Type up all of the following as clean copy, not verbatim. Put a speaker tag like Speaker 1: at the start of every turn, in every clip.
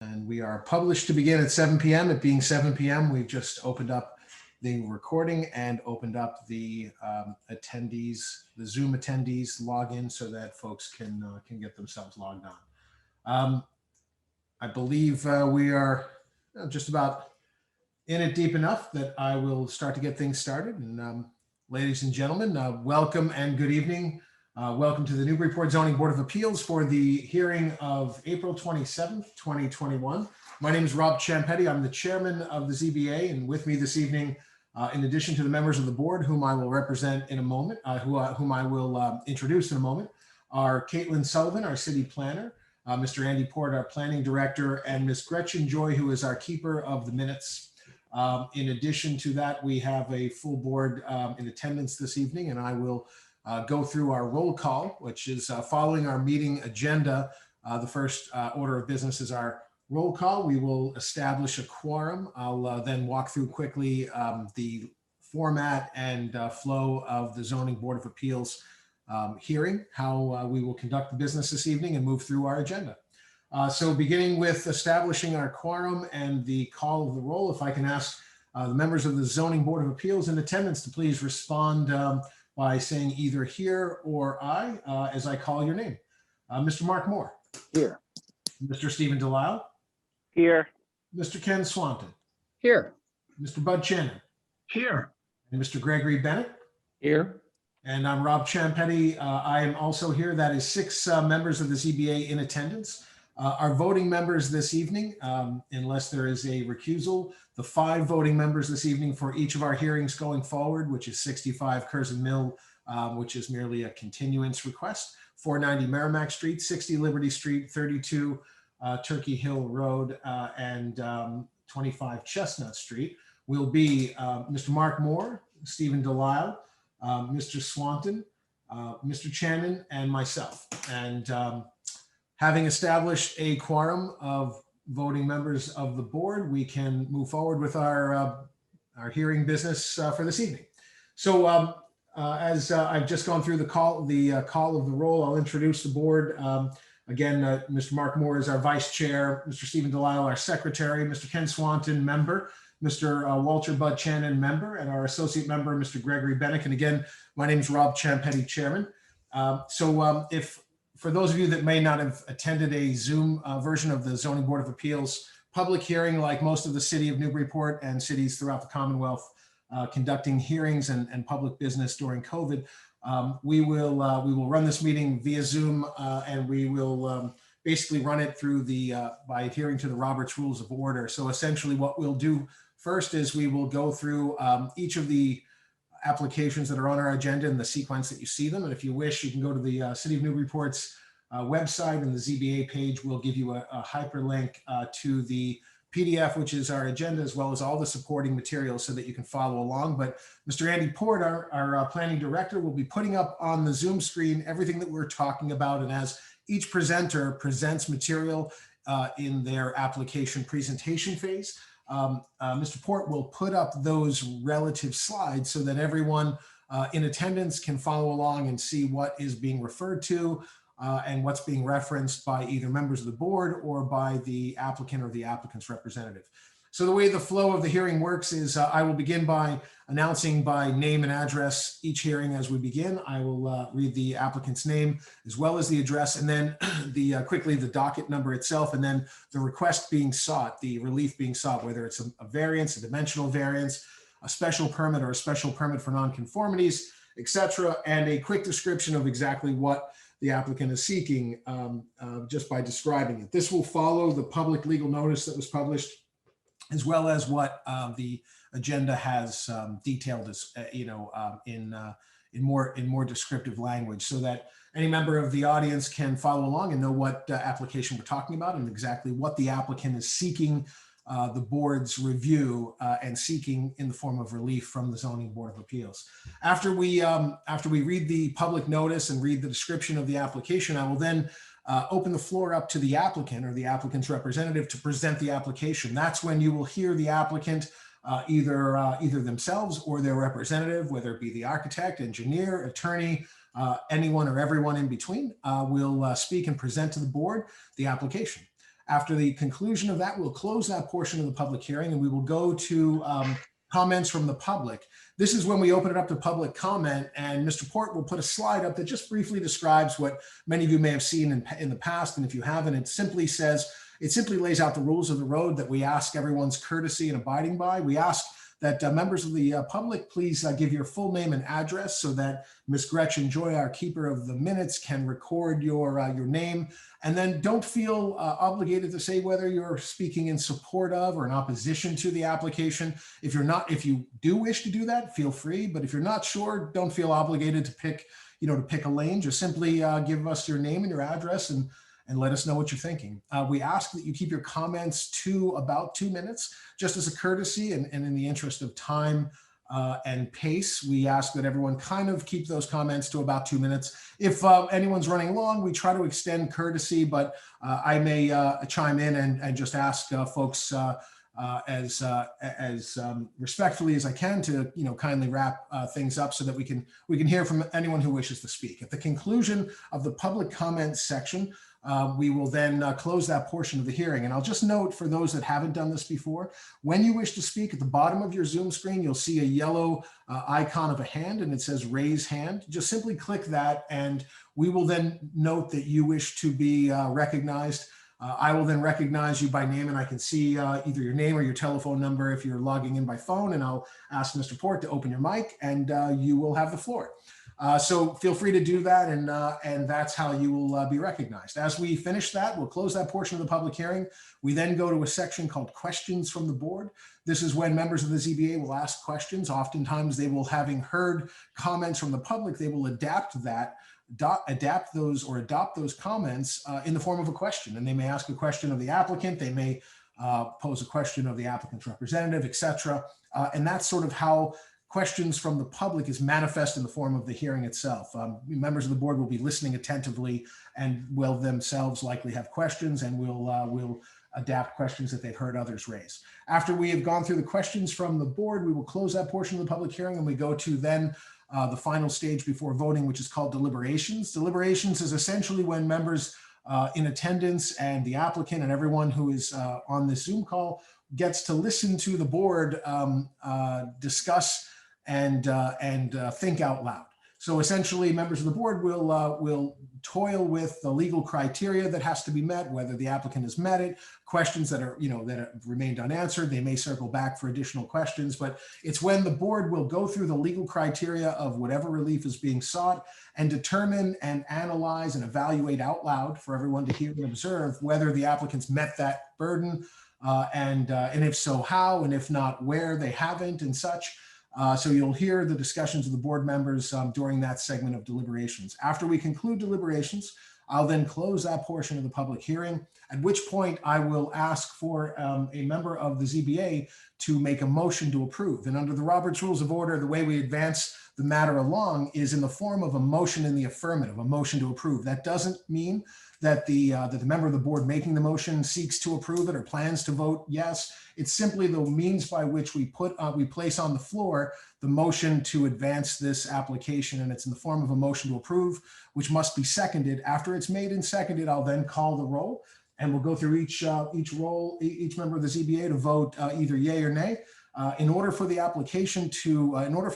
Speaker 1: And we are published to begin at 7 p.m. It being 7 p.m., we've just opened up the recording and opened up the attendees, the Zoom attendees login so that folks can get themselves logged on. I believe we are just about in it deep enough that I will start to get things started. And ladies and gentlemen, welcome and good evening. Welcome to the Newburyport Zoning Board of Appeals for the hearing of April 27th, 2021. My name is Rob Ciampetti. I'm the chairman of the ZBA, and with me this evening, in addition to the members of the board, whom I will represent in a moment, whom I will introduce in a moment, are Caitlin Sullivan, our city planner, Mr. Andy Port, our planning director, and Ms. Gretchen Joy, who is our keeper of the minutes. In addition to that, we have a full board in attendance this evening, and I will go through our roll call, which is following our meeting agenda. The first order of business is our roll call. We will establish a quorum. I'll then walk through quickly the format and flow of the Zoning Board of Appeals hearing, how we will conduct the business this evening and move through our agenda. So beginning with establishing our quorum and the call of the roll, if I can ask the members of the Zoning Board of Appeals in attendance to please respond by saying either here or I as I call your name. Mr. Mark Moore.
Speaker 2: Here.
Speaker 1: Mr. Stephen Delisle.
Speaker 2: Here.
Speaker 1: Mr. Ken Swanton.
Speaker 3: Here.
Speaker 1: Mr. Bud Shannon.
Speaker 3: Here.
Speaker 1: And Mr. Gregory Bennett.
Speaker 3: Here.
Speaker 1: And I'm Rob Ciampetti. I am also here. That is 6 members of the ZBA in attendance. Our voting members this evening, unless there is a recusal, the 5 voting members this evening for each of our hearings going forward, which is 65 Curzon Mill, which is merely a continuance request, 490 Merrimack Street, 60 Liberty Street, 32 Turkey Hill Road, and 25 Chestnut Street, will be Mr. Mark Moore, Stephen Delisle, Mr. Swanton, Mr. Shannon, and myself. And having established a quorum of voting members of the board, we can move forward with our hearing business for this evening. So as I've just gone through the call of the roll, I'll introduce the board. Again, Mr. Mark Moore is our vice chair, Mr. Stephen Delisle, our secretary, Mr. Ken Swanton, member, Mr. Walter Bud Shannon, member, and our associate member, Mr. Gregory Bennett. And again, my name is Rob Ciampetti, chairman. If for those of you that may not have attended a Zoom version of the Zoning Board of Appeals public hearing, like most of the city of Newburyport and cities throughout the Commonwealth conducting hearings and public business during COVID, we will run this meeting via Zoom and we will basically run it through by adhering to the Robert's Rules of Order. So essentially what we'll do first is we will go through each of the applications that are on our agenda in the sequence that you see them. And if you wish, you can go to the City of Newburyport's website, and the ZBA page will give you a hyperlink to the PDF, which is our agenda, as well as all the supporting materials so that you can follow along. But Mr. Andy Port, our planning director, will be putting up on the Zoom screen everything that we're talking about. And as each presenter presents material in their application presentation phase, Mr. Port will put up those relative slides so that everyone in attendance can follow along and see what is being referred to and what's being referenced by either members of the board or by the applicant or the applicant's representative. So the way the flow of the hearing works is I will begin by announcing by name and address each hearing as we begin. I will read the applicant's name as well as the address, and then quickly the docket number itself, and then the request being sought, the relief being sought, whether it's a variance, a dimensional variance, a special permit or a special permit for non-conformities, etc., and a quick description of exactly what the applicant is seeking just by describing it. This will follow the public legal notice that was published, as well as what the agenda has detailed as in more descriptive language, so that any member of the audience can follow along and know what application we're talking about and exactly what the applicant is seeking the board's review and seeking in the form of relief from the Zoning Board of Appeals. After we read the public notice and read the description of the application, I will then open the floor up to the applicant or the applicant's representative to present the application. That's when you will hear the applicant either themselves or their representative, whether it be the architect, engineer, attorney, anyone or everyone in between, will speak and present to the board the application. After the conclusion of that, we'll close that portion of the public hearing and we will go to comments from the public. This is when we open it up to public comment, and Mr. Port will put a slide up that just briefly describes what many of you may have seen in the past. And if you haven't, it simply lays out the rules of the road that we ask everyone's courtesy and abiding by. We ask that members of the public please give your full name and address so that Ms. Gretchen Joy, our keeper of the minutes, can record your name. And then don't feel obligated to say whether you're speaking in support of or in opposition to the application. If you do wish to do that, feel free. But if you're not sure, don't feel obligated to pick a lane. Just simply give us your name and your address and let us know what you're thinking. We ask that you keep your comments to about 2 minutes, just as a courtesy and in the interest of time and pace. We ask that everyone kind of keep those comments to about 2 minutes. If anyone's running long, we try to extend courtesy, but I may chime in and just ask folks as respectfully as I can to kindly wrap things up so that we can hear from anyone who wishes to speak. At the conclusion of the public comment section, we will then close that portion of the hearing. And I'll just note, for those that haven't done this before, when you wish to speak, at the bottom of your Zoom screen, you'll see a yellow icon of a hand and it says raise hand. Just simply click that and we will then note that you wish to be recognized. I will then recognize you by name and I can see either your name or your telephone number if you're logging in by phone, and I'll ask Mr. Port to open your mic and you will have the floor. So feel free to do that, and that's how you will be recognized. As we finish that, we'll close that portion of the public hearing. We then go to a section called questions from the board. This is when members of the ZBA will ask questions. Oftentimes they will, having heard comments from the public, they will adopt those comments in the form of a question. And they may ask a question of the applicant. They may pose a question of the applicant's representative, etc. And that's sort of how questions from the public is manifest in the form of the hearing itself. Members of the board will be listening attentively and will themselves likely have questions, and will adapt questions that they've heard others raise. After we have gone through the questions from the board, we will close that portion of the public hearing and we go to then the final stage before voting, which is called deliberations. Deliberations is essentially when members in attendance and the applicant and everyone who is on this Zoom call gets to listen to the board discuss and think out loud. So essentially, members of the board will toil with the legal criteria that has to be met, whether the applicant has met it, questions that have remained unanswered. They may circle back for additional questions, but it's when the board will go through the legal criteria of whatever relief is being sought and determine and analyze and evaluate out loud for everyone to hear and observe whether the applicant's met that burden, and if so, how, and if not, where they haven't, and such. So you'll hear the discussions of the board members during that segment of deliberations. After we conclude deliberations, I'll then close that portion of the public hearing, at which point I will ask for a member of the ZBA to make a motion to approve. And under the Robert's Rules of Order, the way we advance the matter along is in the form of a motion in the affirmative, a motion to approve. That doesn't mean that the member of the board making the motion seeks to approve it or plans to vote yes. It's simply the means by which we place on the floor the motion to advance this application, and it's in the form of a motion to approve, which must be seconded. After it's made and seconded, I'll then call the roll, and we'll go through each member of the ZBA to vote either yay or nay. In order for the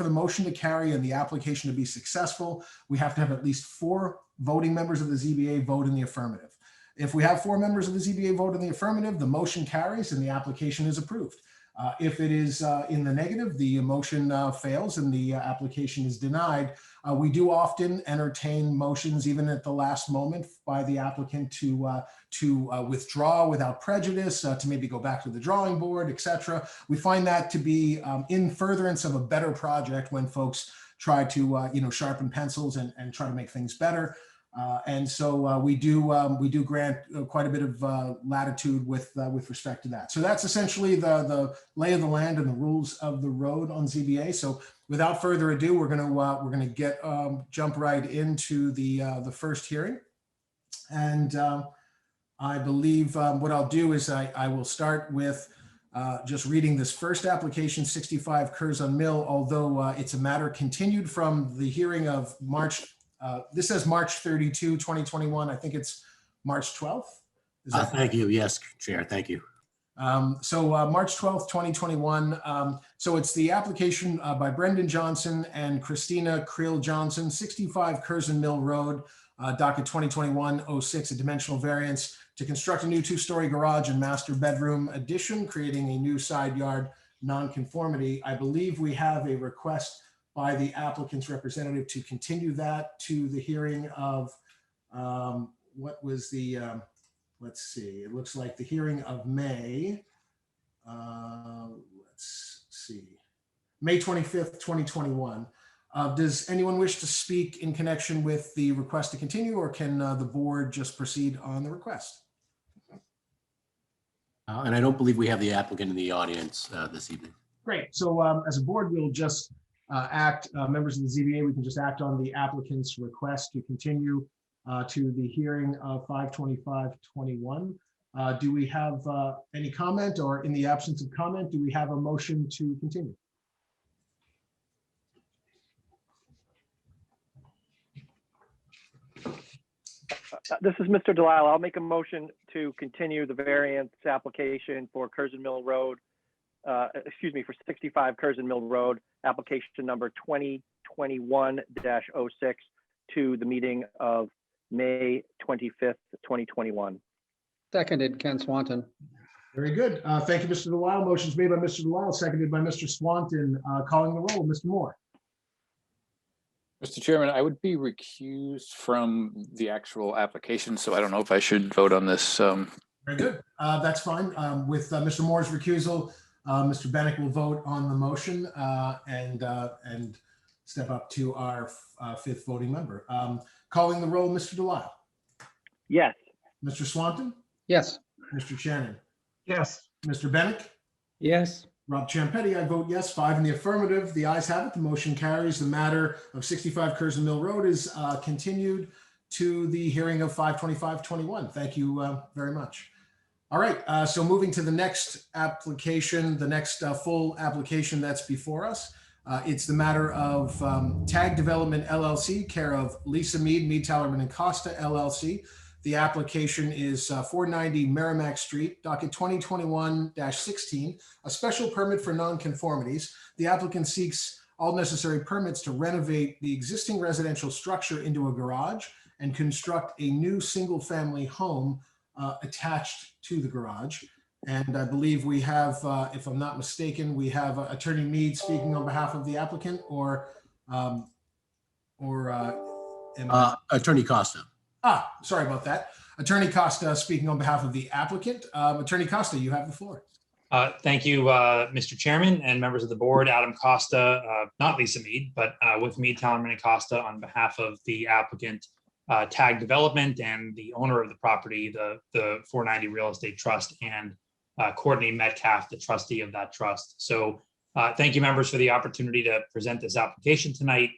Speaker 1: motion to carry and the application to be successful, we have to have at least 4 voting members of the ZBA vote in the affirmative. If we have 4 members of the ZBA vote in the affirmative, the motion carries and the application is approved. If it is in the negative, the motion fails and the application is denied. We do often entertain motions, even at the last moment, by the applicant to withdraw without prejudice, to maybe go back to the drawing board, etc. We find that to be in furtherance of a better project when folks try to sharpen pencils and try to make things better. And so we do grant quite a bit of latitude with respect to that. So that's essentially the lay of the land and the rules of the road on ZBA. So without further ado, we're gonna jump right into the first hearing. And I believe what I'll do is I will start with just reading this first application, 65 Curzon Mill, although it's a matter continued from the hearing of March. This says March 32, 2021. I think it's March 12th. Is that
Speaker 2: Thank you. Yes, Chair. Thank you.
Speaker 1: March 12th, 2021. So it's the application by Brendan Johnson and Christina Creel Johnson, 65 Curzon Mill Road, docket 2021-06, a dimensional variance to construct a new 2-story garage and master bedroom addition, creating a new side yard non-conformity. I believe we have a request by the applicant's representative to continue that to the hearing of, what was the, let's see, it looks like the hearing of May, let's see, May 25th, 2021. Does anyone wish to speak in connection with the request to continue, or can the board just proceed on the request?
Speaker 2: And I don't believe we have the applicant in the audience this evening.
Speaker 1: Great. So as a board, we'll just act, members of the ZBA, we can just act on the applicant's request to continue to the hearing of 5/25/21. Do we have any comment, or in the absence of comment, do we have a motion to continue?
Speaker 4: This is Mr. Delisle. I'll make a motion to continue the variance application for Curzon Mill Road, for 65 Curzon Mill Road, application number 2021-06 to the meeting of May 25th, 2021.
Speaker 3: Seconded, Ken Swanton.
Speaker 1: Very good. Thank you, Mr. Delisle. Motion's made by Mr. Delisle, seconded by Mr. Swanton. Calling the roll, Mr. Moore.
Speaker 5: Mr. Chairman, I would be recused from the actual application, so I don't know if I should vote on this.
Speaker 1: Very good. That's fine. With Mr. Moore's recusal, Mr. Bennett will vote on the motion and step up to our fifth voting member. Calling the roll, Mr. Delisle.
Speaker 4: Yes.
Speaker 1: Mr. Swanton.
Speaker 3: Yes.
Speaker 1: Mr. Shannon.
Speaker 3: Yes.
Speaker 1: Mr. Bennett.
Speaker 3: Yes.
Speaker 1: Rob Champetti, I vote yes, 5 in the affirmative. The ayes have it. The motion carries. The matter of 65 Curzon Mill Road is continued to the hearing of 5/25/21. Thank you very much. All right, so moving to the next application, the next full application that's before us. It's the matter of Tag Development LLC, care of Lisa Mead, Tallerman and Costa LLC. The application is 490 Merrimack Street, docket 2021-16, a special permit for non-conformities. The applicant seeks all necessary permits to renovate the existing residential structure into a garage and construct a new single-family home attached to the garage. And I believe we have, if I'm not mistaken, we have Attorney Mead speaking on behalf of the applicant, or
Speaker 2: Attorney Costa.
Speaker 1: Sorry about that. Attorney Costa speaking on behalf of the applicant. Attorney Costa, you have the floor.
Speaker 6: Thank you, Mr. Chairman and members of the board. Adam Costa, not Lisa Mead, but with Mead, Tallerman and Costa on behalf of the applicant, Tag Development, and the owner of the property, the 490 Real Estate Trust, and Courtney Metcalf, the trustee of that trust. So thank you, members, for the opportunity to present this application tonight.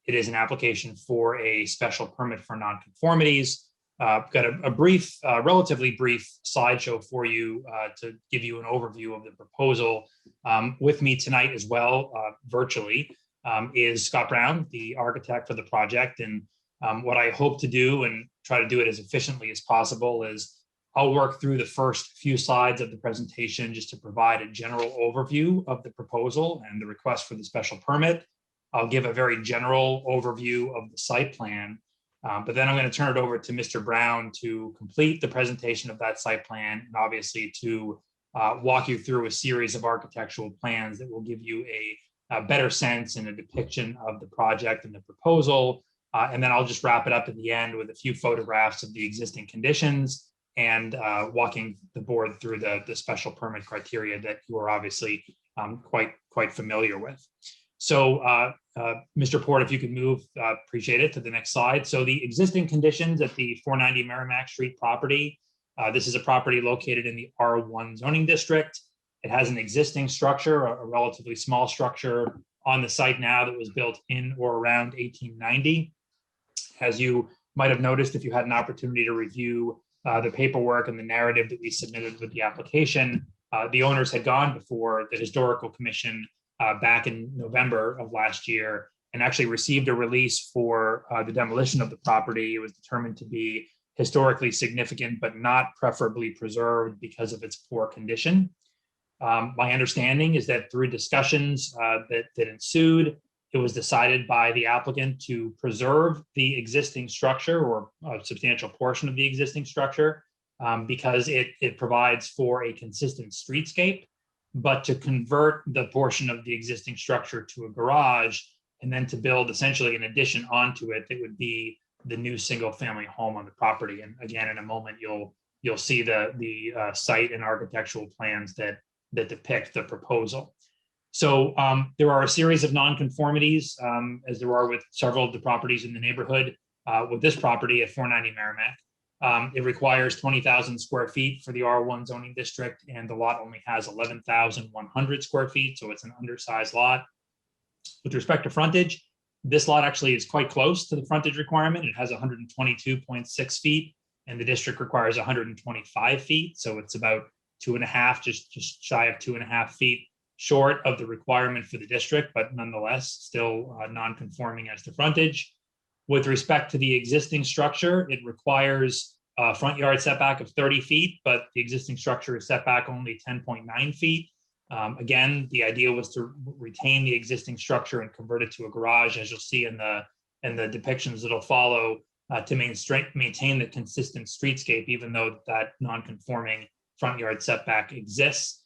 Speaker 6: It is an application for a special permit for nonconformities. I've got a brief, relatively brief slideshow for you to give you an overview of the proposal. With me tonight as well, virtually, is Scott Brown, the architect for the project. And what I hope to do, and try to do it as efficiently as possible, is I'll work through the first few slides of the presentation just to provide a general overview of the proposal and the request for the special permit. I'll give a very general overview of the site plan, but then I'm going to turn it over to Mr. Brown to complete the presentation of that site plan, and obviously to walk you through a series of architectural plans that will give you a better sense and a depiction of the project and the proposal. And then I'll just wrap it up at the end with a few photographs of the existing conditions and walking the board through the special permit criteria that you are obviously quite familiar with. So Mr. Port, if you could move, appreciate it, to the next slide. So the existing conditions at the 490 Merrimack Street property, this is a property located in the R1 zoning district. It has an existing structure, a relatively small structure on the site now that was built in or around 1890. As you might have noticed if you had an opportunity to review the paperwork and the narrative that we submitted with the application, the owners had gone before the Historical Commission back in November of last year and actually received a release for the demolition of the property. It was determined to be historically significant, but not preferably preserved because of its poor condition. My understanding is that through discussions that ensued, it was decided by the applicant to preserve the existing structure or a substantial portion of the existing structure because it provides for a consistent streetscape, but to convert the portion of the existing structure to a garage and then to build essentially an addition onto it that would be the new single family home on the property. And again, in a moment, you'll see the site and architectural plans that depict the proposal. So there are a series of nonconformities, as there are with several of the properties in the neighborhood. With this property at 490 Merrimack, it requires 20,000 square feet for the R1 zoning district, and the lot only has 11,100 square feet, so it's an undersized lot. With respect to frontage, this lot actually is quite close to the frontage requirement. It has 122.6 feet, and the district requires 125 feet, so it's about 2.5, just shy of 2.5 feet short of the requirement for the district, but nonetheless still non-conforming as to frontage. With respect to the existing structure, it requires a front yard setback of 30 feet, but the existing structure is set back only 10.9 feet. Again, the idea was to retain the existing structure and convert it to a garage, as you'll see in the depictions that'll follow, to maintain the consistent streetscape, even though that non-conforming front yard setback exists.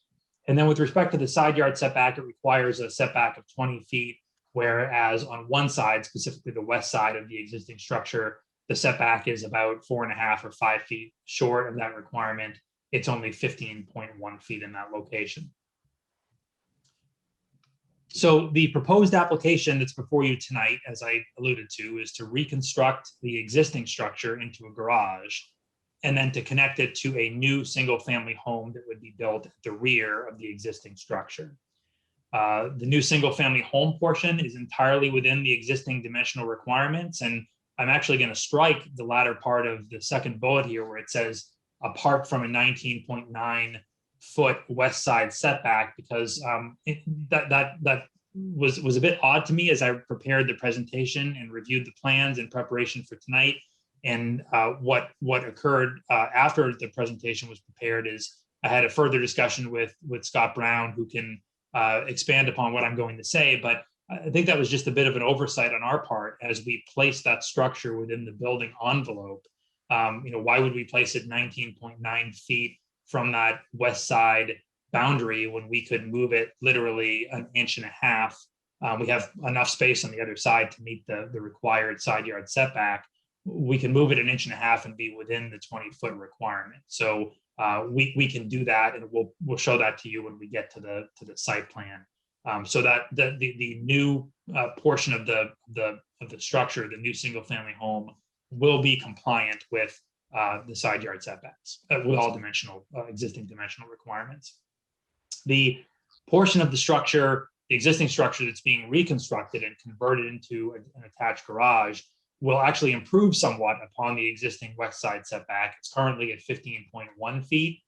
Speaker 6: And then with respect to the side yard setback, it requires a setback of 20 feet, whereas on one side, specifically the west side of the existing structure, the setback is about 4.5 or 5 feet short of that requirement. It's only 15.1 feet in that location. So the proposed application that's before you tonight, as I alluded to, is to reconstruct the existing structure into a garage and then to connect it to a new single family home that would be built at the rear of the existing structure. The new single family home portion is entirely within the existing dimensional requirements. And I'm actually going to strike the latter part of the second bullet here where it says apart from a 19.9 foot west side setback, because that was a bit odd to me as I prepared the presentation and reviewed the plans in preparation for tonight. And what occurred after the presentation was prepared is I had a further discussion with Scott Brown, who can expand upon what I'm going to say. But I think that was just a bit of an oversight on our part as we placed that structure within the building envelope. Why would we place it 19.9 feet from that west side boundary when we could move it literally 1.5 inches? We have enough space on the other side to meet the required side yard setback. We can move it 1.5 inches and be within the 20-foot requirement. So we can do that, and we'll show that to you when we get to the site plan. So that the new portion of the structure, the new single family home, will be compliant with the side yard setbacks with all existing dimensional requirements. The portion of the structure, the existing structure that's being reconstructed and converted into an attached garage, will actually improve somewhat upon the existing west side setback. It's currently at 15.1 feet,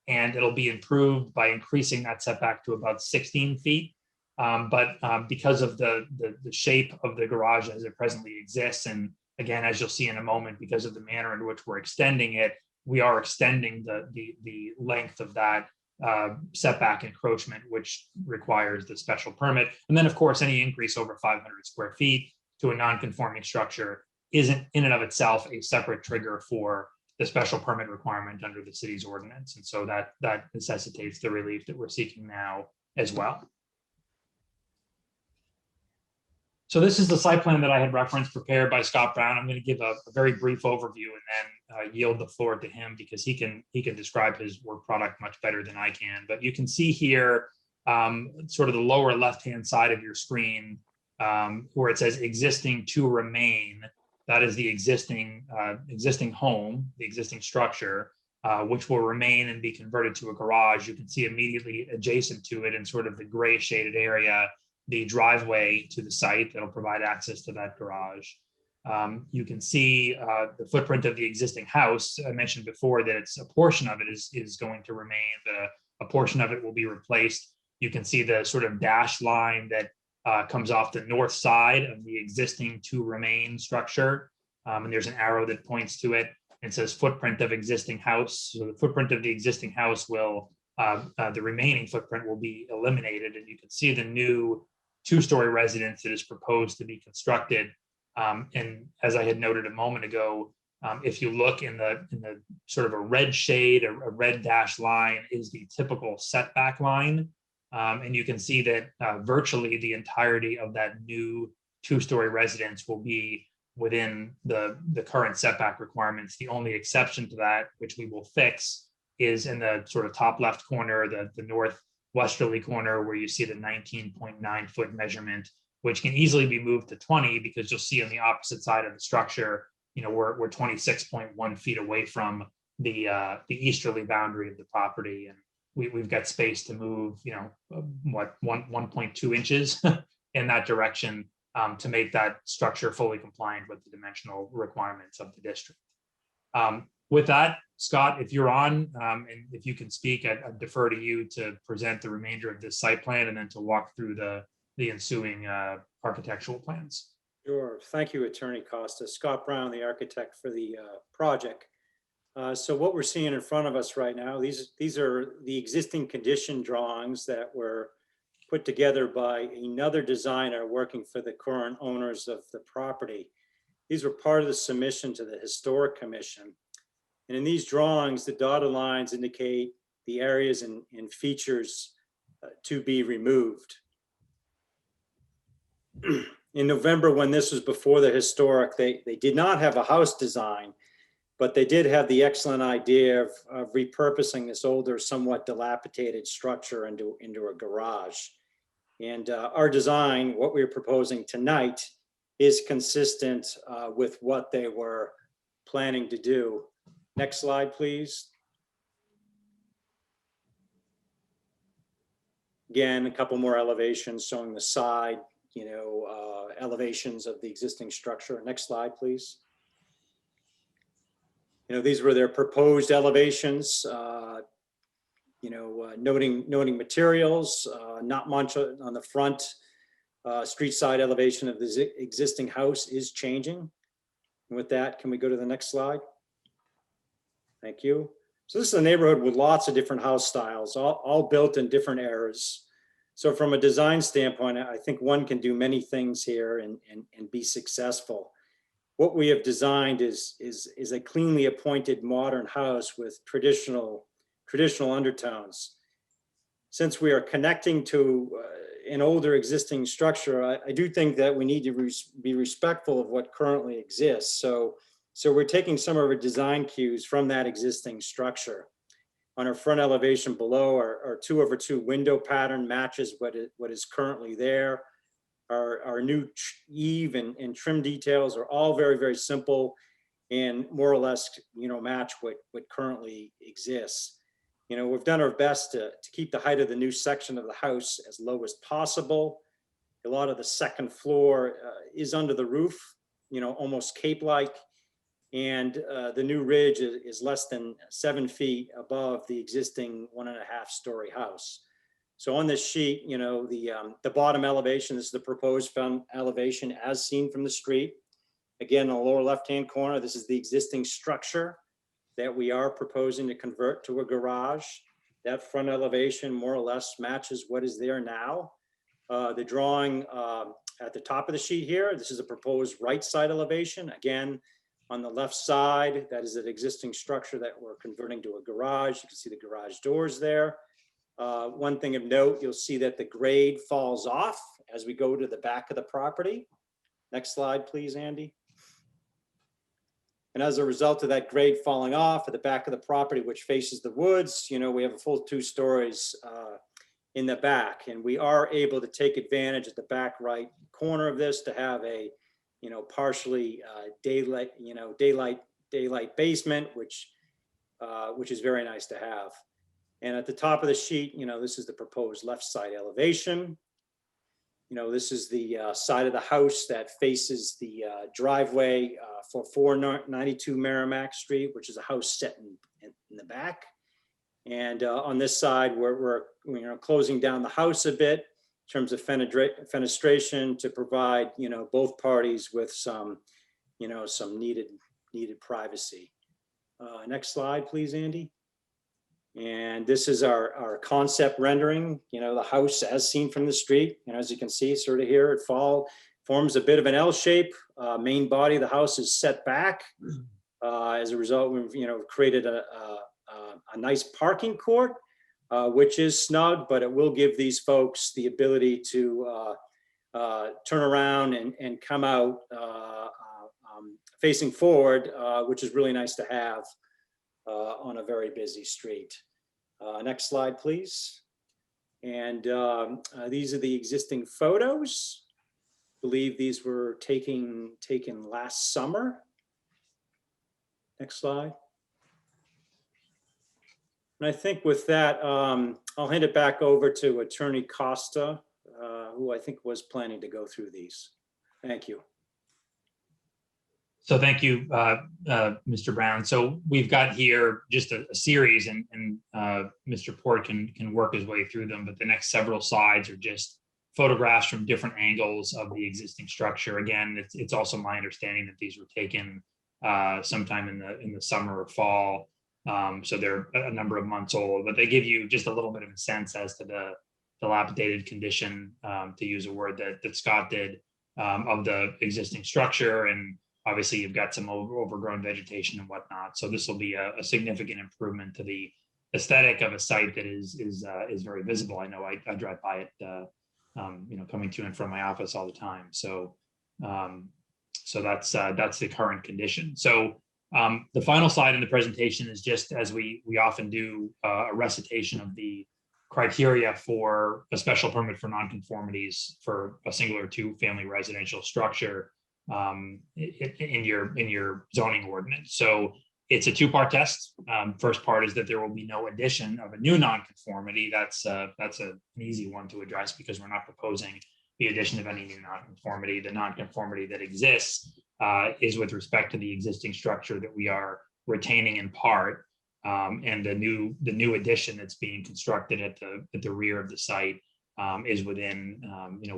Speaker 6: and it'll be improved by increasing that setback to about 16 feet. But because of the shape of the garage as it presently exists, and again, as you'll see in a moment, because of the manner in which we're extending it, we are extending the length of that setback encroachment, which requires the special permit. And then, of course, any increase over 500 square feet to a non-conforming structure isn't in and of itself a separate trigger for the special permit requirement under the city's ordinance. And so that necessitates the relief that we're seeking now as well. So this is the site plan that I had referenced, prepared by Scott Brown. I'm going to give a very brief overview and then yield the floor to him because he can describe his work product much better than I can. But you can see here sort of the lower left-hand side of your screen where it says existing to remain. That is the existing home, the existing structure, which will remain and be converted to a garage. You can see immediately adjacent to it in sort of the gray shaded area, the driveway to the site that'll provide access to that garage. You can see the footprint of the existing house. I mentioned before that a portion of it is going to remain, but a portion of it will be replaced. You can see the sort of dashed line that comes off the north side of the existing to remain structure. And there's an arrow that points to it. It says footprint of existing house. So the footprint of the existing house will, the remaining footprint will be eliminated. And you can see the new two-story residence that is proposed to be constructed. And as I had noted a moment ago, if you look in the sort of a red shade, a red dashed line is the typical setback line. And you can see that virtually the entirety of that new two-story residence will be within the current setback requirements. The only exception to that, which we will fix, is in the sort of top left corner, the northwesterly corner, where you see the 19.9 foot measurement, which can easily be moved to 20, because you'll see on the opposite side of the structure, you know, we're 26.1 feet away from the easterly boundary of the property, and we've got space to move, you know, 1.2 inches in that direction, to make that structure fully compliant with the dimensional requirements of the district. With that, Scott, if you're on, and if you can speak, I'd defer to you to present the remainder of this site plan and then to walk through the ensuing architectural plans.
Speaker 7: Sure. Thank you, Attorney Costa. Scott Brown, the architect for the project. So what we're seeing in front of us right now, these are the existing condition drawings that were put together by another designer working for the current owners of the property. These were part of the submission to the Historic Commission. And in these drawings, the dotted lines indicate the areas and features to be removed. In November, when this was before the Historic, they did not have a house design, but they did have the excellent idea of repurposing this older, somewhat dilapidated structure into a garage. And our design, what we're proposing tonight, is consistent with what they were planning to do. Next slide, please. Again, a couple more elevations showing the side, elevations of the existing structure. Next slide, please. These were their proposed elevations, noting materials, not much on the front. Street side elevation of the existing house is changing. And with that, can we go to the next slide? Thank you. So this is a neighborhood with lots of different house styles, all built in different eras. So from a design standpoint, I think one can do many things here and be successful. What we have designed is a cleanly appointed modern house with traditional undertones. Since we are connecting to an older existing structure, I do think that we need to be respectful of what currently exists. So we're taking some of our design cues from that existing structure. On our front elevation below, our 2/2 window pattern matches what is currently there. Our new eave and trim details are all very, very simple and more or less, match what currently exists. We've done our best to keep the height of the new section of the house as low as possible. A lot of the second floor is under the roof, almost cape-like. And the new ridge is less than 7 feet above the existing 1.5-story house. So on this sheet, the bottom elevation, this is the proposed front elevation as seen from the street. Again, in the lower left-hand corner, this is the existing structure that we are proposing to convert to a garage. That front elevation more or less matches what is there now. The drawing at the top of the sheet here, this is a proposed right side elevation. Again, on the left side, that is an existing structure that we're converting to a garage. You can see the garage doors there. One thing of note, you'll see that the grade falls off as we go to the back of the property. Next slide, please, Andy. And as a result of that grade falling off at the back of the property, which faces the woods, we have a full 2 stories in the back. And we are able to take advantage at the back right corner of this to have a partially daylight basement, which is very nice to have. And at the top of the sheet, this is the proposed left side elevation. This is the side of the house that faces the driveway for 492 Merrimack Street, which is a house set in the back. And on this side, we're closing down the house a bit in terms of fenestration to provide, both parties with some, some needed privacy. Next slide, please, Andy. And this is our concept rendering, the house as seen from the street. As you can see, sort of here, it forms a bit of an L shape. Main body of the house is set back. As a result, we've created a nice parking court, which is snug, but it will give these folks the ability to turn around and come out facing forward, which is really nice to have on a very busy street. Next slide, please. And these are the existing photos. I believe these were taken last summer. Next slide. And I think with that, I'll hand it back over to Attorney Costa, who I think was planning to go through these. Thank you.
Speaker 6: So thank you, Mr. Brown. So we've got here just a series, and Mr. Port can work his way through them, but the next several slides are just photographs from different angles of the existing structure. Again, it's also my understanding that these were taken sometime in the summer or fall. So they're a number of months old, but they give you just a little bit of a sense as to the dilapidated condition, to use a word that Scott did, of the existing structure. And obviously you've got some overgrown vegetation and whatnot. So this will be a significant improvement to the aesthetic of a site that is very visible. I know I drive by it, coming to and from my office all the time. So that's the current condition. So the final slide in the presentation is just, as we often do, a recitation of the criteria for a special permit for nonconformities for a single or two family residential structure in your zoning ordinance. So it's a two-part test. First part is that there will be no addition of a new nonconformity. That's an easy one to address because we're not proposing the addition of any new nonconformity. The nonconformity that exists is with respect to the existing structure that we are retaining in part, and the new addition that's being constructed at the rear of the site is within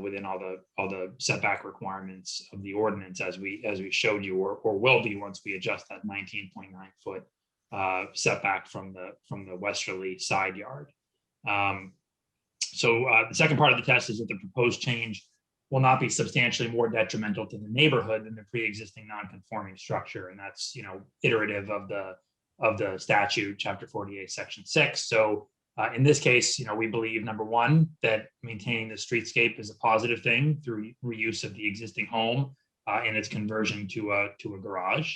Speaker 6: within all the setback requirements of the ordinance as we showed you, or will be once we adjust that 19.9 foot setback from the westerly side yard. So the second part of the test is that the proposed change will not be substantially more detrimental to the neighborhood than the pre-existing non-conforming structure, and that's iterative of the statute, Chapter 48, Section 6. So in this case, we believe, number one, that maintaining the streetscape is a positive thing through reuse of the existing home and its conversion to a garage.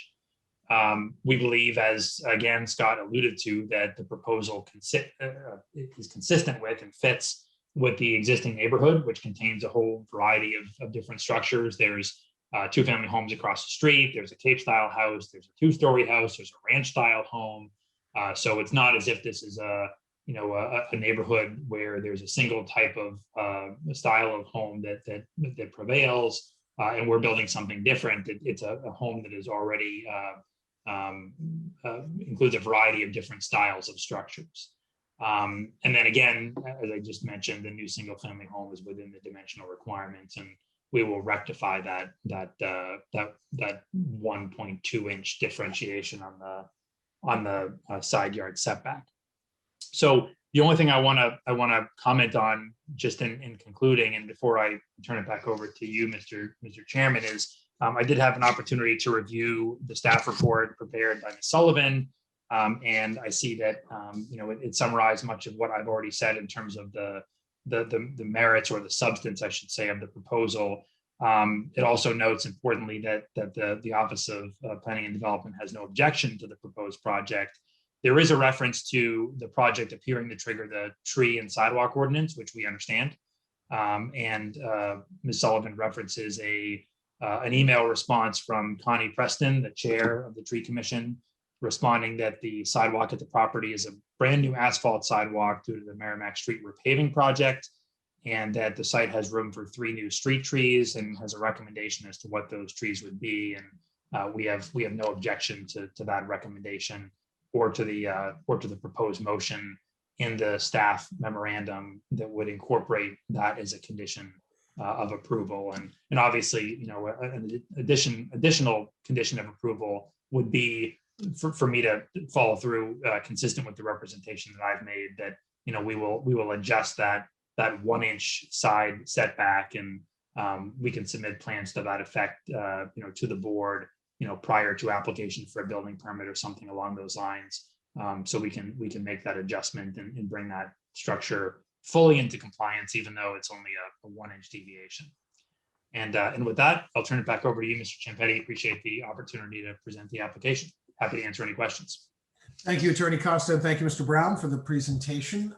Speaker 6: We believe, as again Scott alluded to, that the proposal is consistent with and fits with the existing neighborhood, which contains a whole variety of different structures. There's two-family homes across the street. There's a Cape-style house. There's a two-story house. There's a ranch-style home. So it's not as if this is a neighborhood where there's a single type of style of home that prevails, and we're building something different. It's a home that is already includes a variety of different styles of structures. And then again, as I just mentioned, the new single family home is within the dimensional requirements, and we will rectify that 1.2 inch differentiation on the side yard setback. So the only thing I want to comment on, just in concluding, and before I turn it back over to you, Mr. Chairman, is I did have an opportunity to review the staff report prepared by Ms. Sullivan, and I see that it summarized much of what I've already said in terms of the merits, or the substance, I should say, of the proposal. It also notes, importantly, that the Office of Planning and Development has no objection to the proposed project. There is a reference to the project appearing to trigger the tree and sidewalk ordinance, which we understand. And Ms. Sullivan references an email response from Connie Preston, the chair of the Tree Commission, responding that the sidewalk at the property is a brand new asphalt sidewalk due to the Merrimack Street repaving project, and that the site has room for 3 new street trees, and has a recommendation as to what those trees would be. And we have no objection to that recommendation, or to the proposed motion in the staff memorandum that would incorporate that as a condition of approval. And obviously, an additional condition of approval would be for me to follow through consistent with the representation that I've made, that, you know, we will adjust that 1 inch side setback, and we can submit plans to that effect, you know, to the board, you know, prior to application for a building permit or something along those lines. So we can make that adjustment and bring that structure fully into compliance, even though it's only a 1 inch deviation. And with that, I'll turn it back over to you, Mr. Ciampetti. Appreciate the opportunity to present the application. Happy to answer any questions.
Speaker 1: Thank you, Attorney Costa. Thank you, Mr. Brown, for the presentation.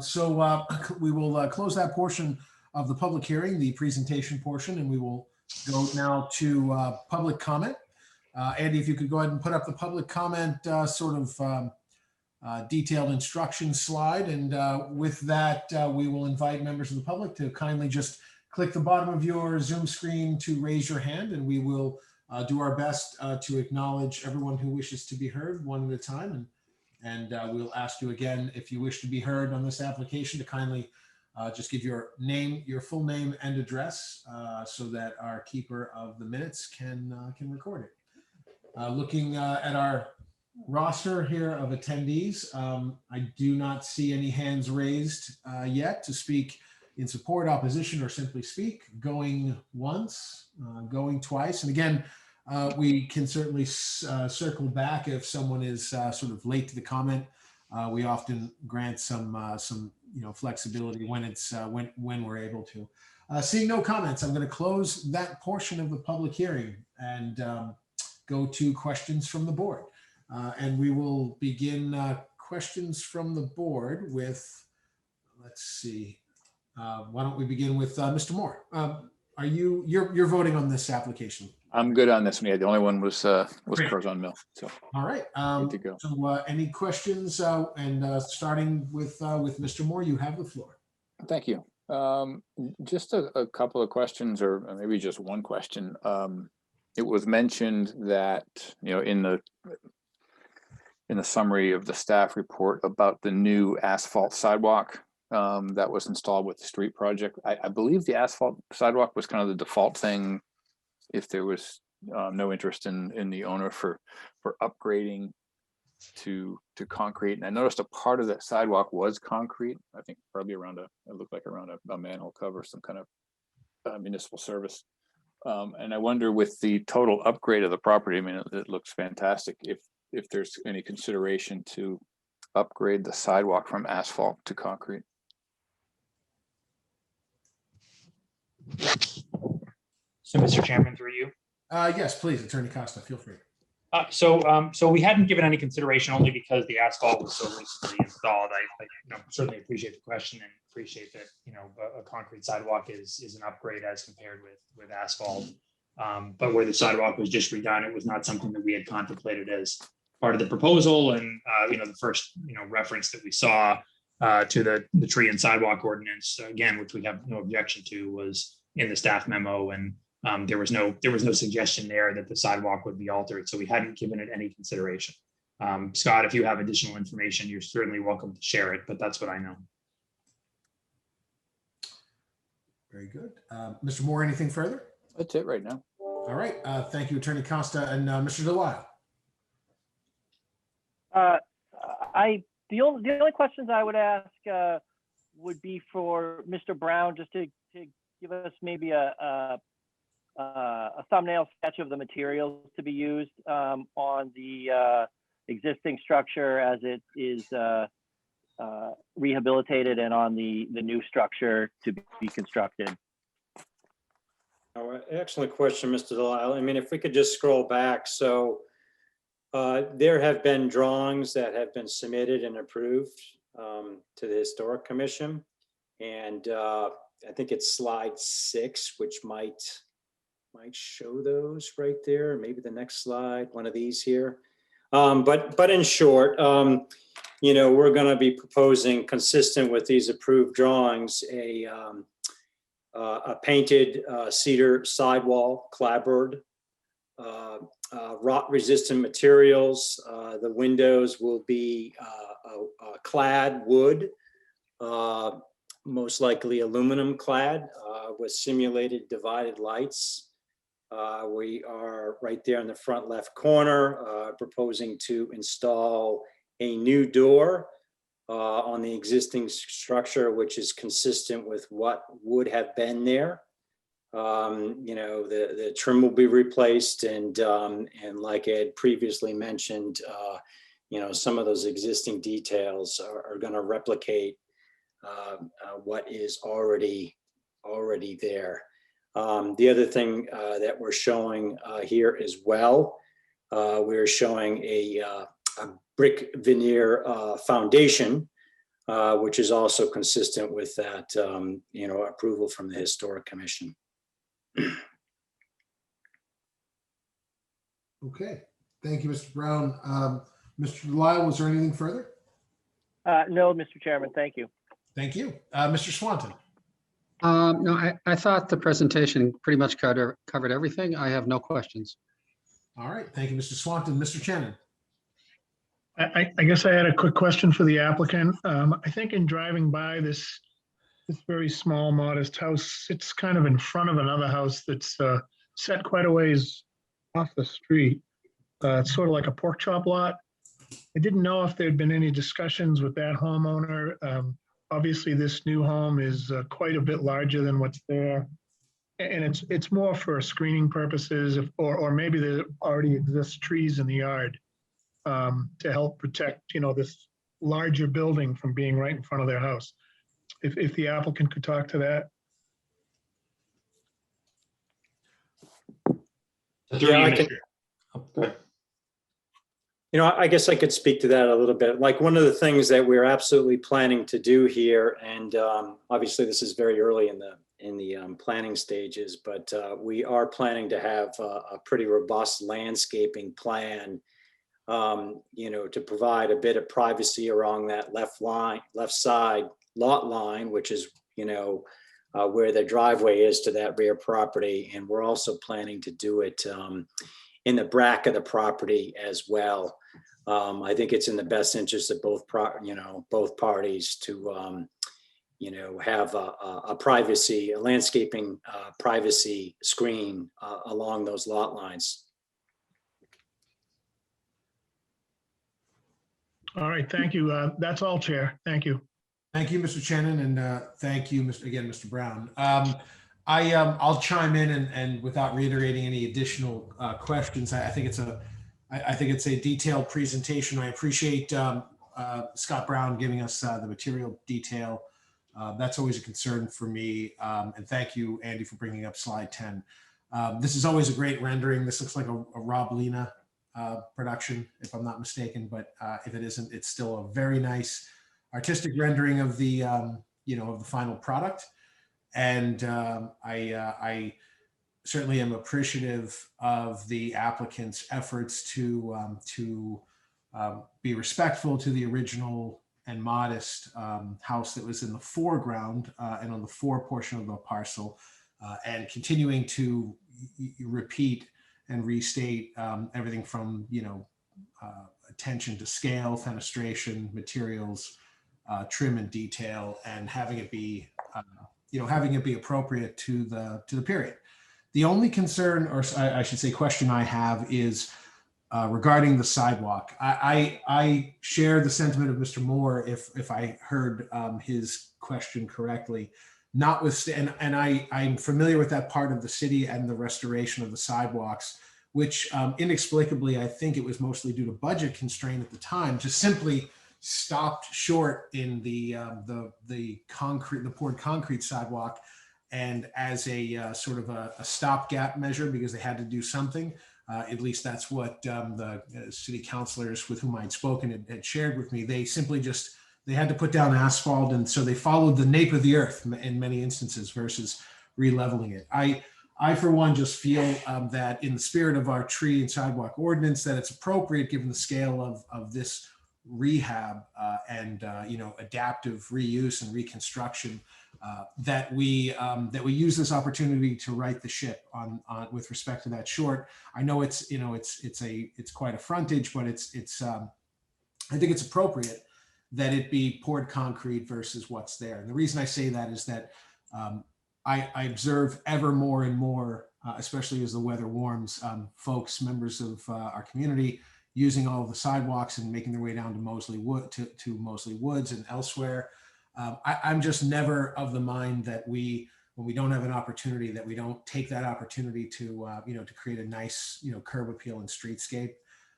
Speaker 1: So we will close that portion of the public hearing, the presentation portion, and we will go now to public comment. Andy, if you could go ahead and put up the public comment detailed instructions slide. And with that, we will invite members of the public to kindly just click the bottom of your Zoom screen to raise your hand, and we will do our best to acknowledge everyone who wishes to be heard one at a time. And we'll ask you again, if you wish to be heard on this application, to kindly just give your name, your full name and address, so that our keeper of the minutes can record it. Looking at our roster here of attendees, I do not see any hands raised yet to speak in support, opposition, or simply speak. Going once, going twice. And again, we can certainly circle back if someone is sort of late to the comment. We often grant some flexibility when it's when we're able to. Seeing no comments, I'm going to close that portion of the public hearing and go to questions from the board. And we will begin questions from the board with, let's see, why don't we begin with Mr. Moore? You're voting on this application?
Speaker 5: I'm good on this one. Yeah, the only one was
Speaker 1: Great.
Speaker 5: Curzon Mill. So
Speaker 1: All right.
Speaker 5: good to go.
Speaker 1: So any questions? Starting with Mr. Moore, you have the floor.
Speaker 5: Thank you. Just a couple of questions, or maybe just one question. It was mentioned that, you know, in the summary of the staff report about the new asphalt sidewalk that was installed with the street project. I believe the asphalt sidewalk was kind of the default thing if there was no interest in the owner for upgrading to concrete. And I noticed a part of that sidewalk was concrete. I think probably around it looked like around a manhole cover, some kind of municipal service. And I wonder, with the total upgrade of the property, I mean, it looks fantastic. If there's any consideration to upgrade the sidewalk from asphalt to concrete.
Speaker 6: So, Mr. Chairman, through you.
Speaker 1: Yes, please, Attorney Costa, feel free.
Speaker 6: So we hadn't given any consideration, only because the asphalt was so recently installed. I certainly appreciate the question and appreciate that, a concrete sidewalk is an upgrade as compared with asphalt. But where the sidewalk was just redone, it was not something that we had contemplated as part of the proposal. And the first reference that we saw to the tree and sidewalk ordinance, again, which we have no objection to, was in the staff memo, and there was no suggestion there that the sidewalk would be altered, so we hadn't given it any consideration. Scott, if you have additional information, you're certainly welcome to share it, but that's what I know.
Speaker 1: Very good. Mr. Moore, anything further?
Speaker 5: That's it right now.
Speaker 1: All right. Thank you, Attorney Costa. And Mr. Delisle.
Speaker 4: The only questions I would ask would be for Mr. Brown, just to give us maybe a thumbnail sketch of the materials to be used on the existing structure as it is rehabilitated, and on the new structure to be constructed.
Speaker 7: Oh, excellent question, Mr. Delisle. I mean, if we could just scroll back. So there have been drawings that have been submitted and approved to the Historic Commission. And I think it's slide 6, which might show those right there. Maybe the next slide, one of these here. But in short, we're going to be proposing, consistent with these approved drawings, a painted cedar sidewall, clapboard, rot-resistant materials. The windows will be clad wood, most likely aluminum clad, with simulated divided lights. We are right there in the front left corner, proposing to install a new door on the existing structure, which is consistent with what would have been there. The trim will be replaced, and like I had previously mentioned, some of those existing details are going to replicate what is already there. The other thing that we're showing here as well, we're showing a brick veneer foundation, which is also consistent with that, approval from the Historic Commission.
Speaker 1: Okay, thank you, Mr. Brown. Mr. Delisle, was there anything further?
Speaker 4: No, Mr. Chairman, thank you.
Speaker 1: Thank you. Mr. Swanton.
Speaker 3: No, I thought the presentation pretty much covered everything. I have no questions.
Speaker 1: All right, thank you, Mr. Swanton. Mr. Shannon.
Speaker 8: I guess I had a quick question for the applicant. I think in driving by this very small, modest house, it's kind of in front of another house that's set quite a ways off the street. It's sort of like a pork chop lot. I didn't know if there'd been any discussions with that homeowner. Obviously, this new home is quite a bit larger than what's there. And it's more for screening purposes, or maybe there already exists trees in the yard to help protect, this larger building from being right in front of their house. If the applicant could talk to that.
Speaker 7: Yeah, I can.
Speaker 6: Good.
Speaker 7: I guess I could speak to that a little bit. Like, one of the things that we're absolutely planning to do here, and obviously this is very early in the planning stages, but we are planning to have a pretty robust landscaping plan, to provide a bit of privacy along that left side lot line, which is, where the driveway is to that rear property. And we're also planning to do it in the back of the property as well. I think it's in the best interest of both parties to, have a landscaping privacy screen along those lot lines.
Speaker 8: All right, thank you. That's all, Chair. Thank you.
Speaker 1: Thank you, Mr. Shannon, and thank you, Mr. Brown. I'll chime in and without reiterating any additional questions, I think it's a detailed presentation. I appreciate Scott Brown giving us the material detail. That's always a concern for me. And thank you, Andy, for bringing up slide 10. This is always a great rendering. This looks like a Rob Lena production, if I'm not mistaken, but if it isn't, it's still a very nice artistic rendering of the of the final product. And I certainly am appreciative of the applicant's efforts to be respectful to the original and modest house that was in the foreground and on the fore portion of the parcel, and continuing to repeat and restate everything from attention to scale, fenestration, materials, trim and detail, and having it be appropriate to the period. The only concern, or I should say question I have, is regarding the sidewalk. I share the sentiment of Mr. Moore, if I heard his question correctly. Notwithstanding, and I'm familiar with that part of the city and the restoration of the sidewalks, which inexplicably, I think it was mostly due to budget constraint at the time, just simply stopped short in the poured concrete sidewalk, and as a sort of a stopgap measure, because they had to do something. At least that's what the city councilors with whom I'd spoken had shared with me. They simply they had to put down asphalt, and so they followed the nape of the earth in many instances versus re-leveling it. I for one just feel that in the spirit of our tree and sidewalk ordinance, that it's appropriate, given the scale of this rehab and adaptive reuse and reconstruction, that we use this opportunity to right the ship on with respect to that short. I know it's quite a frontage, but I think it's appropriate that it be poured concrete versus what's there. And the reason I say that is that I observe ever more and more especially as the weather warms, folks, members of our community, using all of the sidewalks and making their way down to Mosley Wood, to Mosley Woods and elsewhere. I'm just never of the mind that when we don't have an opportunity, that we don't take that opportunity to, to create a nice, curb appeal and streetscape.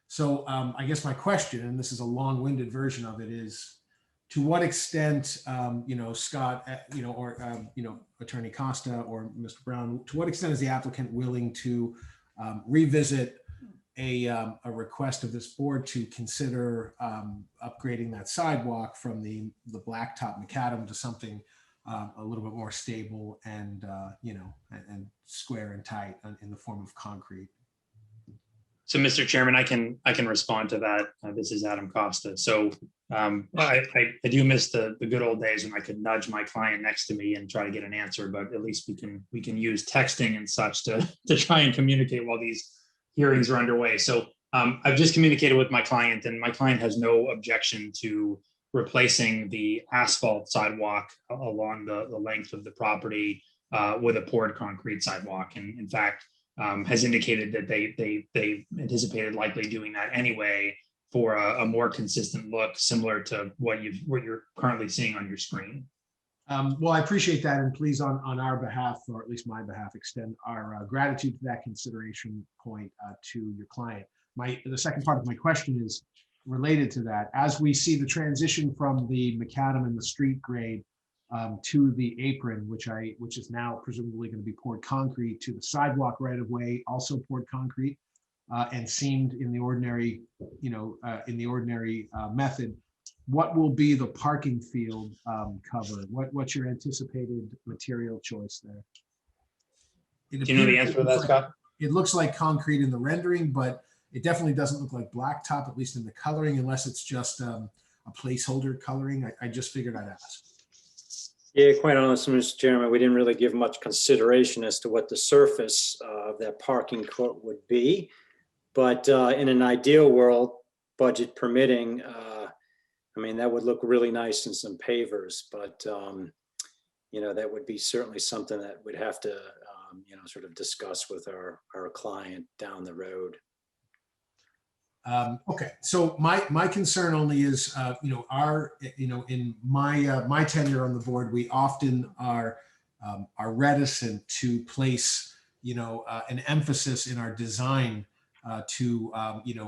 Speaker 1: So I guess my question, and this is a long-winded version of it, is to what extent, Scott, or, Attorney Costa or Mr. Brown, to what extent is the applicant willing to revisit a request of this board to consider upgrading that sidewalk from the blacktop macadam to something a little bit more stable and, and square and tight in the form of concrete?
Speaker 6: So, Mr. Chairman, I can respond to that. This is Adam Costa. So I do miss the good old days when I could nudge my client next to me and try to get an answer, but at least we can use texting and such to try and communicate while these hearings are underway. So I've just communicated with my client, and my client has no objection to replacing the asphalt sidewalk along the length of the property with a poured concrete sidewalk. And in fact, has indicated that they anticipated likely doing that anyway for a more consistent look, similar to what you're currently seeing on your screen.
Speaker 1: Well, I appreciate that, and please, on our behalf, or at least my behalf, extend our gratitude to that consideration point to your client. The second part of my question is related to that. As we see the transition from the macadam and the street grade to the apron, which is now presumably going to be poured concrete, to the sidewalk right of way, also poured concrete and seamed in the ordinary, method. What will be the parking field cover? What's your anticipated material choice there?
Speaker 6: Do you know the answer to that, Scott?
Speaker 1: It looks like concrete in the rendering, but it definitely doesn't look like blacktop, at least in the coloring, unless it's just a placeholder coloring. I just figured I'd ask.
Speaker 7: Yeah, quite honestly, Mr. Chairman, we didn't really give much consideration as to what the surface of that parking court would be. But in an ideal world, budget permitting, that would look really nice in some pavers, but that would be certainly something that we'd have to, sort of discuss with our client down the road.
Speaker 1: Okay, so my concern only is, in my tenure on the board, we often are reticent to place, an emphasis in our design to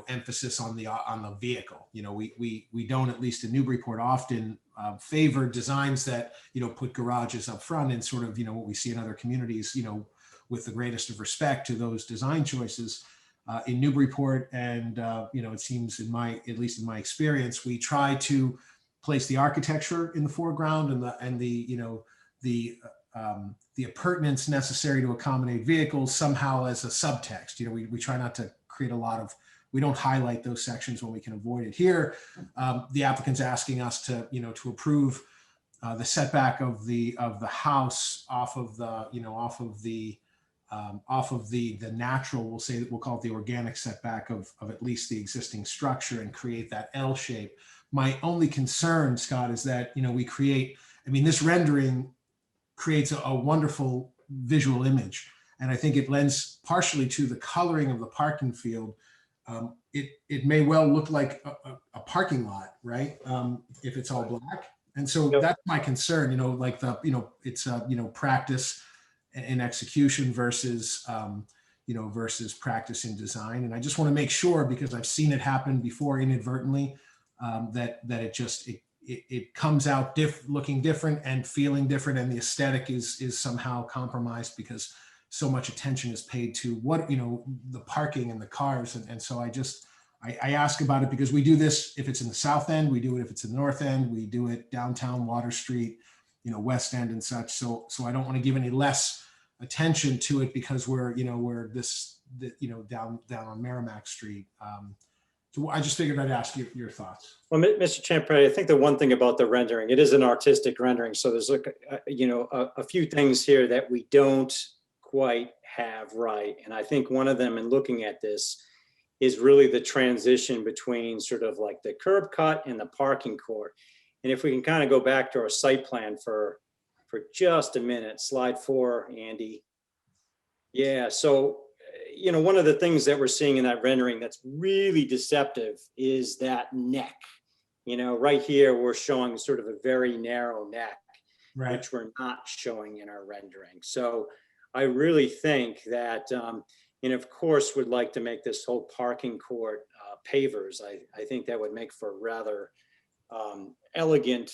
Speaker 1: emphasis on the vehicle. We don't, at least in Newburyport, often favor designs that put garages up front, and sort of what we see in other communities. With the greatest of respect to those design choices. In Newburyport, and it seems at least in my experience, we try to place the architecture in the foreground and the appurtenance necessary to accommodate vehicles somehow as a subtext. We try not to create we don't highlight those sections when we can avoid it. Here, the applicant's asking us to approve the setback of the house off of the natural, we'll call it the organic setback of at least the existing structure, and create that L shape. My only concern, Scott, is that, this rendering creates a wonderful visual image. And I think it lends partially to the coloring of the parking field. It may well look like a parking lot, right? If it's all black. And so that's my concern, it's practice in execution versus practice in design. And I just want to make sure, because I've seen it happen before inadvertently, that it comes out looking different and feeling different, and the aesthetic is somehow compromised because so much attention is paid to the parking and the cars. And so I ask about it because we do this if it's in the south end, we do it if it's in the north end, we do it downtown Water Street, West End and such. So I don't want to give any less attention to it because we're down on Merrimack Street. So I just figured I'd ask you your thoughts.
Speaker 7: Well, Mr. Champagne, I think the one thing about the rendering, it is an artistic rendering. So there's a few things here that we don't quite have right. And I think one of them, in looking at this, is really the transition between sort of like the curb cut and the parking court. And if we can kind of go back to our site plan for just a minute, slide 4, Andy. Yeah, so, one of the things that we're seeing in that rendering that's really deceptive is that neck. Right here, we're showing sort of a very narrow neck,
Speaker 1: Right.
Speaker 7: which we're not showing in our rendering. So I really think that, and of course, would like to make this whole parking court pavers. I think that would make for a rather elegant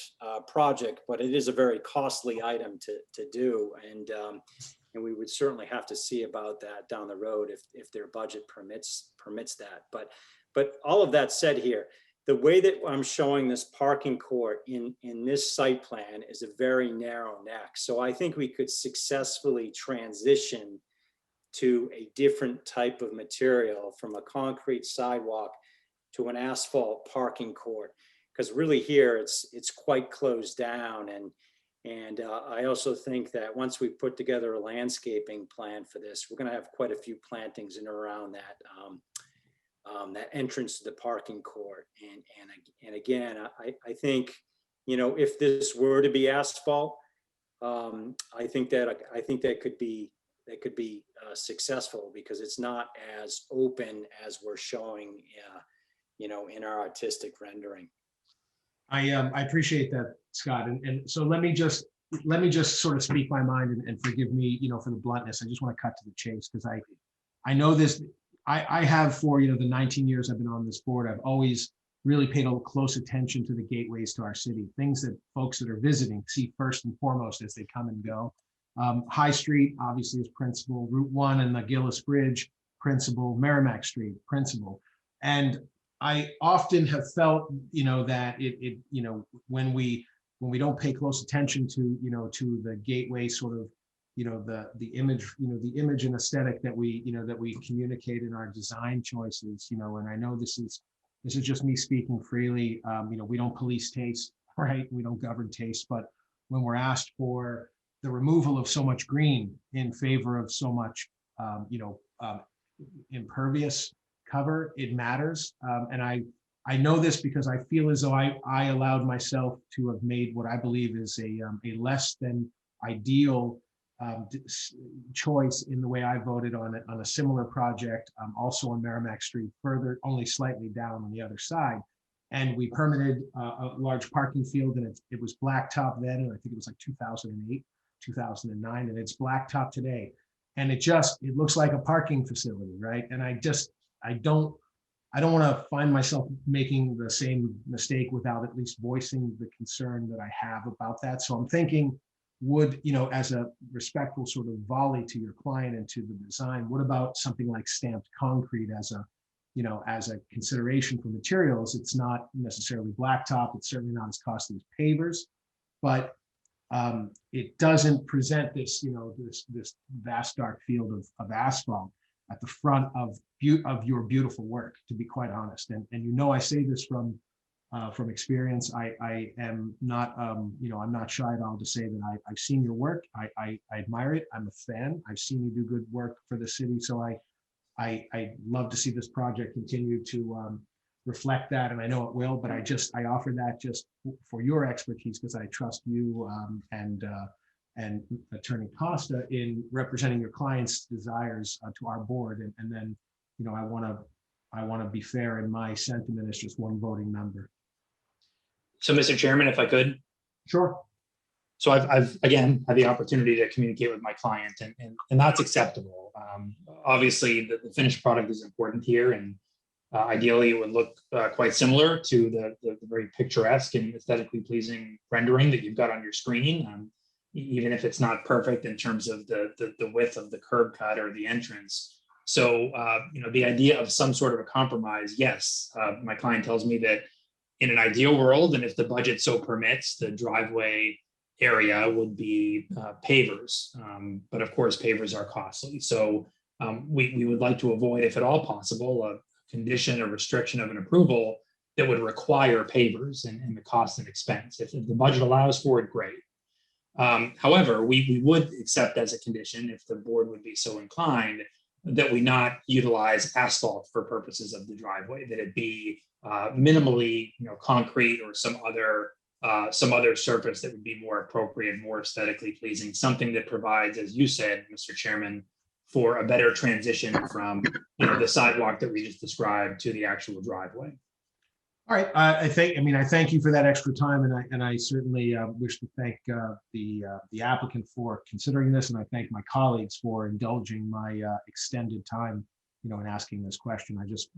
Speaker 7: project, but it is a very costly item to do. And we would certainly have to see about that down the road if their budget permits that. But all of that said here, the way that I'm showing this parking court in this site plan is a very narrow neck. So I think we could successfully transition to a different type of material from a concrete sidewalk to an asphalt parking court. Because really here, it's quite closed down. And I also think that once we put together a landscaping plan for this, we're going to have quite a few plantings in and around that entrance to the parking court. And again, I think, if this were to be asphalt, I think that could be successful because it's not as open as we're showing, in our artistic rendering.
Speaker 1: I appreciate that, Scott. And so let me just sort of speak my mind and forgive me, for the bluntness. I just want to cut to the chase because I know this. I have for the 19 years I've been on this board, I've always really paid a close attention to the gateways to our city, things that folks that are visiting see first and foremost as they come and go. High Street obviously is principal, Route 1 and the Gillis Bridge, principal, Merrimack Street, principal. And I often have felt, that it when we don't pay close attention to, to the gateway sort of, the image, the image and aesthetic that we communicate in our design choices, and I know this is just me speaking freely. We don't police taste, right? We don't govern taste, but when we're asked for the removal of so much green in favor of so much, impervious cover, it matters. And I know this because I feel as though I allowed myself to have made what I believe is a less than ideal choice in the way I voted on a similar project, also on Merrimack Street, further, only slightly down on the other side. And we permitted a large parking field, and it was blacktop then, and I think it was like 2008, 2009, and it's blacktop today. And it looks like a parking facility, right? And I don't want to find myself making the same mistake without at least voicing the concern that I have about that. So I'm thinking, would, as a respectful sort of volley to your client and to the design, what about something like stamped concrete as a consideration for materials? It's not necessarily blacktop. It's certainly not as costly as pavers, but it doesn't present this, this vast dark field of asphalt at the front of your beautiful work, to be quite honest. And I say this from experience. I am not, I'm not shy at all to say that I've seen your work. I admire it. I'm a fan. I've seen you do good work for the city. So I love to see this project continue to reflect that, and I know it will. But I offer that just for your expertise because I trust you and Attorney Costa in representing your client's desires to our board. And then, I want to be fair in my sentiment as just one voting member.
Speaker 6: So, Mr. Chairman, if I could.
Speaker 1: Sure.
Speaker 6: So I've again had the opportunity to communicate with my client, and that's acceptable. Obviously, the finished product is important here, and ideally it would look quite similar to the very picturesque and aesthetically pleasing rendering that you've got on your screen, even if it's not perfect in terms of the width of the curb cut or the entrance. So the idea of some sort of a compromise, yes, my client tells me that in an ideal world, and if the budget so permits, the driveway area would be pavers. But of course, pavers are costly. So we would like to avoid, if at all possible, a condition or restriction of an approval that would require pavers and the cost and expense. If the budget allows for it, great. However, we would accept as a condition, if the board would be so inclined, that we not utilize asphalt for purposes of the driveway, that it be minimally, concrete or some other surface that would be more appropriate, more aesthetically pleasing, something that provides, as you said, Mr. Chairman, for a better transition from, the sidewalk that we just described to the actual driveway.
Speaker 1: All right, I thank you for that extra time, and I certainly wish to thank the applicant for considering this, and I thank my colleagues for indulging my extended time, in asking this question. I just,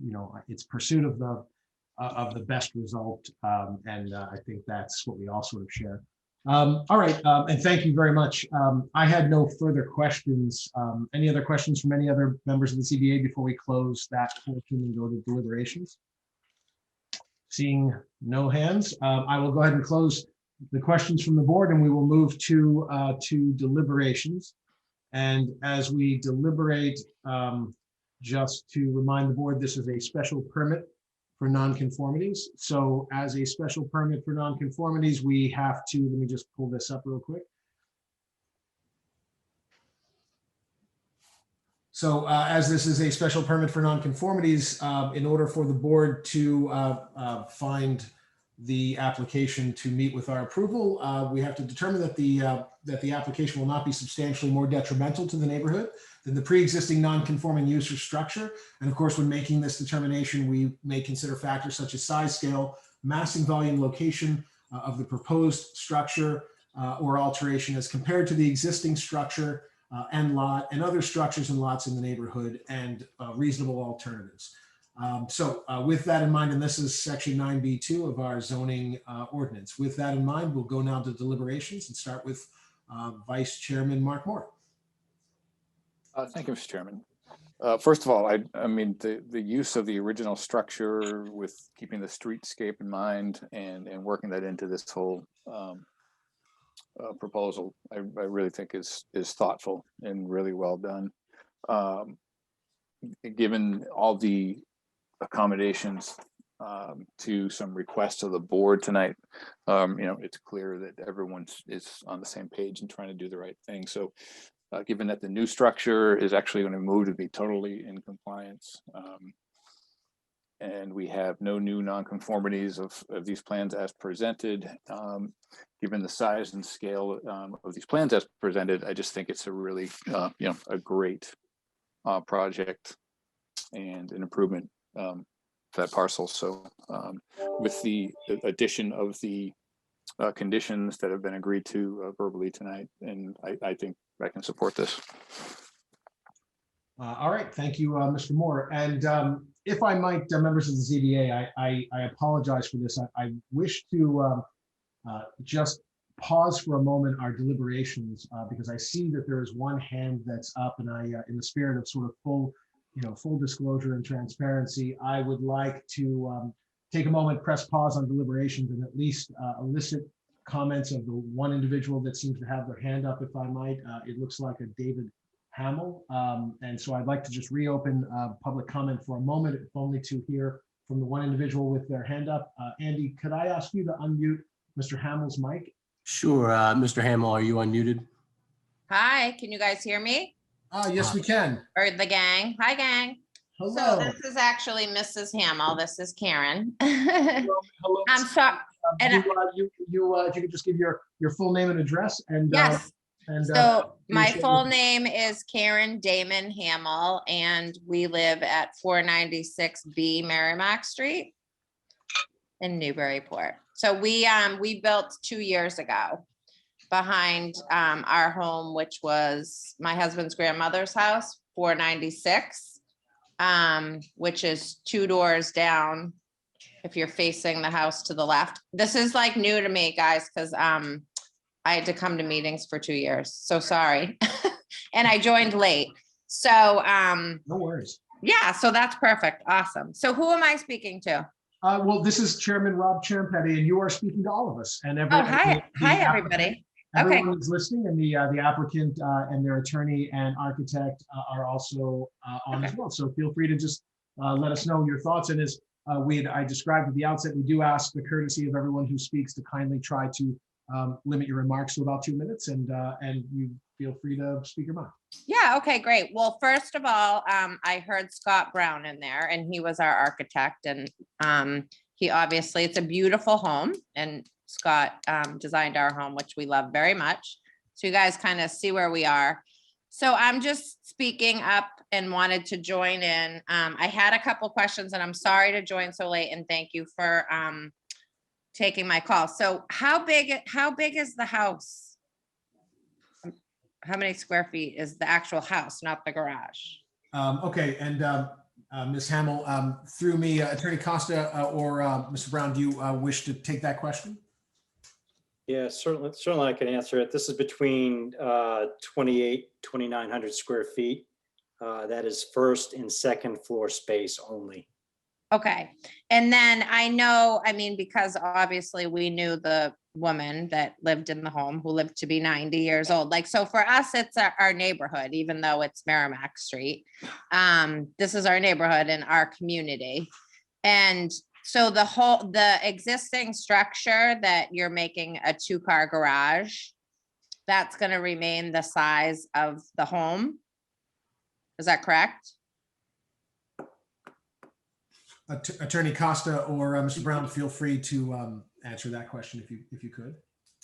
Speaker 1: it's pursuit of the best result, and I think that's what we all sort of share. All right, and thank you very much. I had no further questions. Any other questions from any other members of the CBA before we close that portion and go to deliberations? Seeing no hands, I will go ahead and close the questions from the board, and we will move to deliberations. And as we deliberate, just to remind the board, this is a special permit for non-conformities. So as a special permit for non-conformities, we have to, let me just pull this up real quick. So as this is a special permit for nonconformities, in order for the board to find the application to meet with our approval, we have to determine that the application will not be substantially more detrimental to the neighborhood than the pre-existing non-conforming use or structure. And of course, when making this determination, we may consider factors such as size, scale, massing volume, location of the proposed structure or alteration as compared to the existing structure and lot and other structures and lots in the neighborhood and reasonable alternatives. So with that in mind, and this is section 9B2 of our zoning ordinance. With that in mind, we'll go now to deliberations and start with Vice Chairman Mark Moore.
Speaker 5: Thank you, Mr. Chairman. First of all, I mean, the use of the original structure with keeping the streetscape in mind and working that into this whole proposal, I really think is thoughtful and really well done. Given all the accommodations to some requests of the board tonight, it's clear that everyone is on the same page and trying to do the right thing. So given that the new structure is actually going to move to be totally in compliance, and we have no new nonconformities of these plans as presented, given the size and scale of these plans as presented, I just think it's a really, a great project and an improvement for that parcel. So with the addition of the conditions that have been agreed to verbally tonight, and I think I can support this.
Speaker 1: All right, thank you, Mr. Moore. And if I might, members of the ZBA, I apologize for this. I wish to just pause for a moment our deliberations because I see that there is one hand that's up, and I, in the spirit of sort of full disclosure and transparency, I would like to take a moment, press pause on deliberations, and at least elicit comments of the one individual that seems to have their hand up, if I might. It looks like a David Hamill. And so I'd like to just reopen public comment for a moment, if only to hear from the one individual with their hand up. Andy, could I ask you to unmute Mr. Hamill's mic?
Speaker 2: Sure. Mr. Hamill, are you unmuted?
Speaker 9: Hi, can you guys hear me?
Speaker 1: Yes, we can.
Speaker 9: Or the gang? Hi, gang.
Speaker 1: Hello.
Speaker 9: So this is actually Mrs. Hamill. This is Karen.
Speaker 1: Hello.
Speaker 9: I'm sorry.
Speaker 1: You could just give your full name and address and
Speaker 9: Yes. So my
Speaker 1: appreciate
Speaker 9: full
Speaker 1: it.
Speaker 9: name is Karen Damon Hamill, and we live at 496B Merrimack Street in Newburyport. So we built 2 years ago behind our home, which was my husband's grandmother's house, 496, which is 2 doors down if you're facing the house to the left. This is like new to me, guys, because I had to come to meetings for 2 years. So sorry. And I joined late. So
Speaker 1: No worries.
Speaker 9: yeah, so that's perfect. Awesome. So who am I speaking to?
Speaker 1: Well, this is Chairman Rob Ciampetti, and you are speaking to all of us. And
Speaker 9: Oh, hi. Hi, everybody. Okay.
Speaker 1: Everyone who's listening, and the applicant and their attorney and architect are also on as well. So feel free to just let us know your thoughts. And as I described at the outset, we do ask the courtesy of everyone who speaks to kindly try to limit your remarks to about 2 minutes, and you feel free to speak your mind.
Speaker 9: Yeah, okay, great. Well, first of all, I heard Scott Brown in there, and he was our architect, and he obviously, it's a beautiful home, and Scott designed our home, which we love very much. So you guys kind of see where we are. So I'm just speaking up and wanted to join in. I had a couple questions and I'm sorry to join so late and thank you for taking my call. So how big is the house? How many square feet is the actual house, not the garage?
Speaker 1: Okay, and Ms. Hamel, through me, Attorney Costa or Mr. Brown, do you wish to take that question?
Speaker 7: Yeah, certainly I can answer it. This is between 2,900 square feet. That is first and second floor space only.
Speaker 9: Okay, and then I know, I mean, because obviously we knew the woman that lived in the home who lived to be 90 years old. Like, so for us, it's our neighborhood, even though it's Merrimack Street. This is our neighborhood and our community. And so the existing structure that you're making a 2-car garage, that's going to remain the size of the home. Is that correct?
Speaker 1: Attorney Costa or Mr. Brown, feel free to answer that question if you could.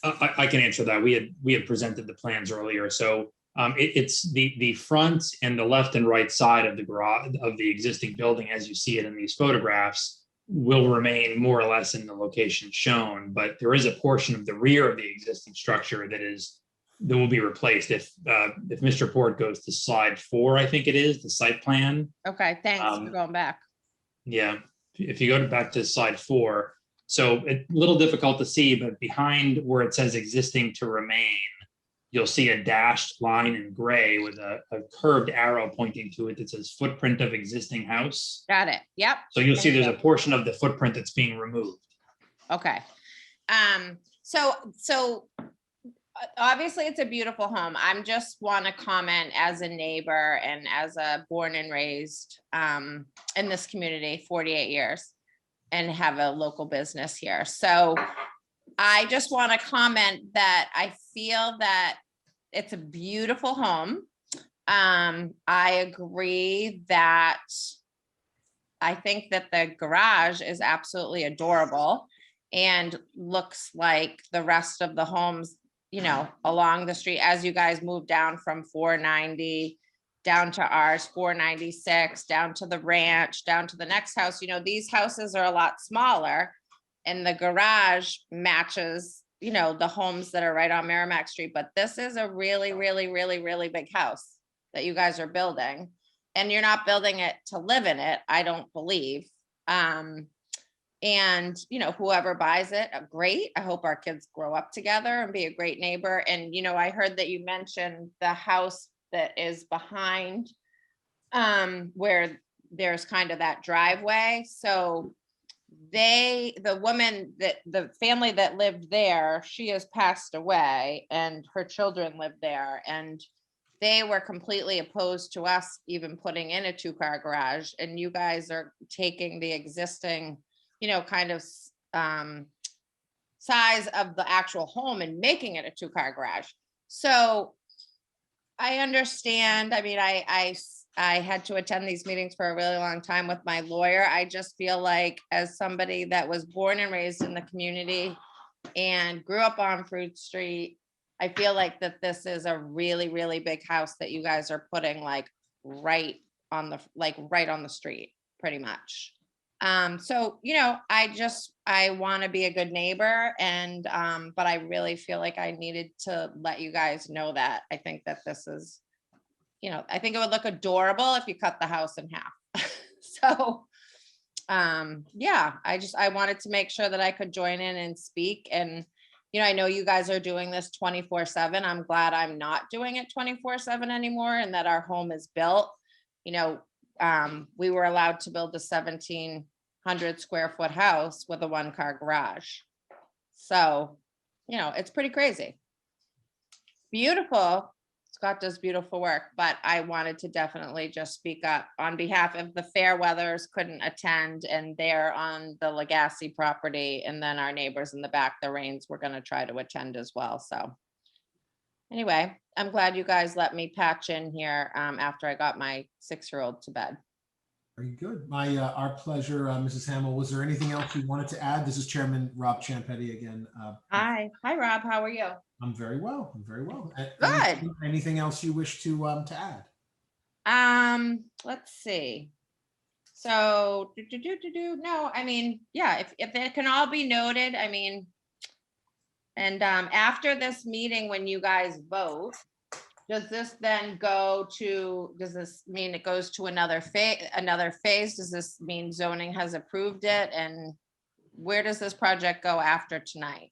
Speaker 6: I can answer that. We had presented the plans earlier. So it's the front and the left and right side of the garage of the existing building, as you see it in these photographs, will remain more or less in the location shown. But there is a portion of the rear of the existing structure that will be replaced. If Mr. Port goes to slide 4, I think it is the site plan.
Speaker 9: Okay, thanks for going back.
Speaker 6: Yeah, if you go back to slide 4, so it's a little difficult to see, but behind where it says existing to remain, you'll see a dashed line in gray with a curved arrow pointing to it that says footprint of existing house.
Speaker 9: Got it. Yep.
Speaker 6: So you'll see there's a portion of the footprint that's being removed.
Speaker 9: Okay. So obviously it's a beautiful home. I'm just want to comment as a neighbor and as a born and raised in this community 48 years and have a local business here. So I just want to comment that I feel that it's a beautiful home. I agree that I think that the garage is absolutely adorable and looks like the rest of the homes, you know, along the street as you guys move down from 490 down to ours, 496, down to the ranch, down to the next house. You know, these houses are a lot smaller and the garage matches, you know, the homes that are right on Merrimack Street. But this is a really, really, really, really big house that you guys are building. And you're not building it to live in it, I don't believe. And, you know, whoever buys it, great. I hope our kids grow up together and be a great neighbor. And, you know, I heard that you mentioned the house that is behind where there's kind of that driveway. So the woman that the family that lived there, she has passed away and her children live there. And they were completely opposed to us even putting in a 2-car garage. And you guys are taking the existing, you know, kind of size of the actual home and making it a 2-car garage. So I understand. I mean, I had to attend these meetings for a really long time with my lawyer. I just feel like as somebody that was born and raised in the community and grew up on Fruit Street, I feel like that this is a really, really big house that you guys are putting like right on the street, pretty much. So, you know, I want to be a good neighbor and, but I really feel like I needed to let you guys know that. I think that this is, you know, I think it would look adorable if you cut the house in half. So, yeah, I wanted to make sure that I could join in and speak. And, you know, I know you guys are doing this 24/7. I'm glad I'm not doing it 24/7 anymore and that our home is built. You know, we were allowed to build a 1,700 square foot house with a 1-car garage. So, you know, it's pretty crazy. Beautiful. Scott does beautiful work, but I wanted to definitely just speak up on behalf of the Fairweathers couldn't attend and they're on the Legacy property. And then our neighbors in the back, the Rains, were going to try to attend as well. So anyway, I'm glad you guys let me patch in here after I got my 6-year-old to bed.
Speaker 1: Very good. Our pleasure, Mrs. Hamel. Was there anything else you wanted to add? This is Chairman Rob Champetti again.
Speaker 9: Hi, Rob. How are you?
Speaker 1: I'm very well. I'm very well.
Speaker 9: Good.
Speaker 1: Anything else you wish to add?
Speaker 9: Let's see. So, no, I mean, yeah, if it can all be noted, I mean, and after this meeting, when you guys vote, does this then go to, does this mean it goes to another phase? Does this mean zoning has approved it? And where does this project go after tonight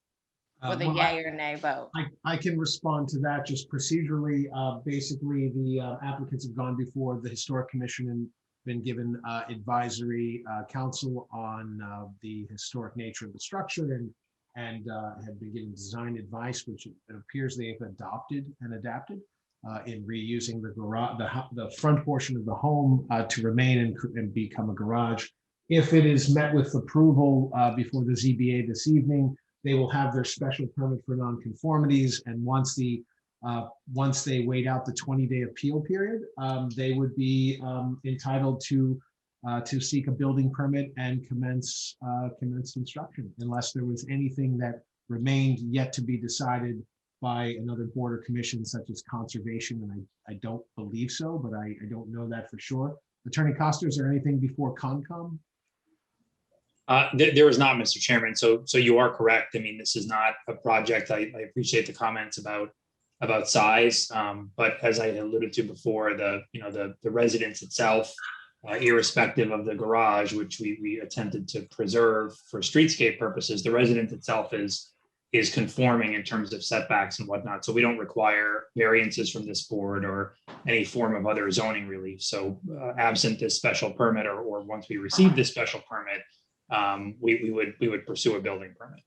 Speaker 9: with a
Speaker 1: Well,
Speaker 9: yay or nay vote?
Speaker 1: I can respond to that just procedurally. Basically, the applicants have gone before the Historic Commission and been given advisory counsel on the historic nature of the structure and have been given design advice, which it appears they have adopted and adapted in reusing the garage, the front portion of the home to remain and become a garage. If it is met with approval before the ZBA this evening, they will have their special permit for non-conformities, and once they wait out the 20-day appeal period, they would be entitled to seek a building permit and commence construction, unless there was anything that remained yet to be decided by another board or commission, such as conservation, and I don't believe so, but I don't know that for sure. Attorney Costa, is there anything before Concom?
Speaker 6: There is not, Mr. Chairman. So you are correct. I mean, this is not a project. I appreciate the comments about size, but as I alluded to before, the residence itself, irrespective of the garage, which we attempted to preserve for streetscape purposes, the residence itself is conforming in terms of setbacks and whatnot. So we don't require variances from this board or any form of other zoning relief. So absent this special permit, or once we receive this special permit, we would pursue a building permit.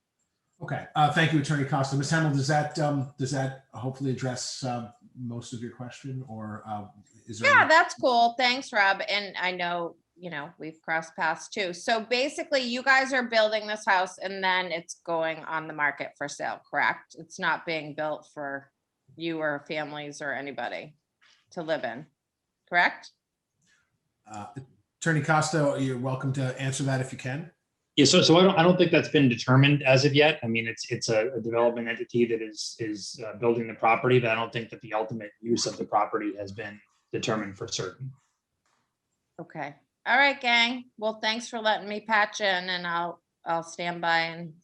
Speaker 1: Okay, thank you, Attorney Costa. Ms. Hamel, does that hopefully address most of your question, or is there?
Speaker 9: Yeah, that's cool. Thanks, Rob. And I know, we've crossed paths too. So basically you guys are building this house and then it's going on the market for sale, correct? It's not being built for you or families or anybody to live in, correct?
Speaker 1: Attorney Costa, you're welcome to answer that if you can.
Speaker 6: Yeah, so I don't think that's been determined as of yet. I mean, it's a development entity that is building the property, but I don't think that the ultimate use of the property has been determined for certain.
Speaker 9: Okay. All right, gang. Well, thanks for letting me patch in, and I'll stand by and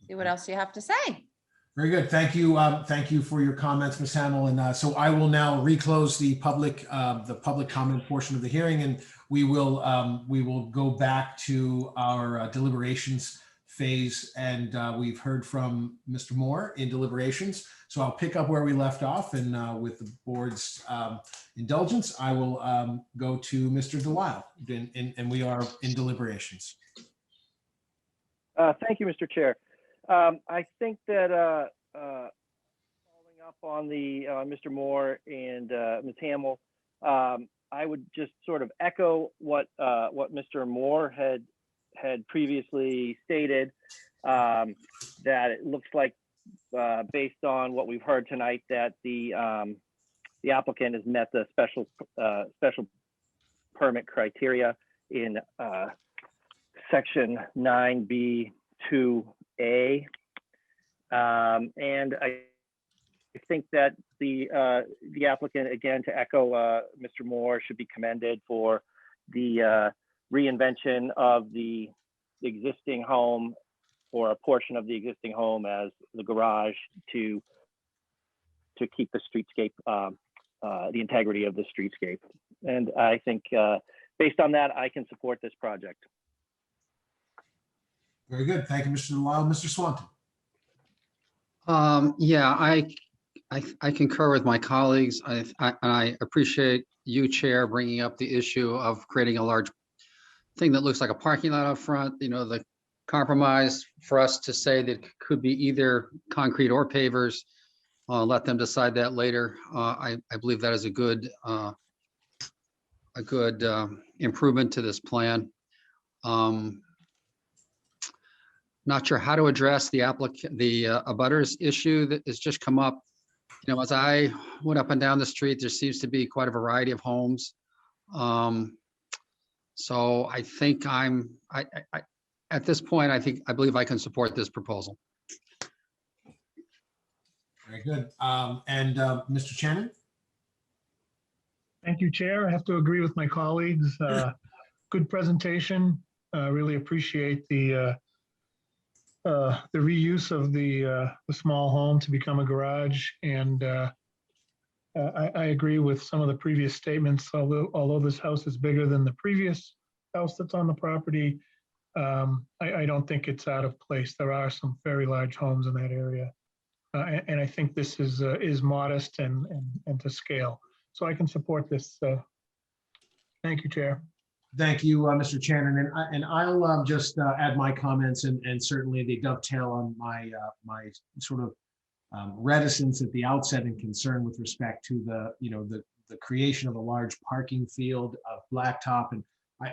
Speaker 9: see what else you have to say.
Speaker 1: Very good. Thank you. Thank you for your comments, Ms. Hamel. And so I will now reclose the public comment portion of the hearing, and we will go back to our deliberations phase. And we've heard from Mr. Moore in deliberations. So I'll pick up where we left off, and with the board's indulgence, I will go to Mr. Delisle, and we are in deliberations.
Speaker 4: Thank you, Mr. Chair. I think that following up on the Mr. Moore and Ms. Hamel, I would just sort of echo what Mr. Moore had previously stated, that it looks like, based on what we've heard tonight, that the applicant has met the special permit criteria in section 9B2A, and I think that the applicant, again, to echo Mr. Moore, should be commended for the reinvention of the existing home, or a portion of the existing home, as the garage to keep the streetscape, the integrity of the streetscape. And I think based on that, I can support this project.
Speaker 1: Very good. Thank you, Mr. Delisle. Mr. Swanton.
Speaker 3: Yeah, I concur with my colleagues. I appreciate you, Chair, bringing up the issue of creating a large thing that looks like a parking lot up front. The compromise for us to say that it could be either concrete or pavers. Let them decide that later. I believe that is a good improvement to this plan. Not sure how to address the abutters issue that has just come up. As I went up and down the street, there seems to be quite a variety of homes. So I think at this point, I believe I can support this proposal.
Speaker 1: Very good. Mr. Chairman?
Speaker 8: Thank you, Chair. I have to agree with my colleagues. Good presentation. Really appreciate the reuse of the small home to become a garage. And I agree with some of the previous statements. Although this house is bigger than the previous house that's on the property, I don't think it's out of place. There are some very large homes in that area. And I think this is modest and to scale. So I can support this. Thank you, Chair.
Speaker 1: Thank you, Mr. Chairman. And I'll just add my comments, and certainly they dovetail on my my sort of reticence at the outset and concern with respect to the creation of a large parking field of blacktop. And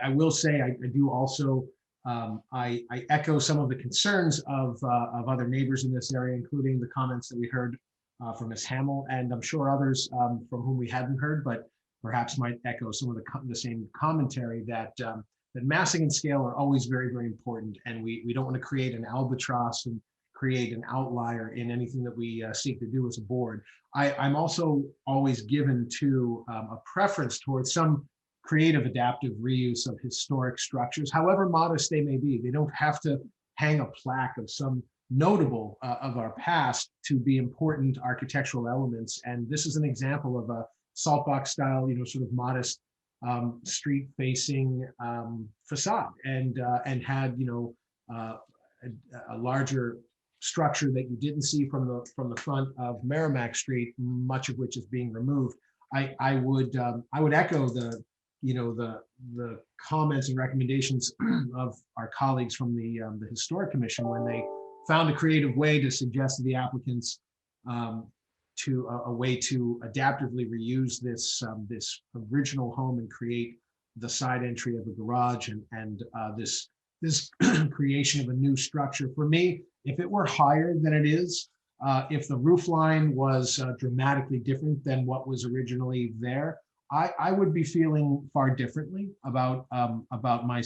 Speaker 1: I will say I do also I echo some of the concerns of other neighbors in this area, including the comments that we heard from Ms. Hamill, and I'm sure others from whom we hadn't heard, but perhaps might echo some of the same commentary that that massing and scale are always very, very important, and we don't want to create an albatross and create an outlier in anything that we seek to do as a board. I'm also always given to a preference towards some creative adaptive reuse of historic structures, however modest they may be. They don't have to hang a plaque of some notable of our past to be important architectural elements. And this is an example of a saltbox style, sort of modest street facing facade, and had a larger structure that you didn't see from the front of Merrimack Street, much of which is being removed. I would echo the comments and recommendations of our colleagues from the Historic Commission when they found a creative way to suggest to the applicants to a way to adaptively reuse this original home and create the side entry of a garage and this creation of a new structure. For me, if it were higher than it is, if the roof line was dramatically different than what was originally there, I would be feeling far differently about my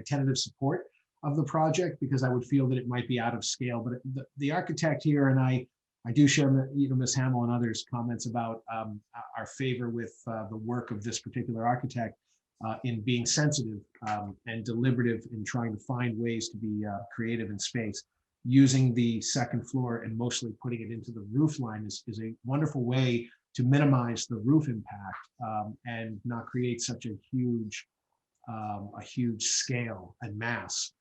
Speaker 1: tentative support of the project, because I would feel that it might be out of scale. But the architect here, and I do share Ms. Hamill and others' comments about our favor with the work of this particular architect in being sensitive and deliberative in trying to find ways to be creative in space. Using the second floor and mostly putting it into the roof line is a wonderful way to minimize the roof impact and not create such a huge scale and mass.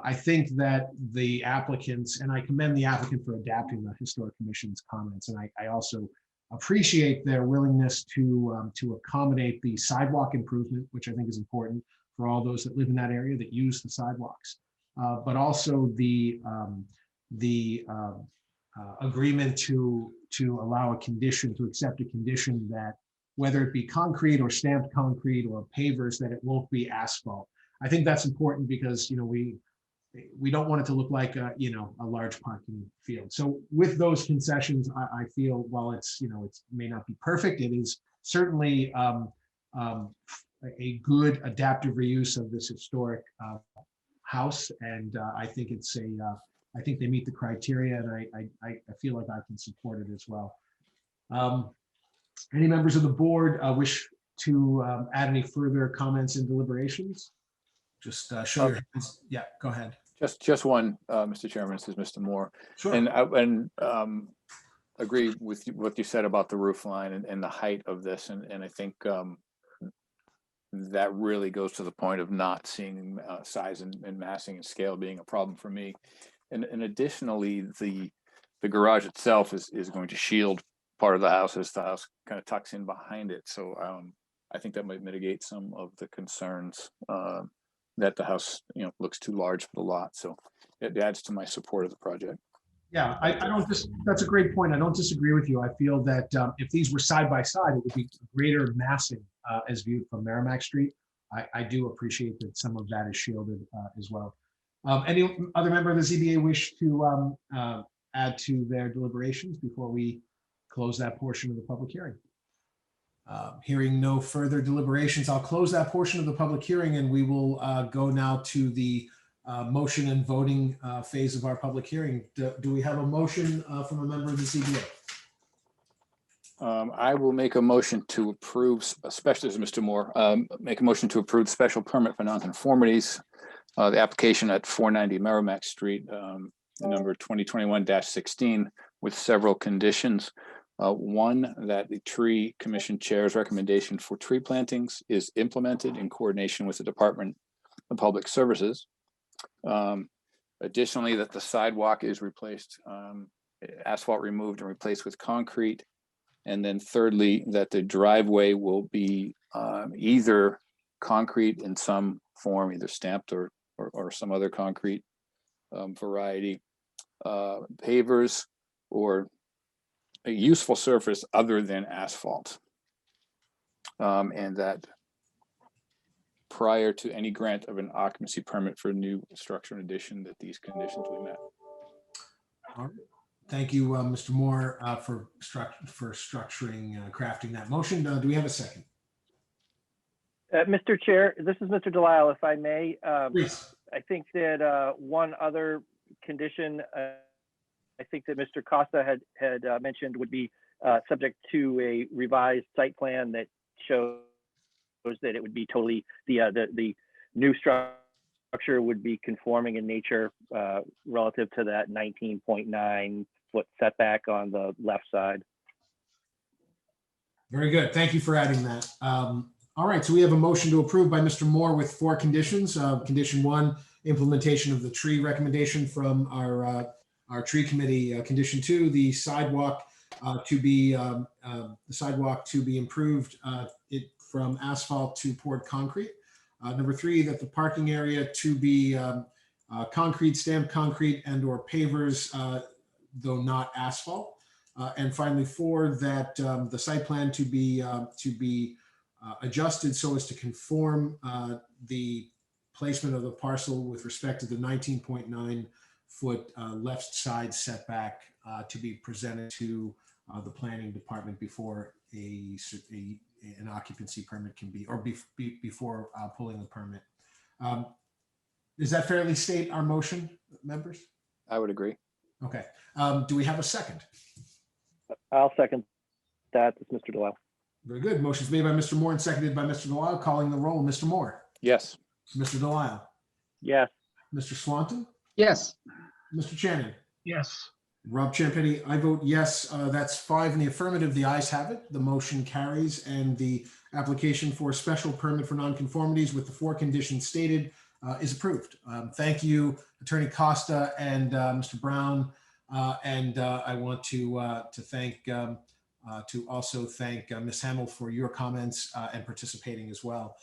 Speaker 1: I think that the applicants, and I commend the applicant for adapting the Historic Commission's comments, and I also appreciate their willingness to accommodate the sidewalk improvement, which I think is important for all those that live in that area that use the sidewalks, but also the agreement to allow a condition, to accept a condition that whether it be concrete or stamped concrete or pavers, that it won't be asphalt. I think that's important because we don't want it to look like a large parking field. So with those concessions, I feel while it may not be perfect, it is certainly a good adaptive reuse of this historic house, and I think I think they meet the criteria, and I feel like I can support it as well. Any members of the board wish to add any further comments and deliberations? Just show your hands. Yeah, go ahead.
Speaker 5: Just one, Mr. Chairman. This is Mr. Moore.
Speaker 1: Sure.
Speaker 5: And agree with what you said about the roof line and the height of this, and I think that really goes to the point of not seeing size and massing and scale being a problem for me. And additionally, the garage itself is going to shield part of the house as the house kind of tucks in behind it. So I think that might mitigate some of the concerns that the house looks too large for the lot. So it adds to my support of the project.
Speaker 1: Yeah, I don't that's a great point. I don't disagree with you. I feel that if these were side by side, it would be greater massing as viewed from Merrimack Street. I do appreciate that some of that is shielded as well. Any other member of the ZBA wish to add to their deliberations before we close that portion of the public hearing? Hearing no further deliberations, I'll close that portion of the public hearing, and we will go now to the motion and voting phase of our public hearing. Do we have a motion from a member of the ZBA?
Speaker 5: I will make a motion to approve, especially as Mr. Moore, make a motion to approve special permit for nonconformities. The application at 490 Merrimack Street, number 2021-16, with several conditions. One, that the tree commission chair's recommendation for tree plantings is implemented in coordination with the Department of Public Services. Additionally, that the sidewalk is replaced, asphalt removed and replaced with concrete. And then thirdly, that the driveway will be either concrete in some form, either stamped or some other concrete variety, pavers, or a useful surface other than asphalt. And that prior to any grant of an occupancy permit for new structure and addition, that these conditions will be met.
Speaker 1: All right. Thank you, Mr. Moore, for structuring, crafting that motion. Do we have a second?
Speaker 4: Mr. Chair, this is Mr. Delisle, if I may.
Speaker 1: Please.
Speaker 4: I think that one other condition I think that Mr. Costa had mentioned would be subject to a revised site plan that shows that it would be totally, the new structure would be conforming in nature relative to that 19.9 foot setback on the left side.
Speaker 1: Very good. Thank you for adding that. All right, so we have a motion to approve by Mr. Moore with 4 conditions. Condition 1, implementation of the tree recommendation from our tree committee. Condition 2, the sidewalk to be improved from asphalt to poured concrete. Number 3, that the parking area to be concrete, stamped concrete, and/or pavers, though not asphalt. And finally, 4, that the site plan to be adjusted so as to conform the placement of the parcel with respect to the 19.9 foot left side setback to be presented to the planning department before an occupancy permit can be, or before pulling the permit. Does that fairly state our motion, members?
Speaker 5: I would agree.
Speaker 1: Okay. Do we have a second?
Speaker 4: I'll second that. It's Mr. Delisle.
Speaker 1: Very good. Motion's made by Mr. Moore and seconded by Mr. Delisle. Calling the roll. Mr. Moore.
Speaker 5: Yes.
Speaker 1: Mr. Delisle.
Speaker 4: Yes.
Speaker 1: Mr. Swanton.
Speaker 3: Yes.
Speaker 1: Mr. Channing.
Speaker 8: Yes.
Speaker 1: Rob Champetti, I vote yes. That's 5 in the affirmative. The ayes have it. The motion carries, and the application for special permit for nonconformities with the 4 conditions stated is approved. Thank you, Attorney Costa and Mr. Brown. And I want to also thank Ms. Hamill for your comments and participating as well.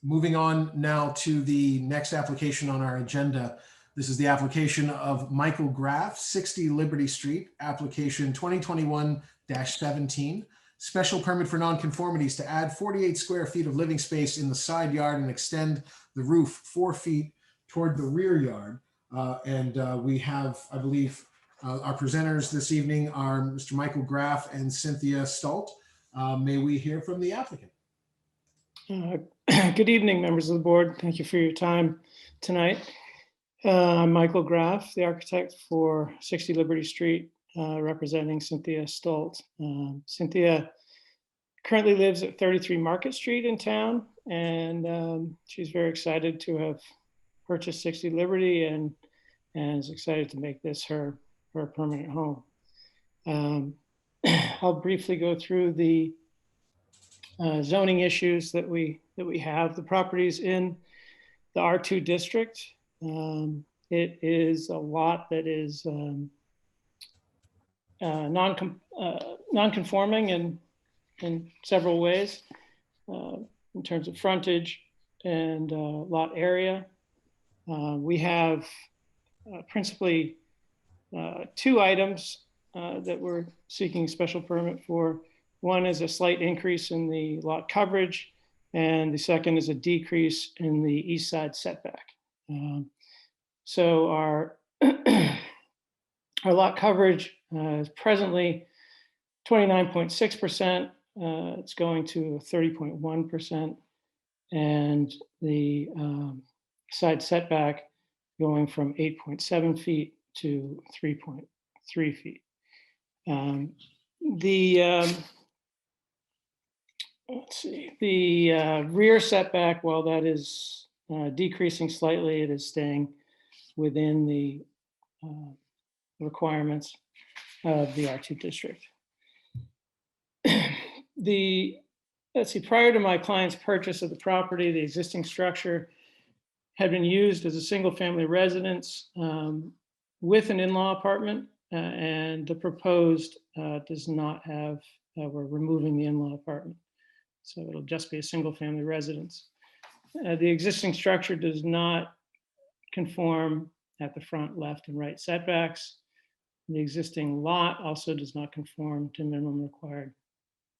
Speaker 1: Moving on now to the next application on our agenda. This is the application of Michael Graff, 60 Liberty Street, application 2021-17, special permit for nonconformities to add 48 square feet of living space in the side yard and extend the roof 4 feet toward the rear yard. We have, I believe, our presenters this evening are Mr. Michael Graff and Cynthia Stolt. May we hear from the applicant?
Speaker 10: Good evening, members of the board. Thank you for your time tonight. I'm Michael Graff, the architect for 60 Liberty Street, representing Cynthia Stolt. Cynthia currently lives at 33 Market Street in town, and she's very excited to have purchased 60 Liberty and is excited to make this her permanent home. I'll briefly go through the zoning issues that we have. The properties in the R2 district. It is a lot that is non-conforming in several ways in terms of frontage and lot area. We have principally 2 items that we're seeking special permit for. One is a slight increase in the lot coverage, and the second is a decrease in the east side setback. So our lot coverage is presently 29.6%. It's going to 30.1%, and the side setback going from 8.7 feet to 3.3 feet. Let's see, the rear setback, while that is decreasing slightly, it is staying within the requirements of the R2 district. Let's see, prior to my client's purchase of the property, the existing structure had been used as a single-family residence with an in-law apartment, and the proposed does not have, we're removing the in-law apartment. So it'll just be a single-family residence. The existing structure does not conform at the front, left, and right setbacks. The existing lot also does not conform to minimum required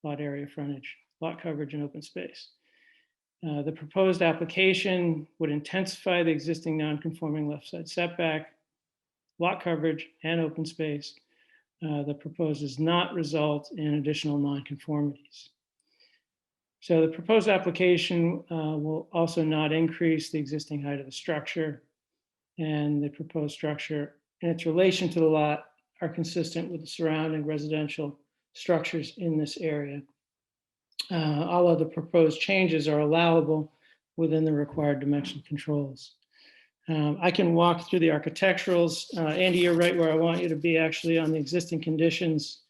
Speaker 10: lot area frontage, lot coverage, and open space. The proposed application would intensify the existing non-conforming left side setback, lot coverage, and open space. The proposed does not result in additional non-conformities. So the proposed application will also not increase the existing height of the structure, and the proposed structure and its relation to the lot are consistent with the surrounding residential structures in this area. All of the proposed changes are allowable within the required dimension controls. I can walk through the architecturals. Andy, you're right where I want you to be, actually, on the existing conditions,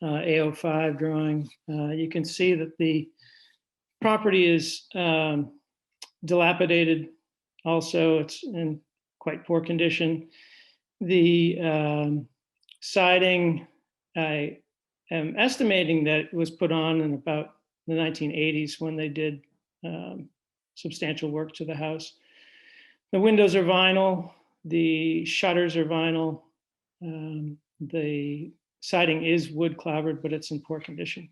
Speaker 10: A05 drawing. You can see that the property is dilapidated. Also, it's in quite poor condition. The siding, I am estimating that it was put on in about the 1980s when they did substantial work to the house. The windows are vinyl, the shutters are vinyl, the siding is wood clapboard, but it's in poor condition.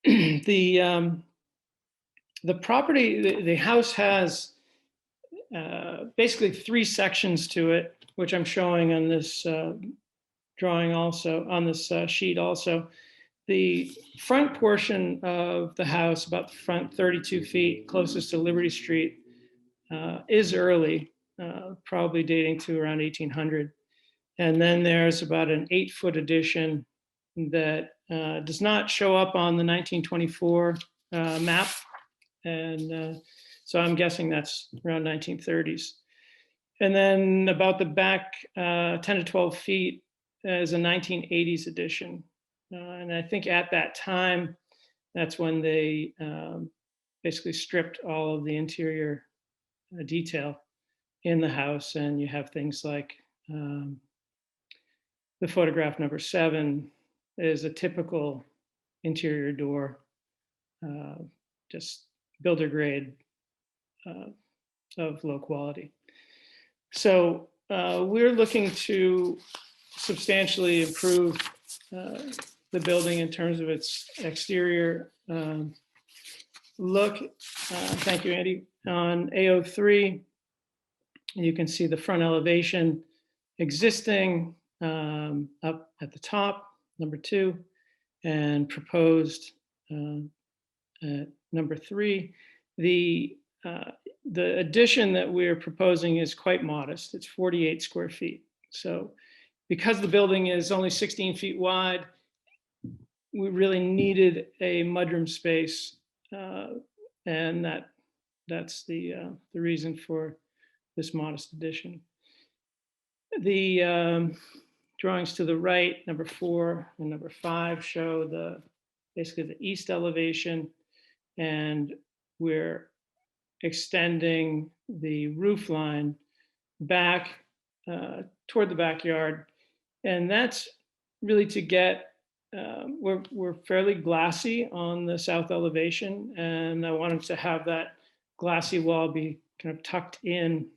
Speaker 10: The property, the house has basically 3 sections to it, which I'm showing on this drawing also, on this sheet also. The front portion of the house, about the front 32 feet closest to Liberty Street, is early, probably dating to around 1800. And then there's about an 8-foot addition that does not show up on the 1924 map. And so I'm guessing that's around 1930s. And then about the back 10 to 12 feet is a 1980s addition. And I think at that time, that's when they basically stripped all of the interior detail in the house. And you have things like the photograph number 7 is a typical interior door, just builder grade of low quality. So we're looking to substantially improve the building in terms of its exterior look. Thank you, Andy. On A03, you can see the front elevation existing up at the top, number 2, and proposed at number 3. The addition that we're proposing is quite modest. It's 48 square feet. So because the building is only 16 feet wide, we really needed a mudroom space, and that's the reason for this modest addition. The drawings to the right, number 4 and number 5, show basically the east elevation, and we're extending the roof line back toward the backyard, and that's really to get. We're fairly glassy on the south elevation, and I wanted to have that glassy wall be kind of tucked in,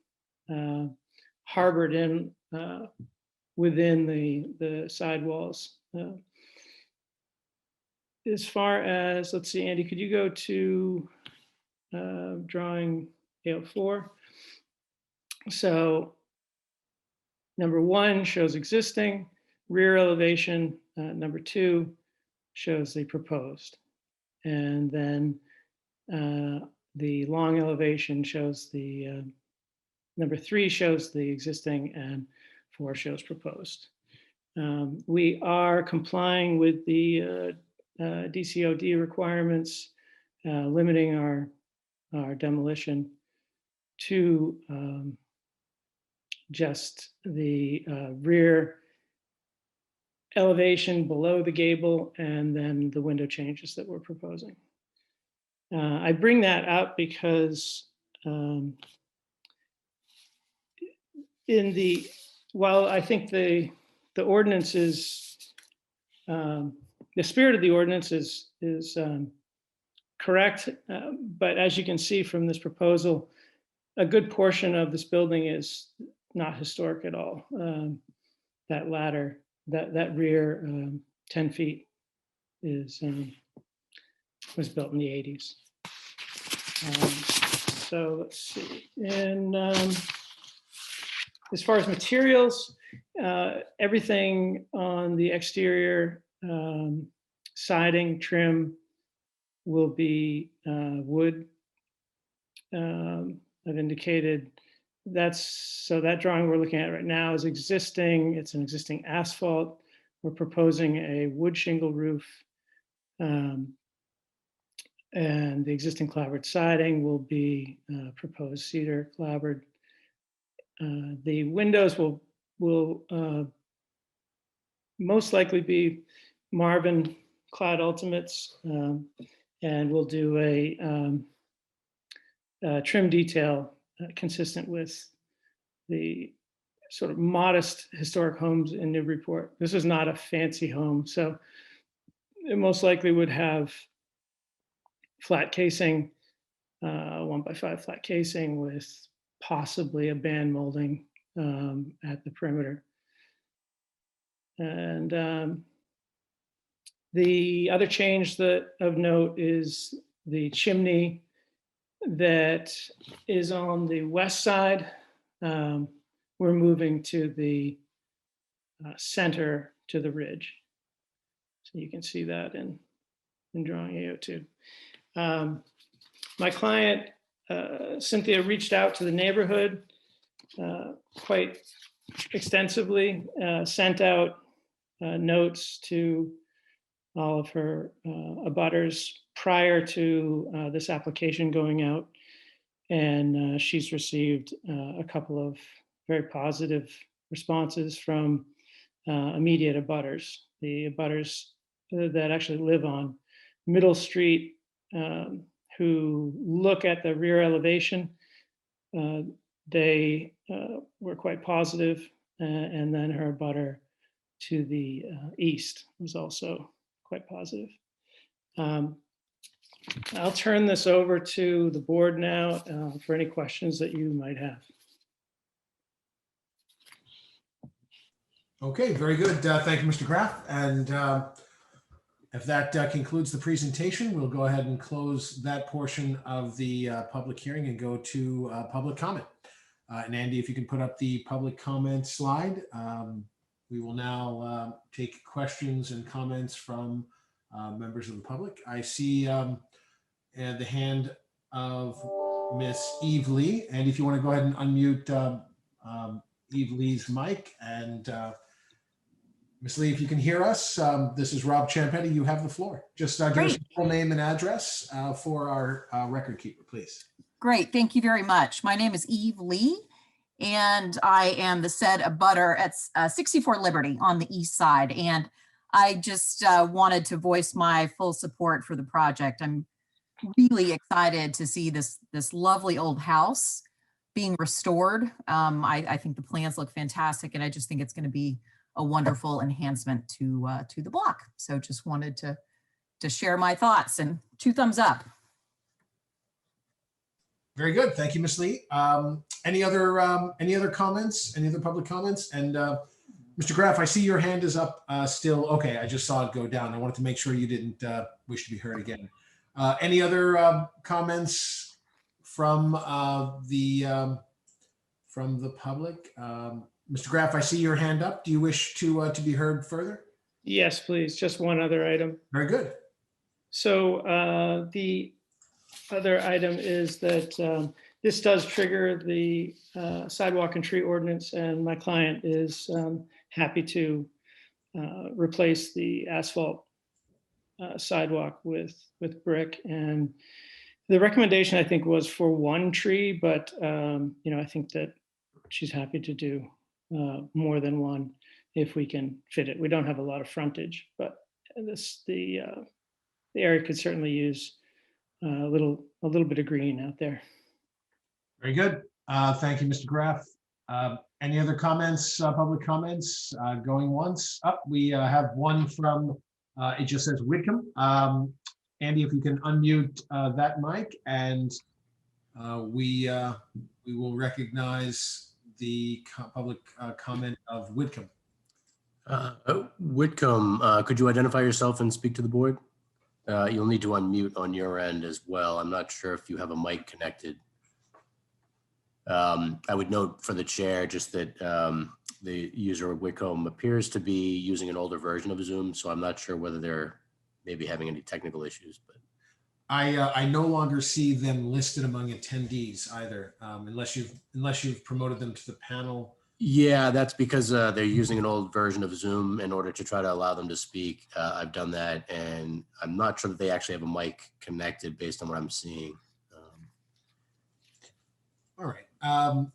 Speaker 10: harbored in within the side walls. As far as, let's see, Andy, could you go to drawing A04? So number 1 shows existing rear elevation. Number 2 shows the proposed. And then the long elevation shows the number 3 shows the existing and 4 shows proposed. We are complying with the DCOD requirements, limiting our demolition to just the rear elevation below the gable and then the window changes that we're proposing. I bring that up because while I think the ordinance is, the spirit of the ordinance is correct, but as you can see from this proposal, a good portion of this building is not historic at all. That ladder, that rear 10 feet was built in the 80s. So let's see. And as far as materials, everything on the exterior siding trim will be wood. I've indicated that drawing we're looking at right now is existing. It's an existing asphalt. We're proposing a wood shingle roof. And the existing clapboard siding will be proposed cedar clapboard. The windows will most likely be Marvin clad ultimates, and we'll do a trim detail consistent with the sort of modest historic homes in Newburyport. This is not a fancy home, so it most likely would have flat casing, 1x5 flat casing with possibly a band molding at the perimeter. And the other change of note is the chimney that is on the west side. We're moving to the center to the ridge. So you can see that in drawing AO2. My client, Cynthia, reached out to the neighborhood quite extensively, sent out notes to all of her abutters prior to this application going out. And she's received a couple of very positive responses from immediate abutters, the abutters that actually live on Middle Street, who look at the rear elevation. They were quite positive, and then her abutter to the east was also quite positive. I'll turn this over to the board now for any questions that you might have.
Speaker 1: Okay, very good. Thank you, Mr. Graff. And if that concludes the presentation, we'll go ahead and close that portion of the public hearing and go to public comment. And Andy, if you can put up the public comment slide, we will now take questions and comments from members of the public. I see the hand of Miss Eve Lee. And if you want to go ahead and unmute Eve Lee's mic. And Ms. Lee, if you can hear us, this is Rob Champetti. You have the floor. Just give us your full name and address for our record keeper, please.
Speaker 11: Great. Thank you very much. My name is Eve Lee, and I am the said abutter at 64 Liberty on the east side. And I just wanted to voice my full support for the project. I'm really excited to see this lovely old house being restored. I think the plans look fantastic, and I just think it's going to be a wonderful enhancement to the block. So just wanted to share my thoughts, and 2 thumbs up.
Speaker 1: Very good. Thank you, Ms. Lee. Any other comments? Any other public comments? And Mr. Graff, I see your hand is up still. Okay, I just saw it go down. I wanted to make sure you didn't wish to be heard again. Any other comments from the public? Mr. Graff, I see your hand up. Do you wish to be heard further?
Speaker 10: Yes, please. Just one other item.
Speaker 1: Very good.
Speaker 10: So the other item is that this does trigger the sidewalk and tree ordinance, and my client is happy to replace the asphalt sidewalk with brick. And the recommendation, I think, was for one tree, but I think that she's happy to do more than one if we can fit it. We don't have a lot of frontage, but the area could certainly use a little bit of green out there.
Speaker 1: Very good. Thank you, Mr. Graff. Any other comments, public comments? Going once? Up, we have one from, it just says Whitcomb. Andy, if you can unmute that mic, and we will recognize the public comment of Whitcomb.
Speaker 2: Whitcomb, could you identify yourself and speak to the board? You'll need to unmute on your end as well. I'm not sure if you have a mic connected. I would note for the chair just that the user Whitcomb appears to be using an older version of Zoom, so I'm not sure whether they're maybe having any technical issues. But
Speaker 1: I no longer see them listed among attendees either, unless you've promoted them to the panel.
Speaker 2: yeah, that's because they're using an old version of Zoom in order to try to allow them to speak. I've done that, and I'm not sure that they actually have a mic connected based on what I'm seeing.
Speaker 1: All right.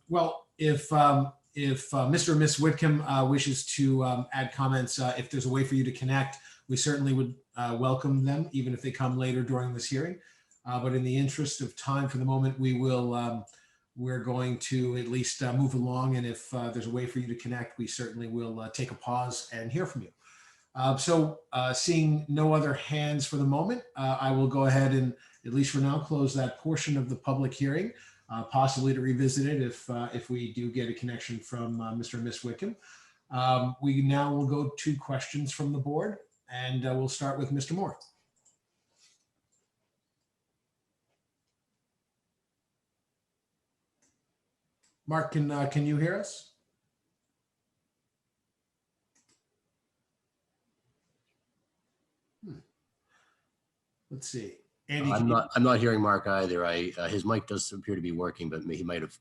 Speaker 1: Well, if Mr. or Miss Whitcomb wishes to add comments, if there's a way for you to connect, we certainly would welcome them, even if they come later during this hearing. But in the interest of time for the moment, we're going to at least move along. And if there's a way for you to connect, we certainly will take a pause and hear from you. So seeing no other hands for the moment, I will go ahead and, at least for now, close that portion of the public hearing. Possibly to revisit it if we do get a connection from Mr. and Miss Whitcomb. We now will go to questions from the board, and we'll start with Mr. Moore. Mark, can you hear us? Let's see. Andy,
Speaker 2: I'm not hearing Mark either. His mic does appear to be working, but he might have.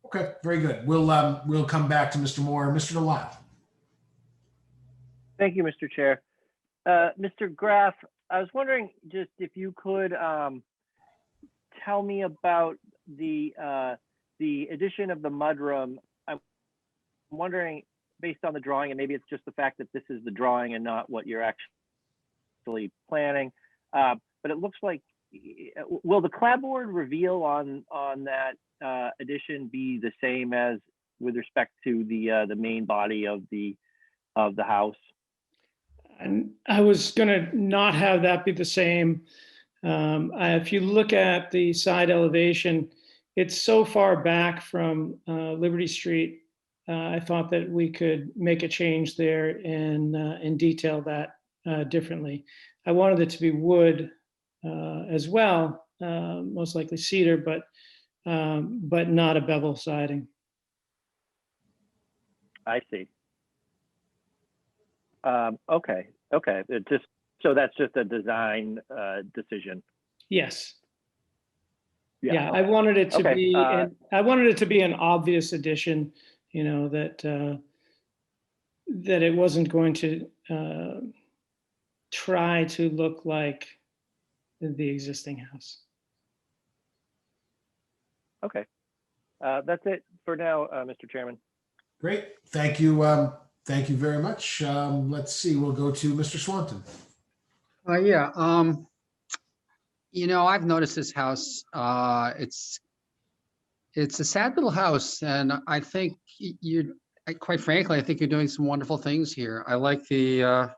Speaker 1: Okay, very good. We'll come back to Mr. Moore. Mr. Delisle.
Speaker 4: Thank you, Mr. Chair. Mr. Graff, I was wondering just if you could tell me about the addition of the mudroom. I'm wondering, based on the drawing, and maybe it's just the fact that this is the drawing and not what you're actually planning, but it looks like, will the clapboard reveal on that addition be the same as with respect to the main body of the house?
Speaker 10: And I was going to not have that be the same. If you look at the side elevation, it's so far back from Liberty Street. I thought that we could make a change there and detail that differently. I wanted it to be wood as well, most likely cedar, but not a bevel siding.
Speaker 4: I see. Okay. That's just a design decision.
Speaker 10: Yes. Yeah, I wanted it to be. I wanted it to be an obvious addition. That it wasn't going to try to look like the existing house.
Speaker 4: Okay. That's it for now, Mr. Chairman.
Speaker 1: Great. Thank you. Thank you very much. Let's see. We'll go to Mr. Swanton.
Speaker 3: Yeah. I've noticed this house. It's a sad little house, and I think quite frankly, I think you're doing some wonderful things here. I like the, I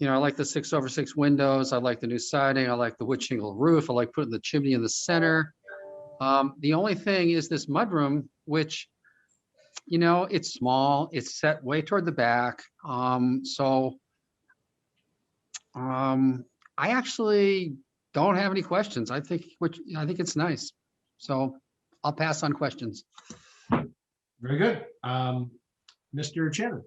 Speaker 3: like the 6/6 windows. I like the new siding. I like the wood shingle roof. I like putting the chimney in the center. The only thing is this mudroom, which, it's small. It's set way toward the back. I actually don't have any questions. I think it's nice. So I'll pass on questions.
Speaker 1: Very good. Mr. Chairman.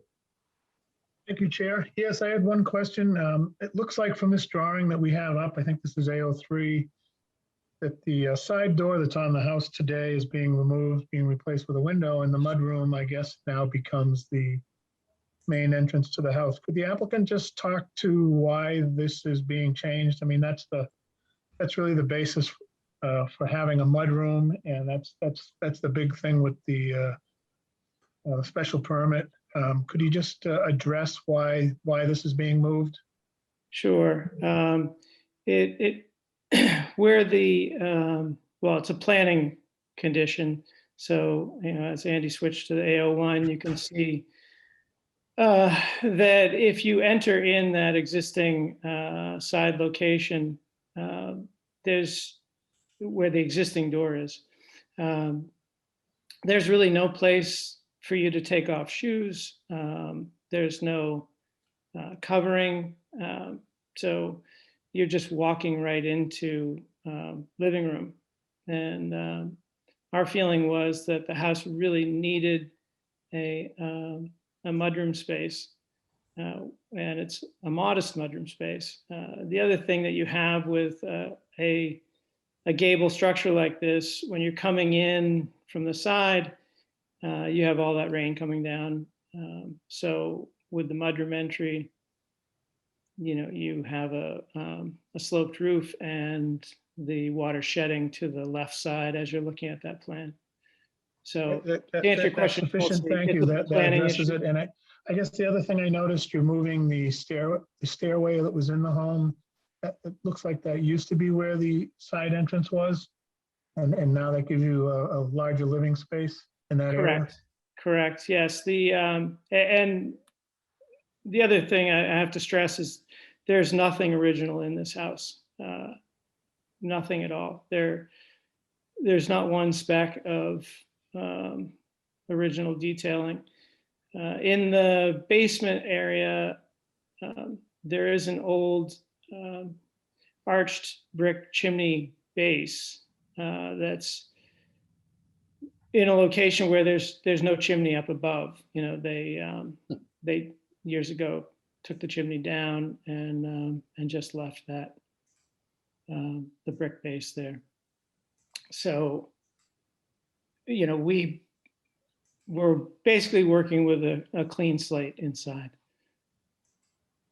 Speaker 8: Thank you, Chair. Yes, I had one question. It looks like from this drawing that we have up, I think this is A03, that the side door that's on the house today is being removed, being replaced with a window, and the mudroom, I guess, now becomes the main entrance to the house. Could the applicant just talk to why this is being changed? I mean, that's really the basis for having a mudroom, and that's the big thing with the special permit. Could you just address why this is being moved?
Speaker 10: Sure. Where the, well, it's a planning condition. So, as Andy switched to the AO1, you can see that if you enter in that existing side location, there's where the existing door is. There's really no place for you to take off shoes. There's no covering. So you're just walking right into living room. And our feeling was that the house really needed a mudroom space. And it's a modest mudroom space. The other thing that you have with a gable structure like this, when you're coming in from the side, you have all that rain coming down. So with the mudroom entry, you have a sloped roof and the water shedding to the left side as you're looking at that plan. So to answer your question,
Speaker 8: Sufficient. Thank you. That addresses it. And I guess the other thing I noticed, you're moving the stairway that was in the home. It looks like that used to be where the side entrance was, and now that gives you a larger living space in that area.
Speaker 10: Correct. Yes. And the other thing I have to stress is there's nothing original in this house. Nothing at all. There's not one speck of original detailing. In the basement area, there is an old arched brick chimney base that's in a location where there's no chimney up above. They years ago took the chimney down and just left that the brick base there. So, we're basically working with a clean slate inside.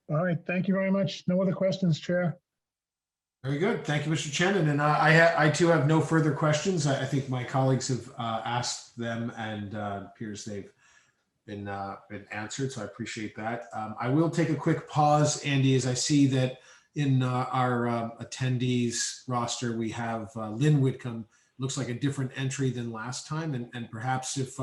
Speaker 8: All right, thank you very much. No other questions, Chair.
Speaker 1: Very good. Thank you, Mr. Chen. And I too have no further questions. I think my colleagues have asked them, and appears they've been answered. So I appreciate that. I will take a quick pause, Andy, as I see that in our attendees roster, we have Lynn Whitcomb. Looks like a different entry than last time. And perhaps if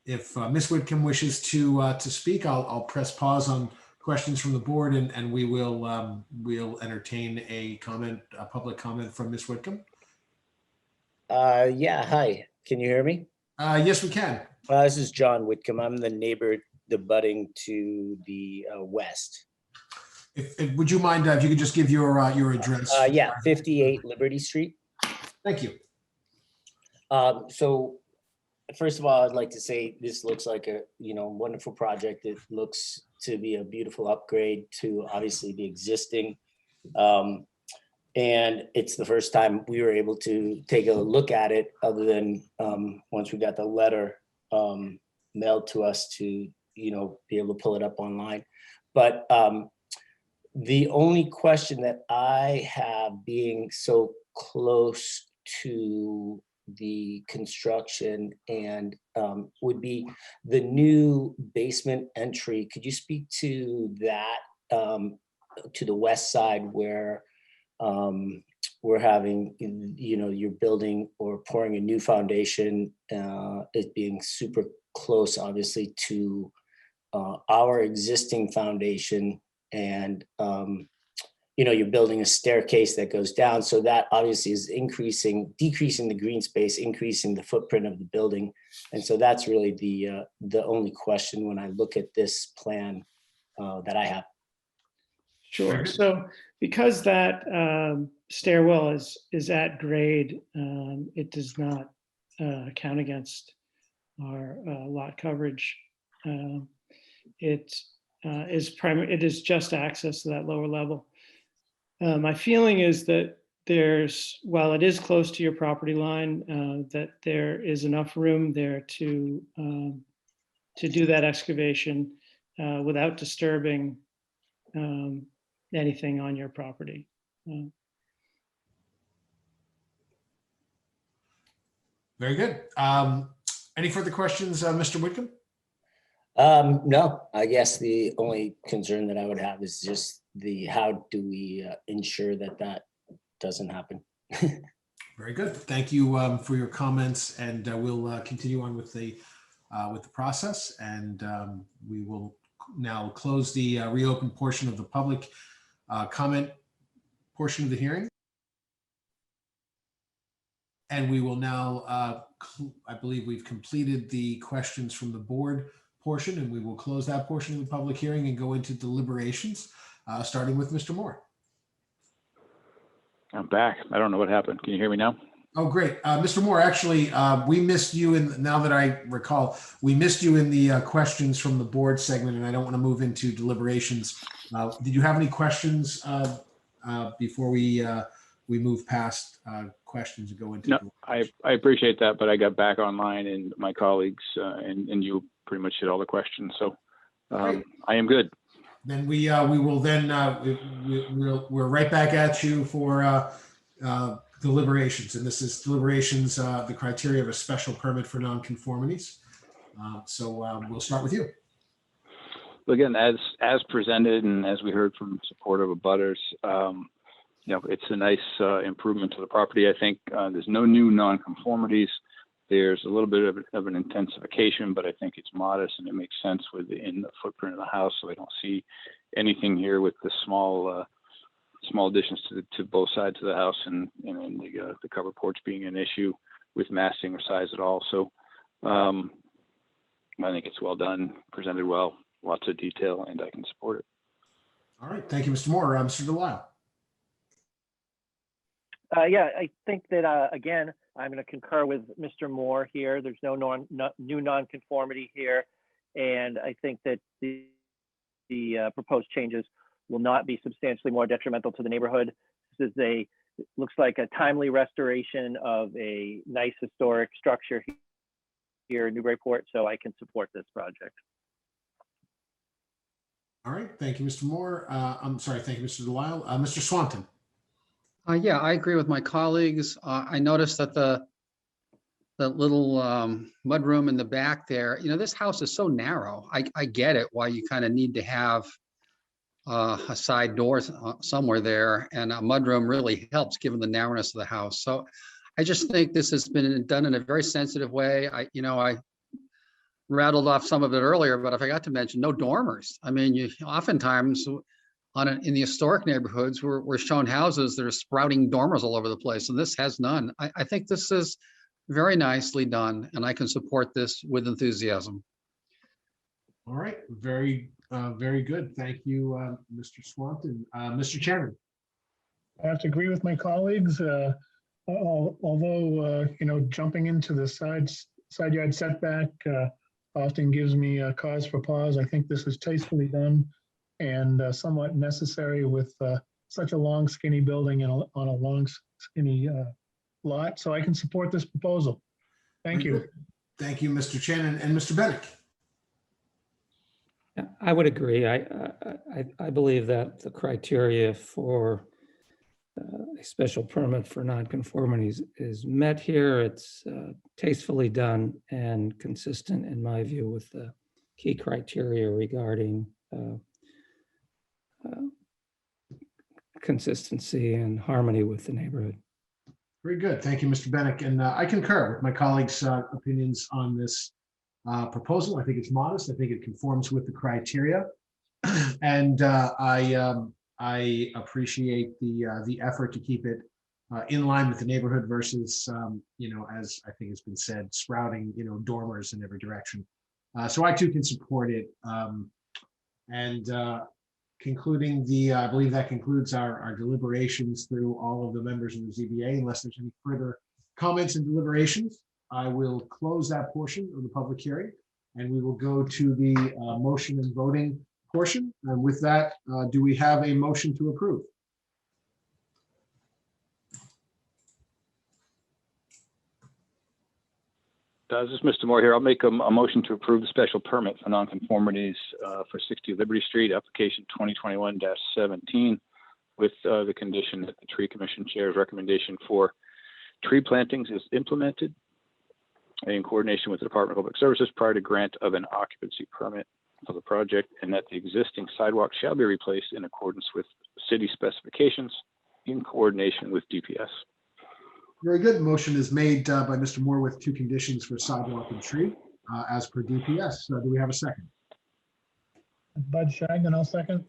Speaker 1: Ms. Whitcomb wishes to speak, I'll press pause on questions from the board, and we will we'll entertain a public comment from Ms. Whitcomb.
Speaker 12: Yeah, hi. Can you hear me?
Speaker 1: Yes, we can.
Speaker 12: This is John Whitcomb. I'm the neighbor abutting to the west.
Speaker 1: Would you mind if you could just give your address?
Speaker 12: Yeah, 58 Liberty Street.
Speaker 1: Thank you.
Speaker 12: So first of all, I'd like to say this looks like a wonderful project. It looks to be a beautiful upgrade to obviously the existing. And it's the first time we were able to take a look at it, other than once we got the letter mailed to us to be able to pull it up online. But the only question that I have, being so close to the construction and would be the new basement entry. Could you speak to that, to the west side where we're having, you're building or pouring a new foundation, it being super close, obviously, to our existing foundation, and you're building a staircase that goes down. So that obviously is decreasing the green space, increasing the footprint of the building. And so that's really the only question when I look at this plan that I have.
Speaker 10: Sure. So because that stairwell is at grade, it does not count against our lot coverage. It is just access to that lower level. My feeling is that while it is close to your property line, that there is enough room there to do that excavation without disturbing anything on your property.
Speaker 1: Very good. Any further questions, Mr. Whitcomb?
Speaker 12: No, I guess the only concern that I would have is just how do we ensure that that doesn't happen?
Speaker 1: Very good. Thank you for your comments, and we'll continue on with the process, and we will now close the reopened portion of the public comment portion of the hearing. And we will now, I believe we've completed the questions from the board portion, and we will close that portion of the public hearing and go into deliberations, starting with Mr. Moore.
Speaker 5: I'm back. I don't know what happened. Can you hear me now?
Speaker 1: Oh, great. Mr. Moore, actually, we missed you now that I recall, we missed you in the questions from the board segment, and I don't want to move into deliberations. Did you have any questions before we move past questions and go into?
Speaker 5: No, I appreciate that, but I got back online and my colleagues and you pretty much hit all the questions. So I am good.
Speaker 1: Then we will then, we're right back at you for deliberations. And this is deliberations, the criteria of a special permit for non-conformities. So we'll start with you.
Speaker 5: Again, as presented and as we heard from supportive abutters, you know, it's a nice improvement to the property. I think there's no new non-conformities. There's a little bit of an intensification, but I think it's modest and it makes sense within the footprint of the house. So I don't see anything here with the small additions to both sides of the house and the covered porch being an issue with massing or size at all. So I think it's well done, presented well, lots of detail, and I can support it.
Speaker 1: All right, thank you, Mr. Moore. Mr. Delisle.
Speaker 4: Yeah, I think that, again, I'm going to concur with Mr. Moore here. There's no new nonconformity here. And I think that the proposed changes will not be substantially more detrimental to the neighborhood. This is looks like a timely restoration of a nice historic structure here in Newburyport, so I can support this project.
Speaker 1: All right, thank you, Mr. Moore. I'm sorry, thank you, Mr. Delisle. Mr. Swanton.
Speaker 3: Yeah, I agree with my colleagues. I noticed that the little mudroom in the back there, you know, this house is so narrow. I get it why you kind of need to have a side door somewhere there, and a mudroom really helps given the narrowness of the house. So I just think this has been done in a very sensitive way. I rattled off some of it earlier, but I forgot to mention no dormers. I mean, oftentimes in the historic neighborhoods, we're shown houses that are sprouting dormers all over the place, and this has none. I think this is very nicely done, and I can support this with enthusiasm.
Speaker 1: All right, very good. Thank you, Mr. Swanton. Mr. Chairman.
Speaker 8: I have to agree with my colleagues. Although, jumping into the side yard setback often gives me a cause for pause. I think this is tastefully done and somewhat necessary with such a long, skinny building and on a long, skinny lot. So I can support this proposal. Thank you.
Speaker 1: Thank you, Mr. Shannon. And Mr. Bennett.
Speaker 13: I would agree. I believe that the criteria for a special permit for nonconformities is met here. It's tastefully done and consistent, in my view, with the key criteria regarding consistency and harmony with the neighborhood.
Speaker 1: Very good. Thank you, Mr. Bennett. And I concur with my colleagues' opinions on this proposal. I think it's modest. I think it conforms with the criteria. And I appreciate the effort to keep it in line with the neighborhood versus, as I think has been said, sprouting, dormers in every direction. So I too can support it. Concluding I believe that concludes our deliberations through all of the members of the ZBA. Unless there's any further comments and deliberations, I will close that portion of the public hearing, and we will go to the motion and voting portion. And with that, do we have a motion to approve?
Speaker 5: This is Mr. Moore here. I'll make a motion to approve the special permit for nonconformities for 60 Liberty Street, application 2021-17, with the condition that the Tree Commission Chair's recommendation for tree plantings is implemented in coordination with the Department of Public Services prior to grant of an occupancy permit of the project, and that the existing sidewalk shall be replaced in accordance with city specifications in coordination with DPS.
Speaker 1: Very good. Motion is made by Mr. Moore with two conditions for sidewalk and tree as per DPS. Do we have a second?
Speaker 8: Bud Shagnon, I'll second.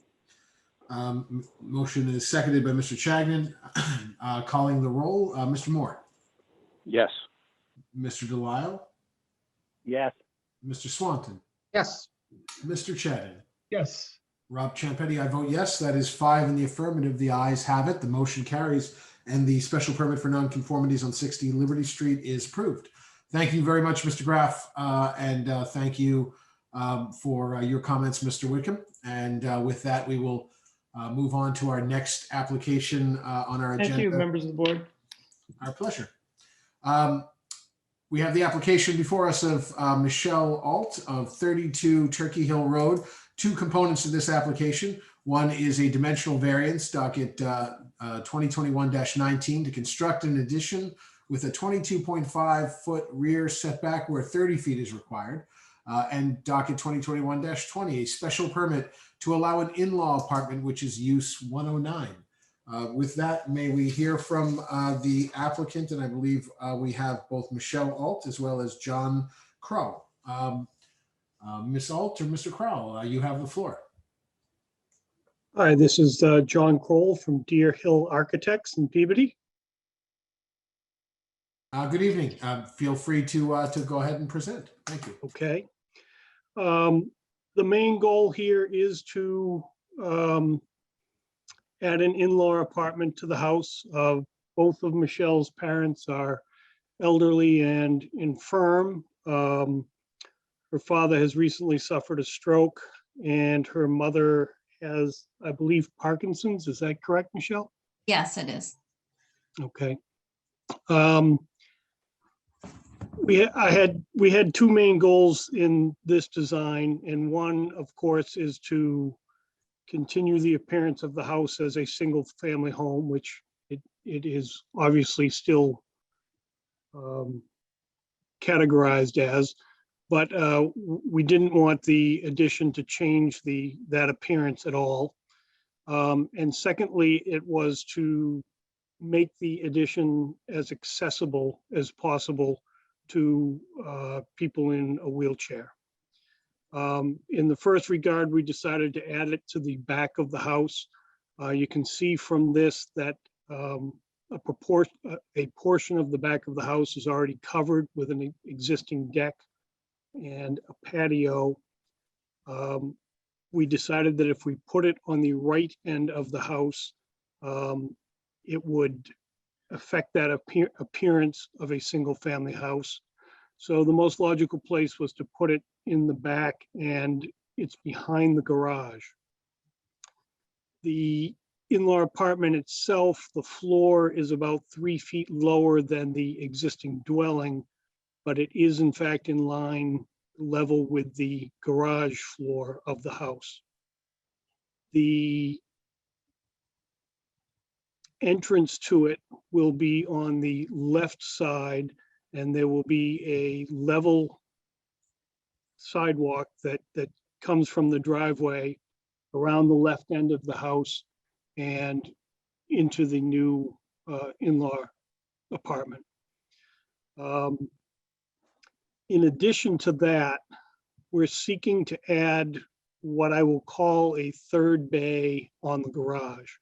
Speaker 1: Motion is seconded by Mr. Chagnon. Calling the roll, Mr. Moore,
Speaker 5: Yes.
Speaker 1: Mr. Delisle,
Speaker 4: Yes.
Speaker 1: Mr. Swanton,
Speaker 3: Yes.
Speaker 1: Mr. Chadden,
Speaker 8: Yes.
Speaker 1: Rob Champetti, I vote yes. That is 5 in the affirmative. The ayes have it. The motion carries, and the special permit for nonconformities on 60 Liberty Street is approved. Thank you very much, Mr. Graff, and thank you for your comments, Mr. Wickham. And with that, we will move on to our next application on our agenda.
Speaker 10: Thank you, members of the board.
Speaker 1: Our pleasure. We have the application before us of Michelle Alt of 32 Turkey Hill Road. Two components of this application. One is a dimensional variance, docket 2021-19, to construct an addition with a 22.5-foot rear setback where 30 feet is required. And docket 2021-20, a special permit to allow an in-law apartment, which is use 109. With that, may we hear from the applicant, and I believe we have both Michelle Alt as well as John Crow. Ms. Alt or Mr. Crowell, you have the floor.
Speaker 14: Hi, this is John Kroll from Deer Hill Architects in Peabody.
Speaker 1: Good evening. Feel free to go ahead and present. Thank you.
Speaker 14: Okay. The main goal here is to add an in-law apartment to the house. Both of Michelle's parents are elderly and infirm. Her father has recently suffered a stroke, and her mother has, I believe, Parkinson's. Is that correct, Michelle?
Speaker 11: Yes, it is.
Speaker 14: Okay. We had two main goals in this design, and one, of course, is to continue the appearance of the house as a single-family home, which it is obviously still categorized as. But we didn't want the addition to change that appearance at all. And secondly, it was to make the addition as accessible as possible to people in a wheelchair. In the first regard, we decided to add it to the back of the house. You can see from this that a portion of the back of the house is already covered with an existing deck and a patio. We decided that if we put it on the right end of the house, it would affect that appearance of a single family house. So the most logical place was to put it in the back, and it's behind the garage. The in-law apartment itself, the floor is about 3 feet lower than the existing dwelling, but it is in fact in line level with the garage floor of the house. The entrance to it will be on the left side, and there will be a level sidewalk that comes from the driveway around the left end of the house and into the new in-law apartment. In addition to that, we're seeking to add what I will call a third bay on the garage.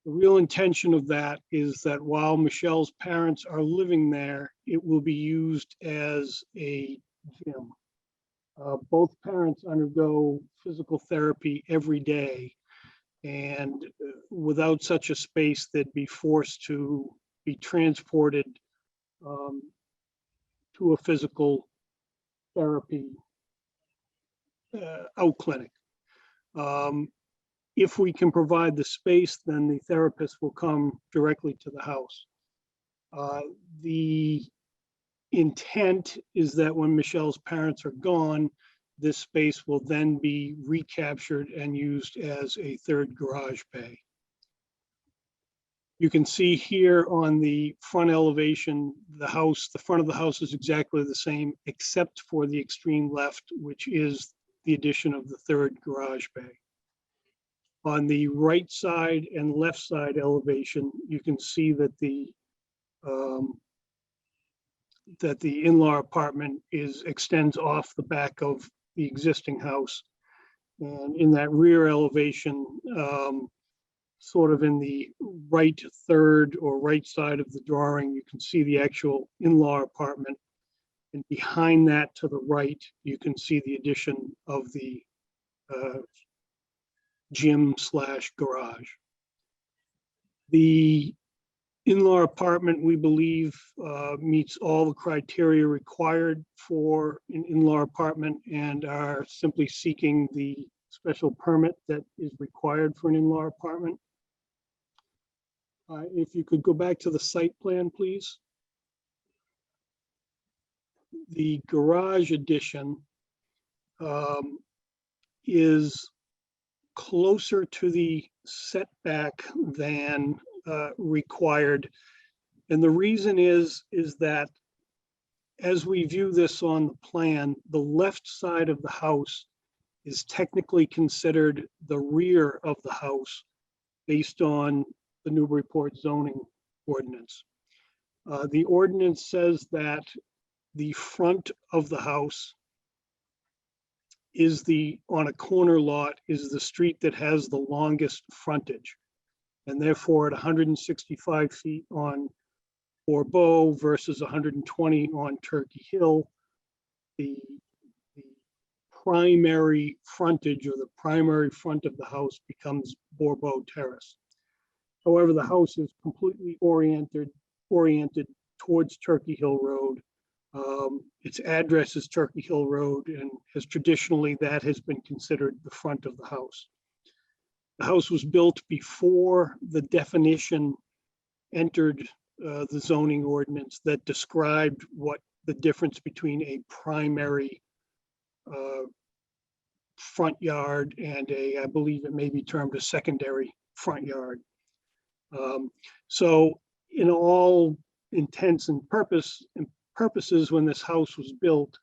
Speaker 14: The real intention of that is that while Michelle's parents are living there, it will be used as a gym. Both parents undergo physical therapy every day, and without such a space, they'd be forced to be transported to a physical therapy out clinic. If we can provide the space, then the therapist will come directly to the house. The intent is that when Michelle's parents are gone, this space will then be recaptured and used as a third garage bay. You can see here on the front elevation, the front of the house is exactly the same, except for the extreme left, which is the addition of the third garage bay. On the right side and left side elevation, you can see that the in-law apartment extends off the back of the existing house. And in that rear elevation, sort of in the right third or right side of the drawing, you can see the actual in-law apartment. And behind that to the right, you can see the addition of the gym/garage. The in-law apartment, we believe, meets all the criteria required for an in-law apartment and are simply seeking the special permit that is required for an in-law apartment. If you could go back to the site plan, please. The garage addition is closer to the setback than required. And the reason is that as we view this on the plan, the left side of the house is technically considered the rear of the house based on the Newburyport zoning ordinance. The ordinance says that the front of the house is on a corner lot, is the street that has the longest frontage. And therefore at 165 feet on Borbeau versus 120 on Turkey Hill, the primary frontage or the primary front of the house becomes Borbeau Terrace. However, the house is completely oriented towards Turkey Hill Road. Its address is Turkey Hill Road, and traditionally that has been considered the front of the house. The house was built before the definition entered the zoning ordinance that described what the difference between a primary front yard and I believe it may be termed a secondary front yard. So in all intents and purposes, when this house was built,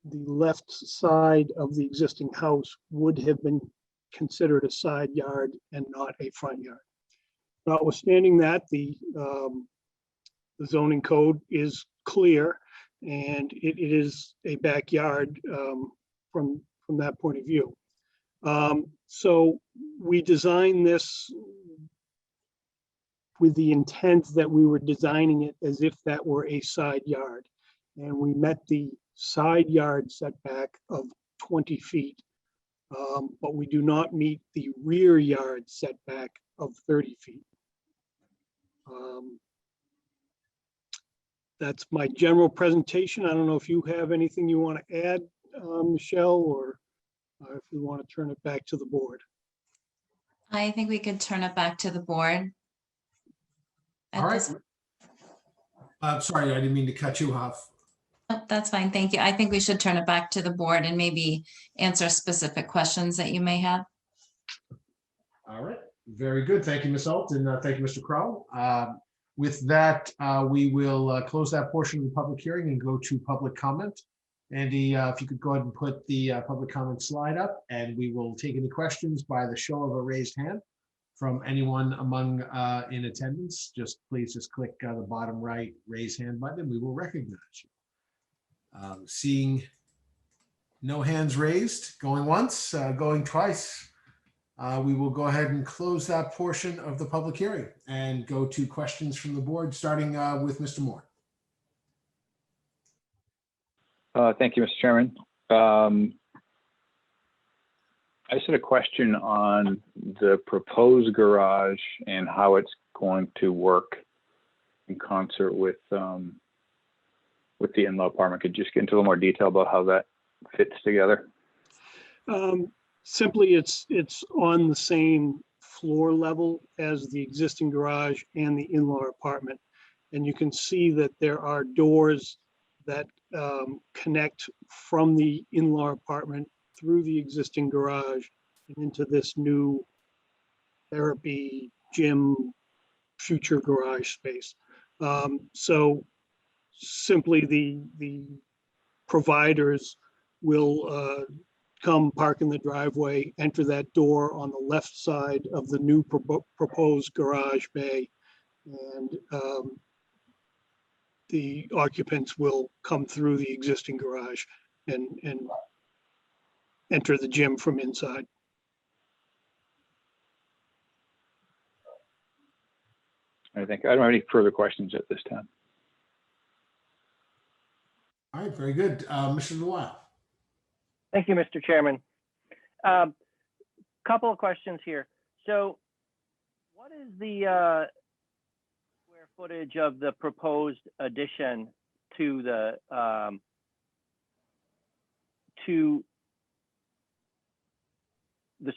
Speaker 14: the left side of the existing house would have been considered a side yard and not a front yard. Notwithstanding that, the zoning code is clear and it is a backyard from that point of view. So we designed this with the intent that we were designing it as if that were a side yard. And we met the side yard setback of 20 feet, but we do not meet the rear yard setback of 30 feet. That's my general presentation. I don't know if you have anything you want to add, Michelle, or if you want to turn it back to the board.
Speaker 15: I think we could turn it back to the board.
Speaker 1: All right. Sorry, I didn't mean to cut you off.
Speaker 15: Oh, that's fine. Thank you. I think we should turn it back to the board and maybe answer specific questions that you may have.
Speaker 1: All right. Very good. Thank you, Ms. Alt, and thank you, Mr. Crow. With that, we will close that portion of the public hearing and go to public comment. Andy, if you could go ahead and put the public comment slide up, and we will take any questions by the show of a raised hand from anyone among in attendance. Please click the bottom right raise hand button. We will recognize you. Seeing no hands raised, going once, going twice, we will go ahead and close that portion of the public hearing and go to questions from the board, starting with Mr. Moore.
Speaker 5: Thank you, Mr. Chairman. I just had a question on the proposed garage and how it's going to work in concert with the in-law apartment. Could you just get into a little more detail about how that fits together?
Speaker 14: Simply, it's on the same floor level as the existing garage and the in-law apartment. And you can see that there are doors that connect from the in-law apartment through the existing garage and into this new therapy, gym, future garage space. So simply the providers will come park in the driveway, enter that door on the left side of the new proposed garage bay, and the occupants will come through the existing garage and enter the gym from inside.
Speaker 5: I think I don't have any further questions at this time.
Speaker 1: All right, very good. Mr. Delisle.
Speaker 4: Thank you, Mr. Chairman. Couple of questions here. So what is the square footage of the proposed addition to the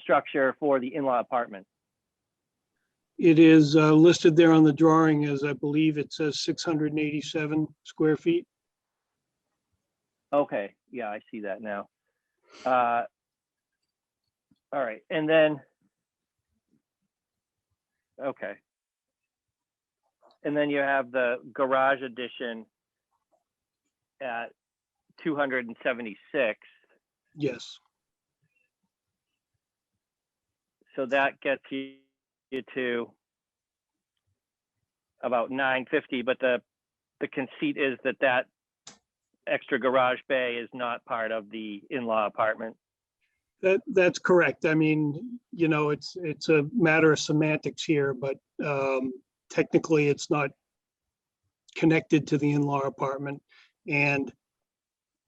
Speaker 4: structure for the in-law apartment?
Speaker 14: It is listed there on the drawing as, I believe it says 687 square feet.
Speaker 4: Okay, yeah, I see that now. All right, and then, okay. And then you have the garage addition at 276.
Speaker 14: Yes.
Speaker 4: So that gets you to about 950, but the conceit is that that extra garage bay is not part of the in-law apartment.
Speaker 14: That's correct. I mean, you know, it's a matter of semantics here, but technically it's not connected to the in-law apartment. And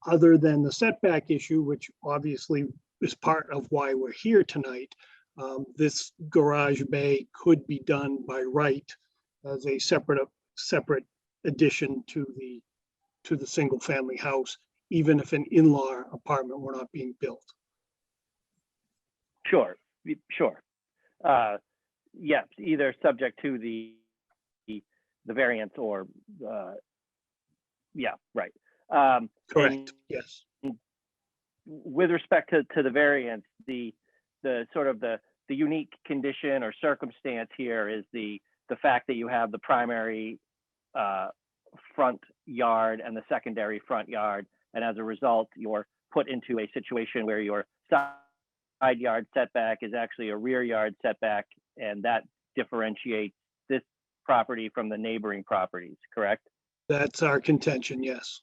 Speaker 14: other than the setback issue, which obviously is part of why we're here tonight, this garage bay could be done by right as a separate addition to the single family house, even if an in-law apartment were not being built.
Speaker 4: Sure, sure. Yes, either subject to the variance or, yeah, right.
Speaker 14: Correct, yes.
Speaker 4: With respect to the variance, the sort of the unique condition or circumstance here is the fact that you have the primary front yard and the secondary front yard, and as a result, you're put into a situation where your side yard setback is actually a rear yard setback, and that differentiates this property from the neighboring properties, correct?
Speaker 14: That's our contention, yes.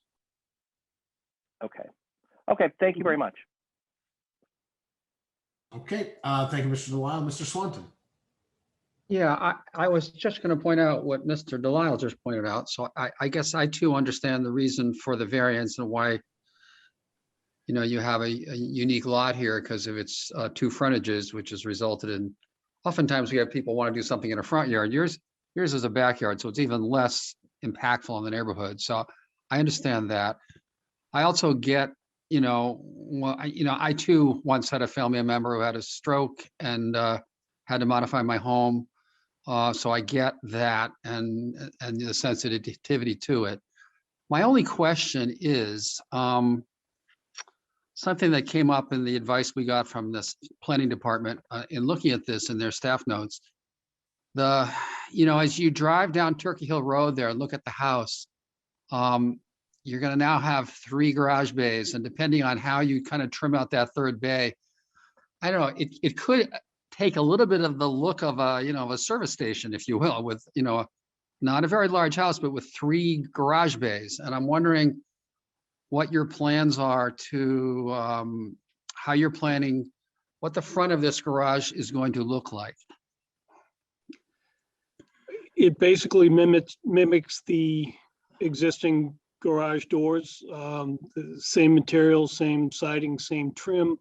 Speaker 4: Okay. Okay, thank you very much.
Speaker 1: Okay, thank you, Mr. Delisle. Mr. Swanton.
Speaker 3: Yeah, I was just going to point out what Mr. Delisle just pointed out. So I guess I too understand the reason for the variance and why, you know, you have a unique lot here because of its two frontages, which has resulted in, oftentimes we have people want to do something in a front yard. Yours is a backyard, so it's even less impactful in the neighborhood. So I understand that. I also get, well, I too once had a family member who had a stroke and had to modify my home. So I get that and the sensitivity to it. My only question is something that came up in the advice we got from this planning department in looking at this in their staff notes. As you drive down Turkey Hill Road there and look at the house, you're going to now have 3 garage bays, and depending on how you kind of trim out that third bay, I don't know, it could take a little bit of the look of a service station, if you will, with, not a very large house, but with 3 garage bays. And I'm wondering what your plans are to, how you're planning, what the front of this garage is going to look like.
Speaker 14: It basically mimics the existing garage doors, the same materials, same siding, same trim.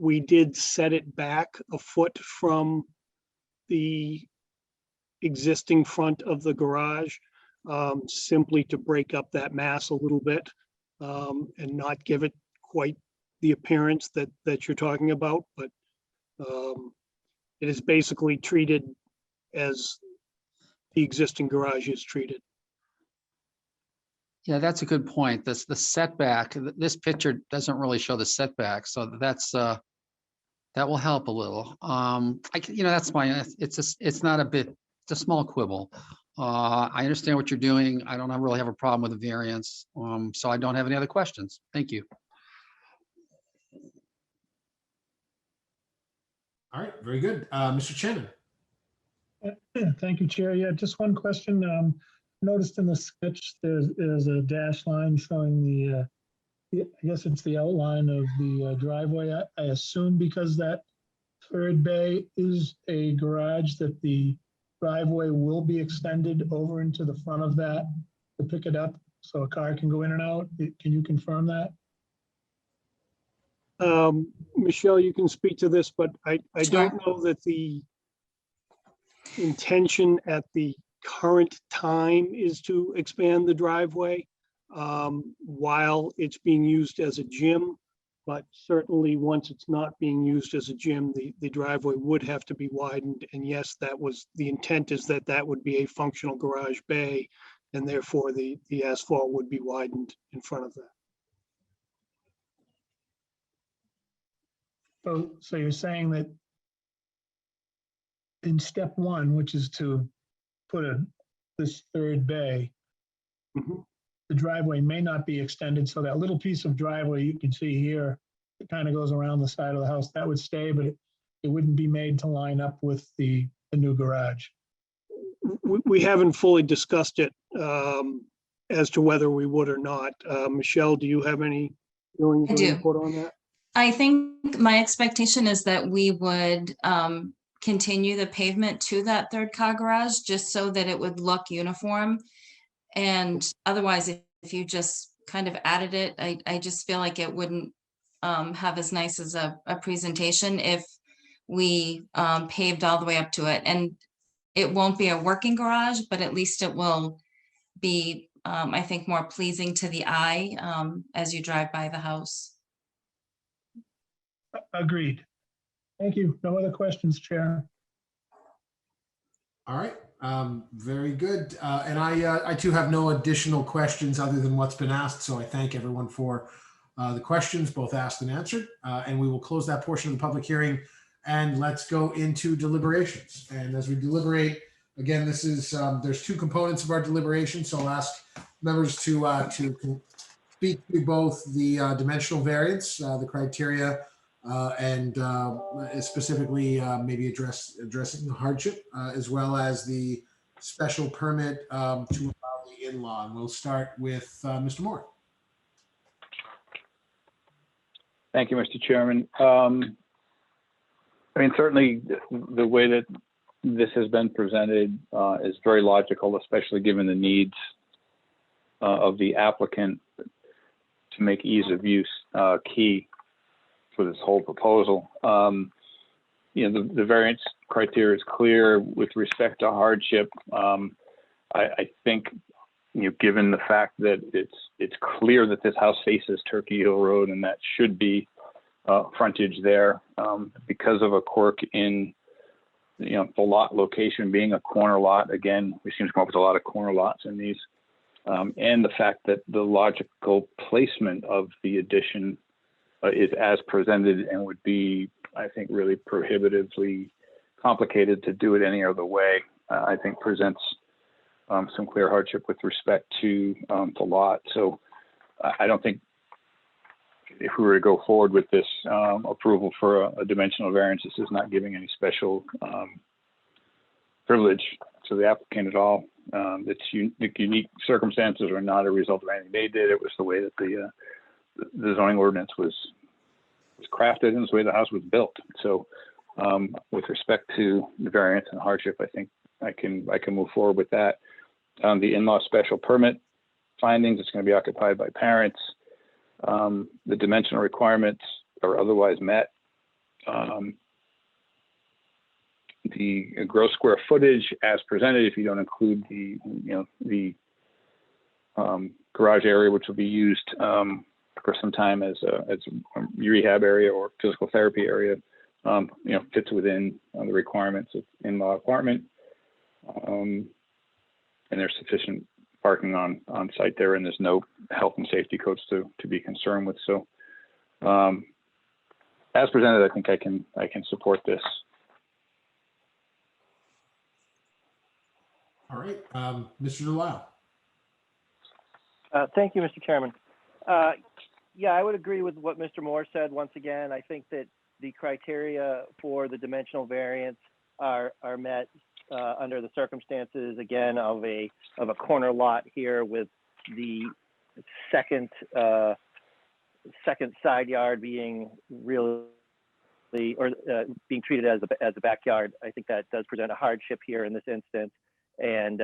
Speaker 14: We did set it back a foot from the existing front of the garage, simply to break up that mass a little bit and not give it quite the appearance that you're talking about. But it is basically treated as the existing garage is treated.
Speaker 3: Yeah, that's a good point. That's the setback. This picture doesn't really show the setback, so that's that will help a little. That's fine. It's not a bit, it's a small quibble. I understand what you're doing. I don't really have a problem with the variance. So I don't have any other questions. Thank you.
Speaker 1: All right, very good. Mr. Shannon.
Speaker 8: Thank you, Chair. Yeah, just one question. Noticed in the sketch, there's a dash line showing I guess it's the outline of the driveway. I assume because that third bay is a garage that the driveway will be extended over into the front of that to pick it up so a car can go in and out. Can you confirm that?
Speaker 14: Michelle, you can speak to this, but I don't know that the intention at the current time is to expand the driveway while it's being used as a gym. But certainly once it's not being used as a gym, the driveway would have to be widened. And yes, that was the intent, is that would be a functional garage bay, and therefore the asphalt would be widened in front of that.
Speaker 8: So you're saying that in step one, which is to put this third bay, the driveway may not be extended. So that little piece of driveway you can see here, it kind of goes around the side of the house, that would stay, but it wouldn't be made to line up with the new garage.
Speaker 14: We haven't fully discussed it as to whether we would or not. Michelle, do you have any feelings or input on that?
Speaker 15: I think my expectation is that we would continue the pavement to that third car garage just so that it would look uniform. And otherwise, if you just kind of added it, I just feel like it wouldn't have as nice as a presentation if we paved all the way up to it. And it won't be a working garage, but at least it will be, I think, more pleasing to the eye as you drive by the house.
Speaker 8: Agreed. Thank you. No other questions, Chair.
Speaker 1: All right, very good. And I too have no additional questions other than what's been asked. So I thank everyone for the questions, both asked and answered. And we will close that portion of the public hearing and let's go into deliberations. And as we deliberate, again, this is, there's two components of our deliberation. So I'll ask members to speak to both the dimensional variance, the criteria, and specifically maybe addressing the hardship, as well as the special permit to allow the in-law. And we'll start with Mr. Moore.
Speaker 5: Thank you, Mr. Chairman. I mean, certainly the way that this has been presented is very logical, especially given the needs of the applicant to make ease of use key for this whole proposal. The variance criteria is clear with respect to hardship. I think, given the fact that it's clear that this house faces Turkey Hill Road and that should be frontage there, because of a quirk in the lot location being a corner lot. Again, we seem to come up with a lot of corner lots in these, and the fact that the logical placement of the addition is as presented and would be, I think, really prohibitively complicated to do it any other way, I think presents some clear hardship with respect to the lot. So I don't think if we were to go forward with this approval for a dimensional variance, this is not giving any special privilege to the applicant at all. The unique circumstances are not a result of anything they did. It was the way that the zoning ordinance was crafted and the way the house was built. So with respect to the variance and hardship, I think I can move forward with that. The in-law special permit findings, it's going to be occupied by parents. The dimensional requirements are otherwise met. The gross square footage as presented, if you don't include the garage area, which will be used for some time as a rehab area or physical therapy area, fits within the requirements of in-law apartment. And there's sufficient parking on site there, and there's no health and safety codes to be concerned with. So as presented, I think I can support this.
Speaker 1: All right, Mr. Delisle.
Speaker 4: Thank you, Mr. Chairman. Yeah, I would agree with what Mr. Moore said. Once again, I think that the criteria for the dimensional variance are met under the circumstances, again, of a corner lot here with the second side yard being really, or being treated as a backyard. I think that does present a hardship here in this instance, and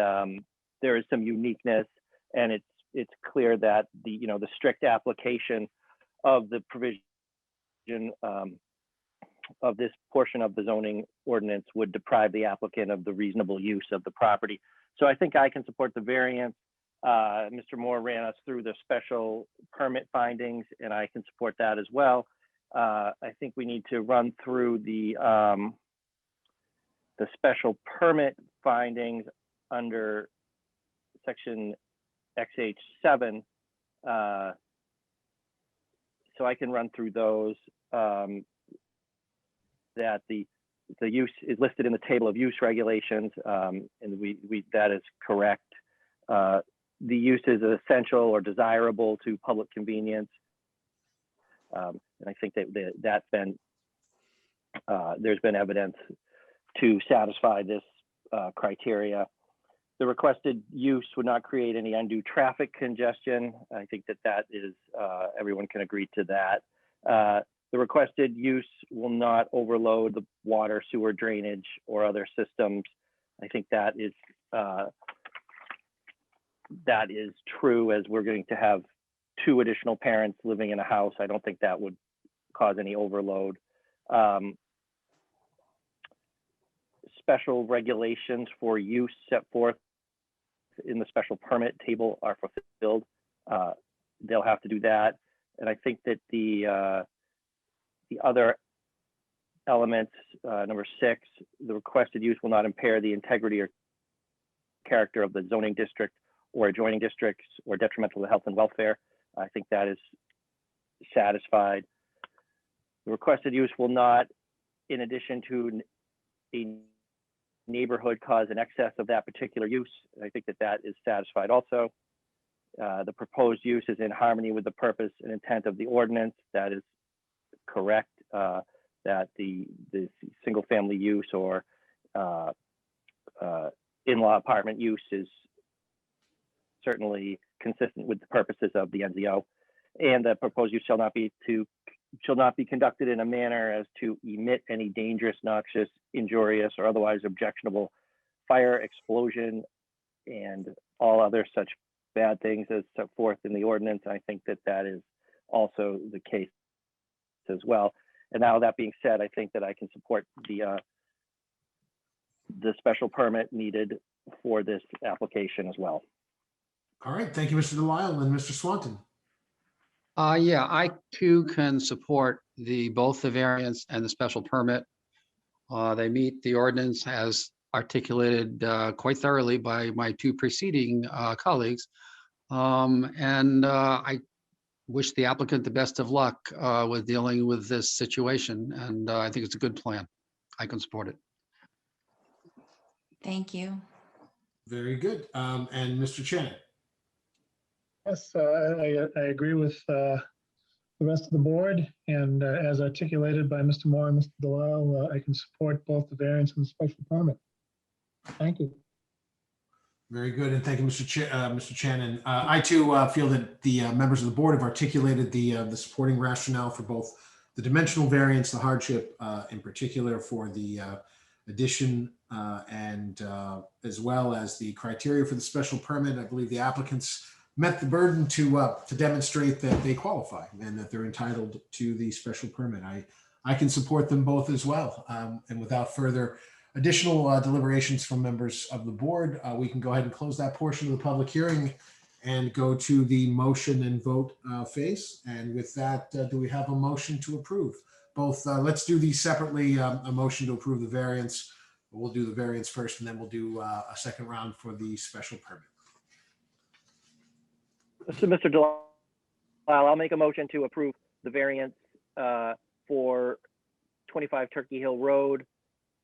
Speaker 4: there is some uniqueness, and it's clear that the strict application of the provision of this portion of the zoning ordinance would deprive the applicant of the reasonable use of the property. So I think I can support the variance. Mr. Moore ran us through the special permit findings, and I can support that as well. I think we need to run through the special permit findings under section XH7. So I can run through those. That the use is listed in the table of use regulations, and that is correct. The use is essential or desirable to public convenience, and I think that's been there's been evidence to satisfy this criteria. The requested use would not create any undue traffic congestion. I think that is everyone can agree to that. The requested use will not overload the water, sewer, drainage, or other systems. I think that is true, as we're going to have 2 additional parents living in a house. I don't think that would cause any overload. Special regulations for use set forth in the special permit table are fulfilled. They'll have to do that. And I think that the other elements, number 6, the requested use will not impair the integrity or character of the zoning district or adjoining districts or detrimental to health and welfare. I think that is satisfied. The requested use will not, in addition to a neighborhood, cause an excess of that particular use. I think that is satisfied also. The proposed use is in harmony with the purpose and intent of the ordinance. That is correct. That the single family use or in-law apartment use is certainly consistent with the purposes of the NZO, and the proposed use shall not be conducted in a manner as to emit any dangerous, noxious, injurious, or otherwise objectionable fire, explosion, and all other such bad things as set forth in the ordinance. I think that is also the case as well. And now that being said, I think that I can support the special permit needed for this application as well.
Speaker 1: All right, thank you, Mr. Delisle, and Mr. Swanton.
Speaker 3: Yeah, I too can support both the variance and the special permit. They meet the ordinance as articulated quite thoroughly by my 2 preceding colleagues. And I wish the applicant the best of luck with dealing with this situation. And I think it's a good plan. I can support it.
Speaker 15: Thank you.
Speaker 1: Very good. And Mr. Chen.
Speaker 8: Yes, I agree with the rest of the board, and as articulated by Mr. Moore and Mr. Delisle, I can support both the variance and the special permit. Thank you.
Speaker 1: Very good, and thank you, Mr. Shannon. I too feel that the members of the board have articulated the supporting rationale for both the dimensional variance, the hardship, in particular for the addition, and as well as the criteria for the special permit. I believe the applicants met the burden to demonstrate that they qualify and that they're entitled to the special permit. I can support them both as well. And without further additional deliberations from members of the board, we can go ahead and close that portion of the public hearing and go to the motion and vote phase. And with that, do we have a motion to approve? Both, let's do these separately. A motion to approve the variance. We'll do the variance first, and then we'll do a second round for the special permit.
Speaker 4: So Mr. Delisle, I'll make a motion to approve the variance for 25 Turkey Hill Road.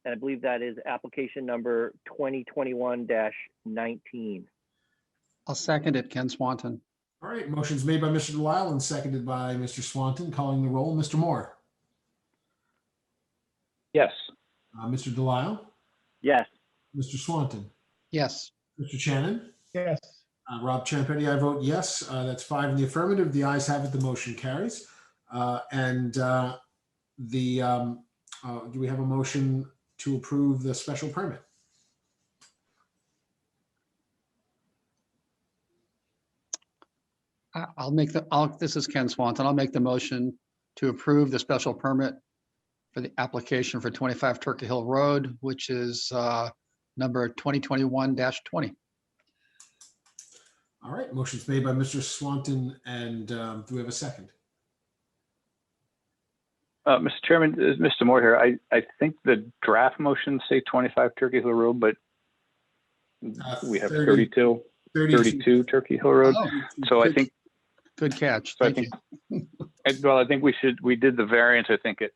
Speaker 4: And I believe that is application number 2021-19.
Speaker 3: I'll second it, Ken Swanton.
Speaker 1: All right, motion's made by Mr. Delisle and seconded by Mr. Swanton. Calling the roll, Mr. Moore.
Speaker 5: Yes.
Speaker 1: Mr. Delisle.
Speaker 4: Yes.
Speaker 1: Mr. Swanton.
Speaker 3: Yes.
Speaker 1: Mr. Shannon.
Speaker 8: Yes.
Speaker 1: Rob Champetti, I vote yes. That's 5 in the affirmative. The ayes have it. The motion carries. Do we have a motion to approve the special permit?
Speaker 3: This is Ken Swanton. I'll make the motion to approve the special permit for the application for 25 Turkey Hill Road, which is number 2021-20.
Speaker 1: All right, motion's made by Mr. Swanton, and do we have a second?
Speaker 5: Mr. Chairman, Mr. Moore here. I think the draft motions say 25 Turkey Hill Road, but we have 32 Turkey Hill Road.
Speaker 3: Oh,
Speaker 5: So
Speaker 3: good,
Speaker 5: I think.
Speaker 3: Good catch.
Speaker 5: So
Speaker 3: Thank you.
Speaker 5: Well, I think we did the variance, I think at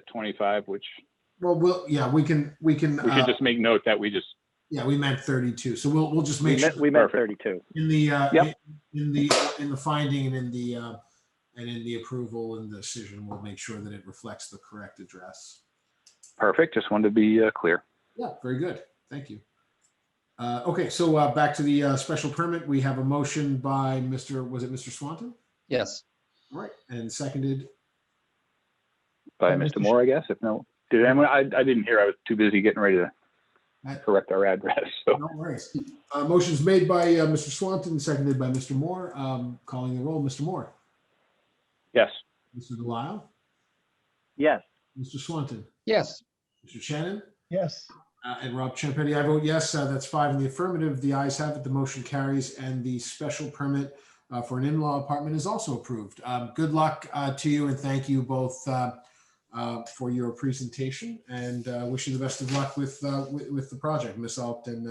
Speaker 5: 25, which.
Speaker 1: Well, we can.
Speaker 5: We should just make note that we just.
Speaker 1: Yeah, we meant 32. So we'll just make sure
Speaker 4: We meant 32.
Speaker 1: in the
Speaker 5: Yep.
Speaker 1: in the finding and in the approval and the decision, we'll make sure that it reflects the correct address.
Speaker 5: Perfect. Just wanted to be clear.
Speaker 1: Yeah, very good. Thank you. Okay, so back to the special permit. We have a motion by Mr. Swanton?
Speaker 3: Yes.
Speaker 1: All right, and seconded.
Speaker 5: By Mr. Moore, I guess. If no, did anyone? I didn't hear. I was too busy getting ready to correct our address. So.
Speaker 1: No worries. Motion's made by Mr. Swanton, seconded by Mr. Moore. Calling the roll, Mr. Moore.
Speaker 5: Yes.
Speaker 1: Mr. Delisle.
Speaker 4: Yes.
Speaker 1: Mr. Swanton.
Speaker 3: Yes.
Speaker 1: Mr. Shannon.
Speaker 8: Yes.
Speaker 1: And Rob Champetti, I vote yes. That's 5 in the affirmative. The ayes have it. The motion carries, and the special permit for an in-law apartment is also approved. Good luck to you, and thank you both for your presentation, and wish you the best of luck with the project, Miss Alt and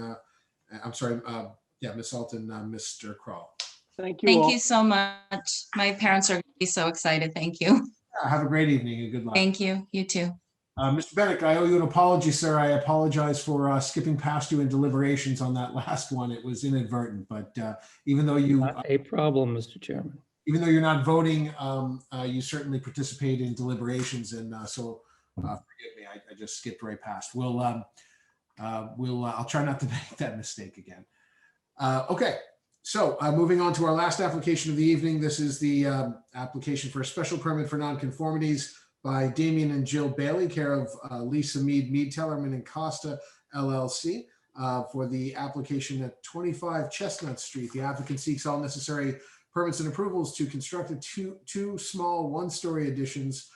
Speaker 1: Miss Alt and Mr. Kroll.
Speaker 4: Thank you.
Speaker 15: Thank
Speaker 4: all.
Speaker 15: you so much. My parents are going to be so excited. Thank you.
Speaker 1: Have a great evening and good luck.
Speaker 15: Thank you. You too.
Speaker 1: Mr. Bennett, I owe you an apology, sir. I apologize for skipping past you in deliberations on that last one. It was inadvertent, but even though you
Speaker 13: Not a problem, Mr. Chairman.
Speaker 1: even though you're not voting, you certainly participate in deliberations, and so forgive me. I just skipped right past. I'll try not to make that mistake again. Okay, so moving on to our last application of the evening. This is the application for a special permit for nonconformities by Damian and Jill Bailey, care of Lisa Mead, Tellerman and Costa LLC, for the application at 25 Chestnut Street. The applicant seeks all necessary permits and approvals to construct two small one-story additions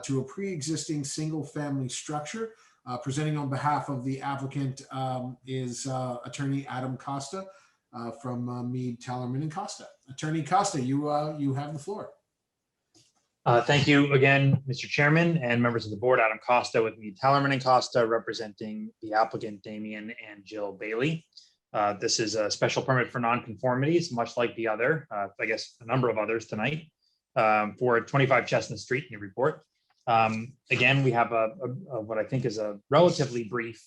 Speaker 1: to a pre-existing single-family structure. Presenting on behalf of the applicant is attorney Adam Costa from Mead, Tellerman and Costa. Attorney Costa, you have the floor.
Speaker 6: Thank you again, Mr. Chairman and members of the board. Adam Costa with Mead, Tellerman and Costa, representing the applicant Damian and Jill Bailey. This is a special permit for nonconformities, much like the other, I guess a number of others tonight, for 25 Chestnut Street, Newburyport. Again, we have what I think is a relatively brief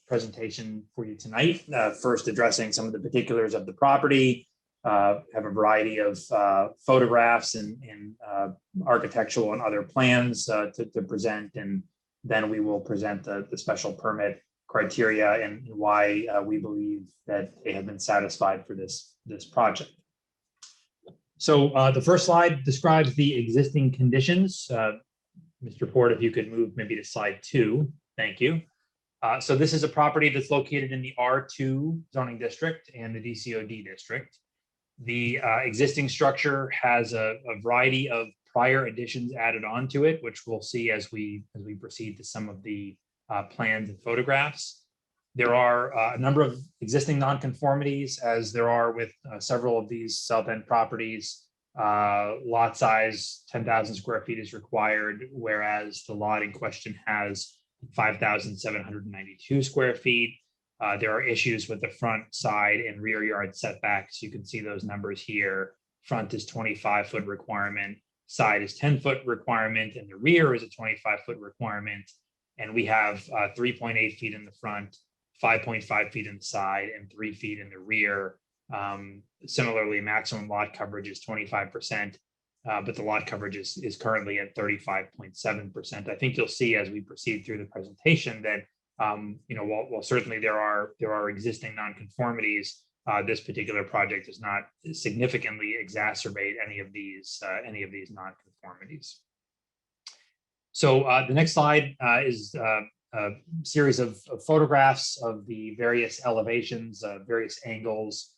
Speaker 6: presentation for you tonight. First, addressing some of the particulars of the property. Have a variety of photographs and architectural and other plans to present, and then we will present the special permit criteria and why we believe that they have been satisfied for this project. So the first slide describes the existing conditions. Mr. Port, if you could move maybe to slide 2, thank you. So this is a property that's located in the R2 zoning district and the DCOD district. The existing structure has a variety of prior additions added onto it, which we'll see as we proceed to some of the plans and photographs. There are a number of existing nonconformities, as there are with several of these South End properties. Lot size 10,000 square feet is required, whereas the lot in question has 5,792 square feet. There are issues with the front, side, and rear yard setbacks. You can see those numbers here. Front is 25-foot requirement, side is 10-foot requirement, and the rear is a 25-foot requirement. And we have 3.8 feet in the front, 5.5 feet in the side, and 3 feet in the rear. Similarly, maximum lot coverage is 25%, but the lot coverage is currently at 35.7%. I think you'll see as we proceed through the presentation that while certainly there are existing nonconformities, this particular project does not significantly exacerbate any of these nonconformities. So the next slide is a series of photographs of the various elevations, various angles,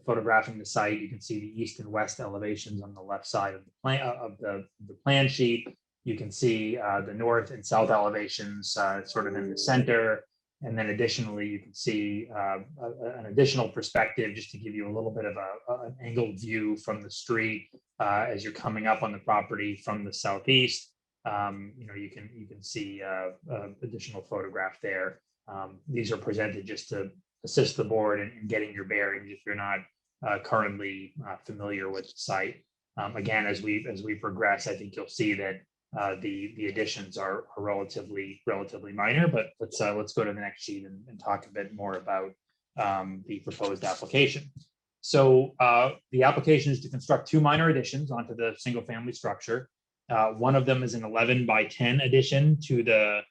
Speaker 6: photographing the site. You can see the east and west elevations on the left side of the plan the plan sheet. You can see the north and south elevations sort of in the center. And then additionally, you can see an additional perspective just to give you a little bit of an angled view from the street as you're coming up on the property from the southeast. You can see additional photograph there. These are presented just to assist the board in getting your bearings if you're not currently familiar with the site. Again, as we progress, I think you'll see that the additions are relatively minor, but let's go to the next sheet and talk a bit more about the proposed application. So the application is to construct 2 minor additions onto the single family structure. One of them is an 11 by 10 addition to the,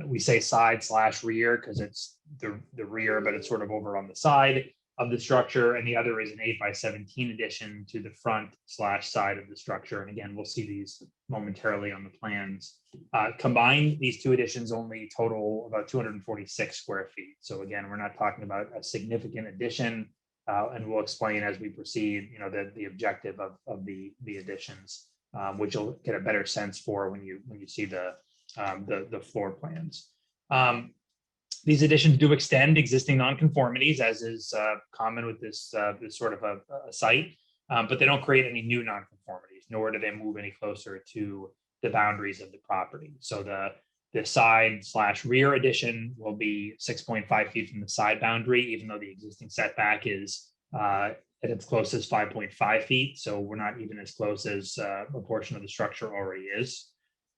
Speaker 6: we say side / rear because it's the rear, but it's sort of over on the side of the structure. And the other is an 8 by 17 addition to the front / side of the structure. And again, we'll see these momentarily on the plans. Combined, these 2 additions only total about 246 square feet. So again, we're not talking about a significant addition. And we'll explain as we proceed, the objective of the additions, which you'll get a better sense for when you see the floor plans. These additions do extend existing nonconformities, as is common with this sort of a site, but they don't create any new nonconformities, nor do they move any closer to the boundaries of the property. So the side / rear addition will be 6.5 feet from the side boundary, even though the existing setback is at its closest 5.5 feet. So we're not even as close as a portion of the structure already is.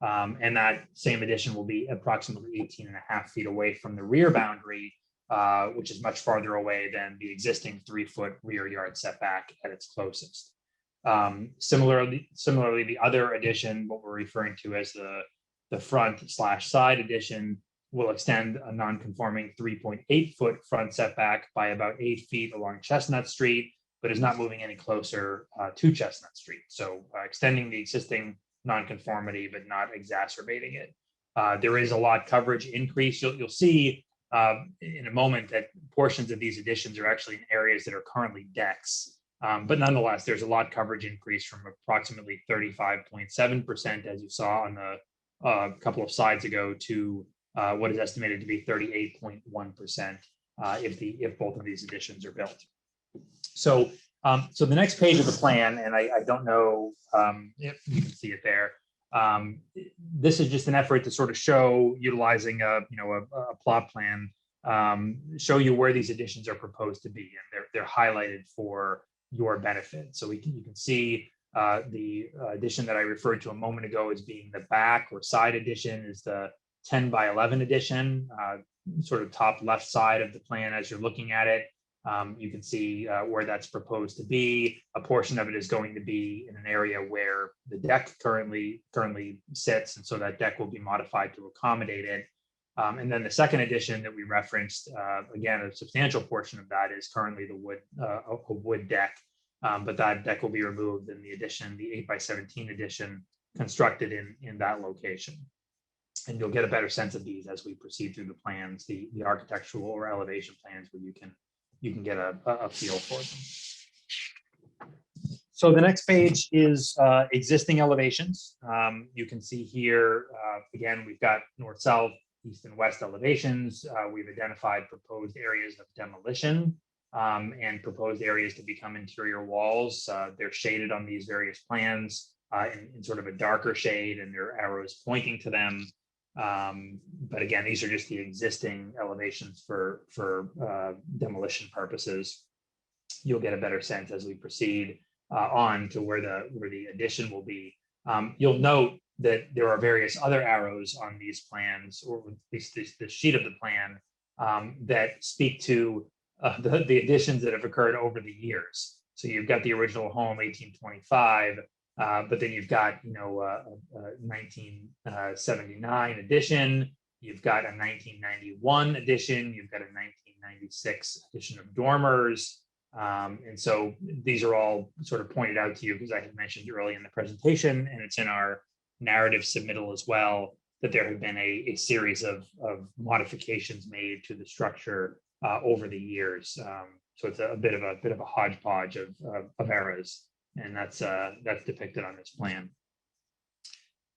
Speaker 6: And that same addition will be approximately 18.5 feet away from the rear boundary, which is much farther away than the existing 3-foot rear yard setback at its closest. Similarly, the other addition, what we're referring to as the front / side addition, will extend a non-conforming 3.8 foot front setback by about 8 feet along Chestnut Street, but is not moving any closer to Chestnut Street. So extending the existing nonconformity, but not exacerbating it. There is a lot coverage increase. You'll see in a moment that portions of these additions are actually in areas that are currently decks. But nonetheless, there's a lot coverage increase from approximately 35.7%, as you saw on the couple of slides ago, to what is estimated to be 38.1% if both of these additions are built. So the next page of the plan, and I don't know if you can see it there. This is just an effort to sort of show, utilizing a plot plan, show you where these additions are proposed to be, and they're highlighted for your benefit. So you can see the addition that I referred to a moment ago as being the back or side addition is the 10 by 11 addition, sort of top left side of the plan as you're looking at it. You can see where that's proposed to be. A portion of it is going to be in an area where the deck currently sits, and so that deck will be modified to accommodate it. And then the second addition that we referenced, again, a substantial portion of that is currently a wood deck, but that deck will be removed in the addition, the 8 by 17 addition, constructed in that location. And you'll get a better sense of these as we proceed through the plans, the architectural or elevation plans, where you can get a feel for them. So the next page is existing elevations. You can see here, again, we've got north-south, east and west elevations. We've identified proposed areas of demolition and proposed areas to become interior walls. They're shaded on these various plans in sort of a darker shade, and there are arrows pointing to them. But again, these are just the existing elevations for demolition purposes. You'll get a better sense as we proceed on to where the addition will be. You'll note that there are various other arrows on these plans, or at least the sheet of the plan, that speak to the additions that have occurred over the years. So you've got the original home, 1825, but then you've got, you know, a 1979 addition. You've got a 1991 addition. You've got a 1996 addition of dormers. And so these are all sort of pointed out to you because I had mentioned early in the presentation, and it's in our narrative submittal as well, that there have been a series of modifications made to the structure over the years. So it's a bit of a hodgepodge of eras, and that's depicted on this plan.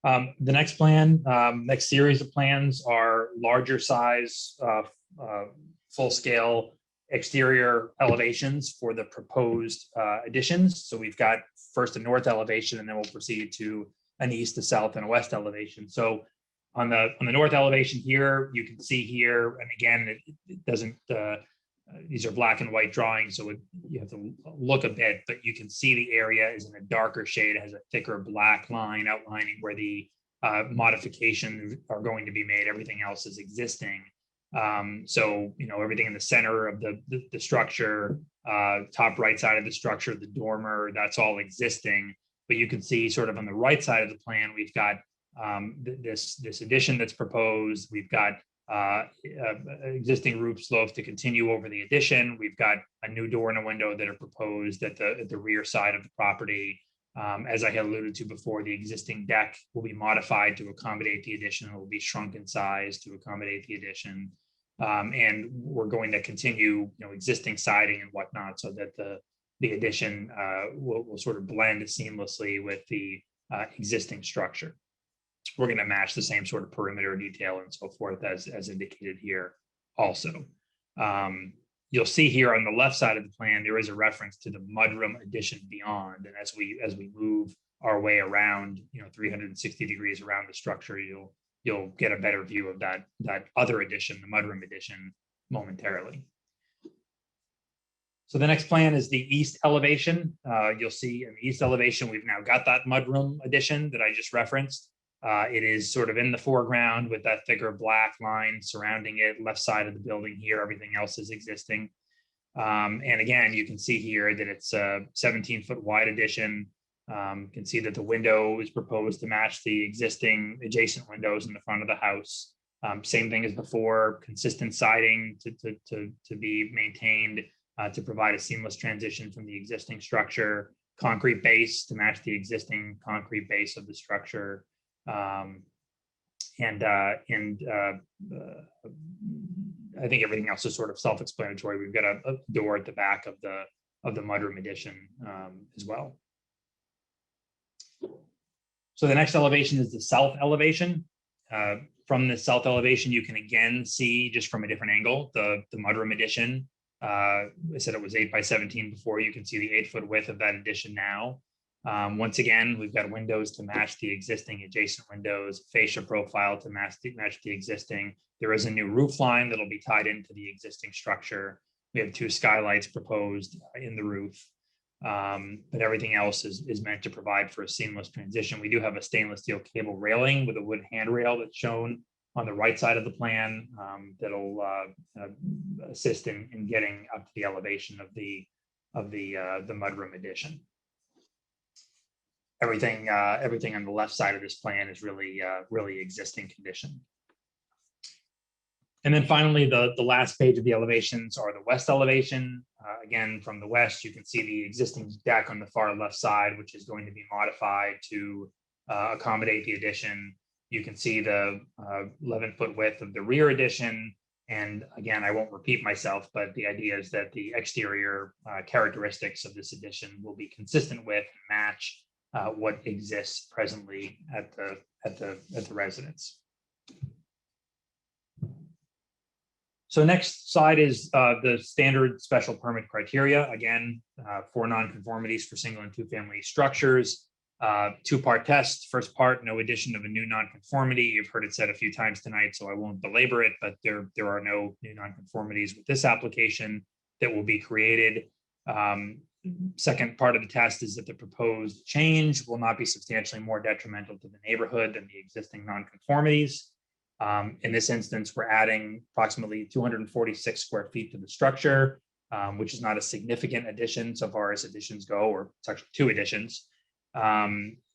Speaker 6: The next plan, next series of plans are larger size, full scale exterior elevations for the proposed additions. So we've got first a north elevation, and then we'll proceed to an east, a south, and a west elevation. So on the north elevation here, you can see here, and again, it doesn't, these are black and white drawings, so you have to look a bit, but you can see the area is in a darker shade. It has a thicker black line outlining where the modifications are going to be made. Everything else is existing. So, you know, everything in the center of the structure, top right side of the structure, the dormer, that's all existing. But you can see sort of on the right side of the plan, we've got this addition that's proposed. We've got existing roof slopes to continue over the addition. We've got a new door and a window that are proposed at the rear side of the property. As I had alluded to before, the existing deck will be modified to accommodate the addition. It will be shrunk in size to accommodate the addition. And we're going to continue, you know, existing siding and whatnot, so that the addition will sort of blend seamlessly with the existing structure. We're going to match the same sort of perimeter detail and so forth as indicated here also. You'll see here on the left side of the plan, there is a reference to the mudroom addition beyond. And as we move our way around, you know, 360 degrees around the structure, you'll get a better view of that other addition, the mudroom addition, momentarily. So the next plan is the east elevation. You'll see in the east elevation, we've now got that mudroom addition that I just referenced. It is sort of in the foreground with that thicker black line surrounding it, left side of the building here, everything else is existing. And again, you can see here that it's a 17-foot wide addition. You can see that the window is proposed to match the existing adjacent windows in the front of the house. Same thing as before, consistent siding to be maintained to provide a seamless transition from the existing structure, concrete base to match the existing concrete base of the structure. I think everything else is sort of self-explanatory. We've got a door at the back of the mudroom addition as well. So the next elevation is the south elevation. From the south elevation, you can again see, just from a different angle, the mudroom addition. I said it was 8 by 17 before. You can see the 8-foot width of that addition now. Once again, we've got windows to match the existing adjacent windows, fascia profile to match the existing. There is a new roof line that'll be tied into the existing structure. We have 2 skylights proposed in the roof, but everything else is meant to provide for a seamless transition. We do have a stainless steel cable railing with a wood handrail that's shown on the right side of the plan that'll assist in getting up to the elevation of the mudroom addition. Everything on the left side of this plan is really existing condition. And then finally, the last page of the elevations are the west elevation. Again, from the west, you can see the existing deck on the far left side, which is going to be modified to accommodate the addition. You can see the 11-foot width of the rear addition. And again, I won't repeat myself, but the idea is that the exterior characteristics of this addition will be consistent with and match what exists presently at the residence. So next slide is the standard special permit criteria. Again, for non-conformities for single and 2-family structures. two-part test. First part, no addition of a new nonconformity. You've heard it said a few times tonight, so I won't belabor it, but there are no new nonconformities with this application that will be created. Second part of the test is that the proposed change will not be substantially more detrimental to the neighborhood than the existing nonconformities. In this instance, we're adding approximately 246 square feet to the structure, which is not a significant addition so far as additions go, or it's actually two additions.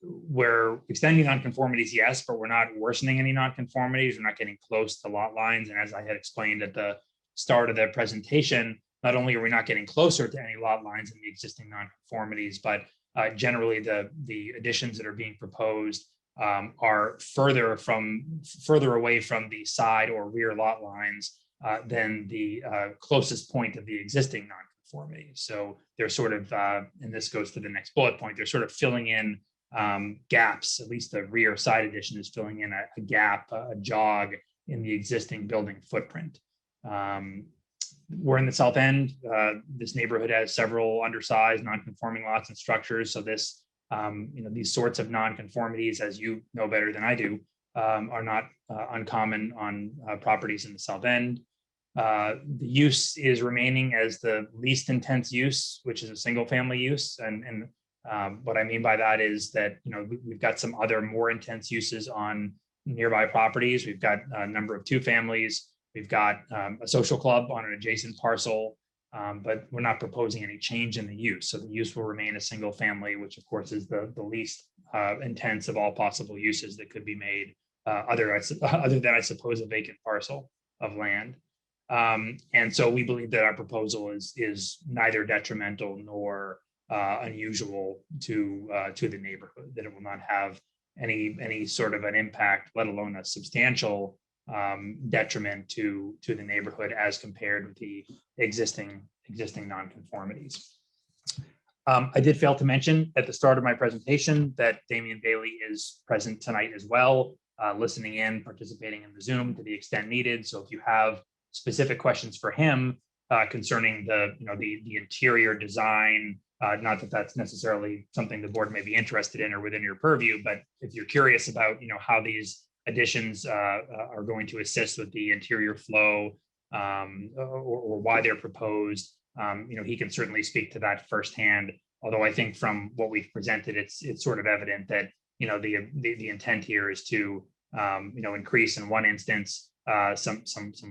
Speaker 6: We're extending nonconformities, yes, but we're not worsening any nonconformities. We're not getting close to lot lines. And as I had explained at the start of the presentation, not only are we not getting closer to any lot lines in the existing nonconformities, but generally the additions that are being proposed are further away from the side or rear lot lines than the closest point of the existing nonconformity. So they're sort of, and this goes to the next bullet point, they're sort of filling in gaps. At least the rear side addition is filling in a gap, a jog in the existing building footprint. We're in the south end. This neighborhood has several undersized non-conforming lots and structures. So this, these sorts of non-conformities, as you know better than I do, are not uncommon on properties in the south end. The use is remaining as the least intense use, which is a single family use. And what I mean by that is that, we've got some other more intense uses on nearby properties. We've got a number of two families. We've got a social club on an adjacent parcel, but we're not proposing any change in the use. So the use will remain a single family, which of course is the least intense of all possible uses that could be made, other than I suppose a vacant parcel of land. And so we believe that our proposal is neither detrimental nor unusual to the neighborhood, that it will not have any sort of an impact, let alone a substantial detriment to the neighborhood as compared with the existing nonconformities. I did fail to mention at the start of my presentation that Damian Bailey is present tonight as well, listening in, participating in the Zoom to the extent needed. So if you have specific questions for him concerning the interior design, not that that's necessarily something the board may be interested in or within your purview, but if you're curious about how these additions are going to assist with the interior flow or why they're proposed, he can certainly speak to that firsthand. Although I think from what we've presented, it's sort of evident that the intent here is to increase in one instance some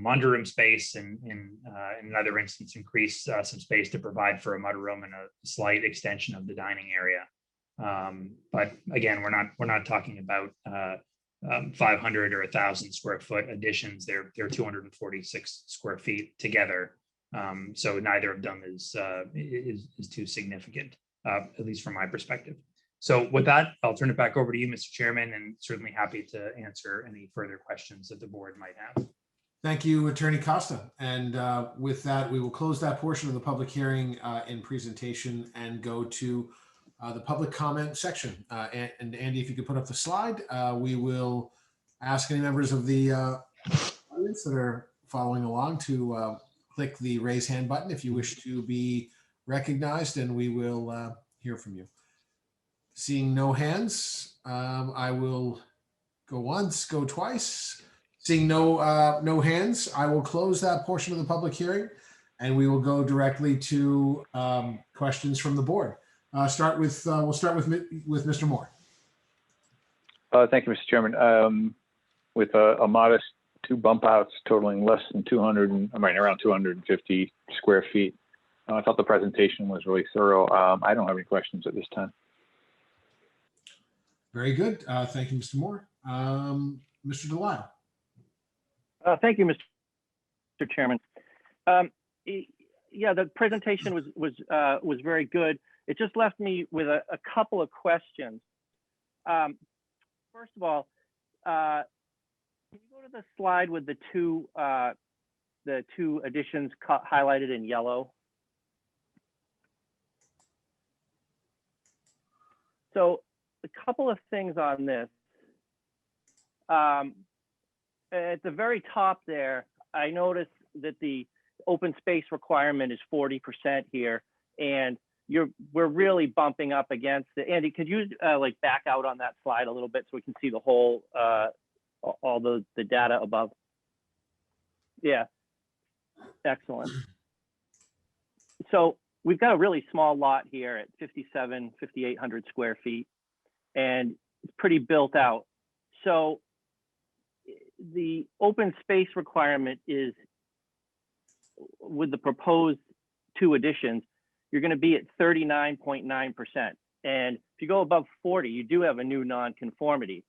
Speaker 6: mudroom space, and in another instance increase some space to provide for a mudroom and a slight extension of the dining area. But again, we're not talking about 500 or 1,000 square foot additions. They're 246 square feet together. So neither of them is too significant, at least from my perspective. So with that, I'll turn it back over to you, Mr. Chairman, and certainly happy to answer any further questions that the board might have.
Speaker 1: Thank you, Attorney Costa. And with that, we will close that portion of the public hearing in presentation and go to the public comment section. And Andy, if you could put up the slide, we will ask any members of the audience that are following along to click the raise hand button if you wish to be recognized, and we will hear from you. Seeing no hands, I will go once, go twice. Seeing no hands, I will close that portion of the public hearing, and we will go directly to questions from the board. We'll start with Mr. Moore.
Speaker 5: Thank you, Mr. Chairman. With a modest two bump outs totaling less than around 250 square feet. I thought the presentation was really thorough. I don't have any questions at this time.
Speaker 1: Very good. Thank you, Mr. Moore. Mr. Delisle.
Speaker 4: Thank you, Mr. Chairman. Yeah, the presentation was very good. It just left me with a couple of questions. First of all, can you go to the slide with the two additions highlighted in yellow? So a couple of things on this. At the very top there, I noticed that the open space requirement is 40% here, and we're really bumping up against it. Andy, could you like back out on that slide a little bit so we can see the whole, all the data above? Yeah, excellent. So we've got a really small lot here at 5,800 square feet, and it's pretty built out. So the open space requirement is, with the proposed 2 additions, you're going to be at 39.9%. And if you go above 40, you do have a new non-conformity.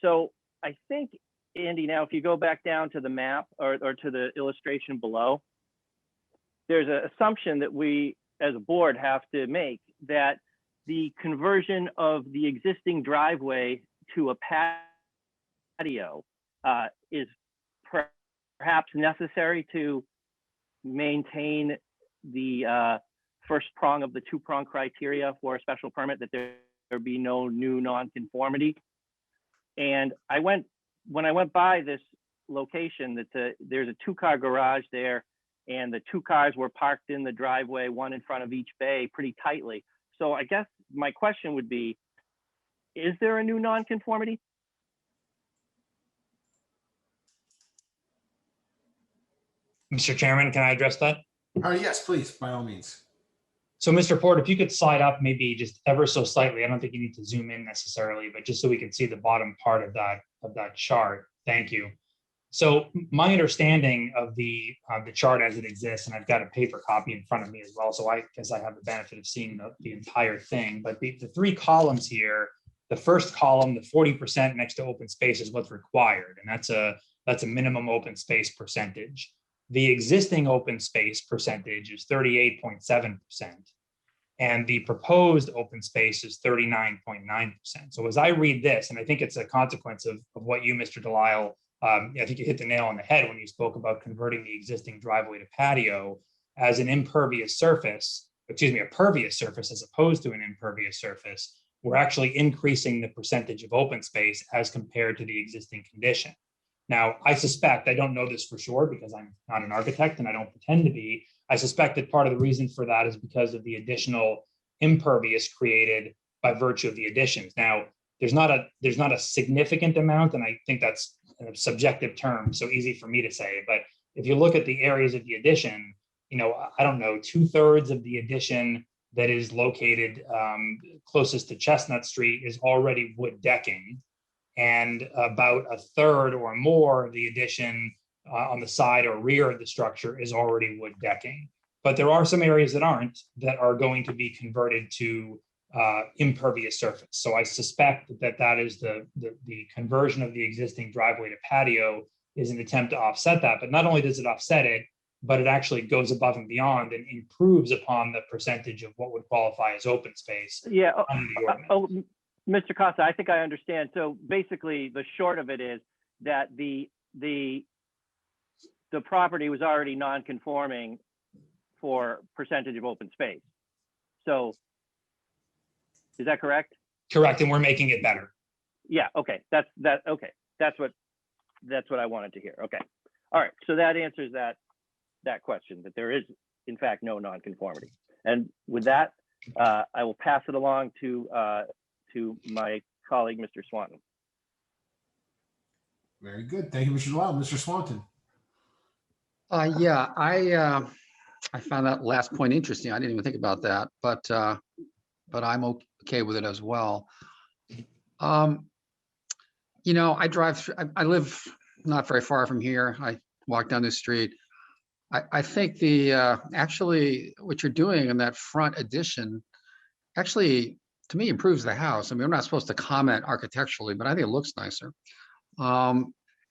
Speaker 4: So I think, Andy, now if you go back down to the map or to the illustration below, there's an assumption that we as a board have to make that the conversion of the existing driveway to a patio is perhaps necessary to maintain the first prong of the 2-prong criteria for a special permit, that there be no new non-conformity. And when I went by this location, that there's a 2-car garage there, and the 2 cars were parked in the driveway, one in front of each bay, pretty tightly. So I guess my question would be, is there a new non-conformity?
Speaker 6: Mr. Chairman, can I address that?
Speaker 1: Yes, please, by all means.
Speaker 6: So Mr. Ford, if you could slide up maybe just ever so slightly, I don't think you need to zoom in necessarily, but just so we can see the bottom part of that chart. Thank you. So my understanding of the chart as it exists, and I've got a paper copy in front of me as well, so I guess I have the benefit of seeing the entire thing, but the 3 columns here, the first column, the 40% next to open space, is what's required, and that's a minimum open space percentage. The existing open space percentage is 38.7%, and the proposed open space is 39.9%. So as I read this, and I think it's a consequence of what you, Mr. Delisle, I think you hit the nail on the head when you spoke about converting the existing driveway to patio as an impervious surface, excuse me, a pervious surface as opposed to an impervious surface. We're actually increasing the percentage of open space as compared to the existing condition. Now, I suspect, I don't know this for sure because I'm not an architect and I don't pretend to be, I suspect that part of the reason for that is because of the additional impervious created by virtue of the additions. Now, there's not a significant amount, and I think that's a subjective term, so easy for me to say, but if you look at the areas of the addition, I don't know, 2/3 of the addition that is located closest to Chestnut Street is already wood decking, and about 1/3 or more of the addition on the side or rear of the structure is already wood decking. But there are some areas that aren't, that are going to be converted to impervious surface. So I suspect that is the conversion of the existing driveway to patio is an attempt to offset that. But not only does it offset it, but it actually goes above and beyond and improves upon the percentage of what would qualify as open space.
Speaker 4: Yeah. Mr. Costa, I think I understand. So basically, the short of it is that the property was already non-conforming for percentage of open space. So is that correct?
Speaker 6: Correct, and we're making it better.
Speaker 4: Yeah. Okay. Okay. That's what I wanted to hear. Okay. All right. So that answers that question, that there is in fact no non-conformity. And with that, I will pass it along to my colleague, Mr. Swanton.
Speaker 1: Very good. Thank you, Mr. Delisle. Mr. Swanton.
Speaker 3: Yeah, I found that last point interesting. I didn't even think about that, but I'm okay with it as well. I drive through, I live not very far from here. I walk down the street. I think actually what you're doing in that front addition actually, to me, improves the house. I mean, we're not supposed to comment architecturally, but I think it looks nicer.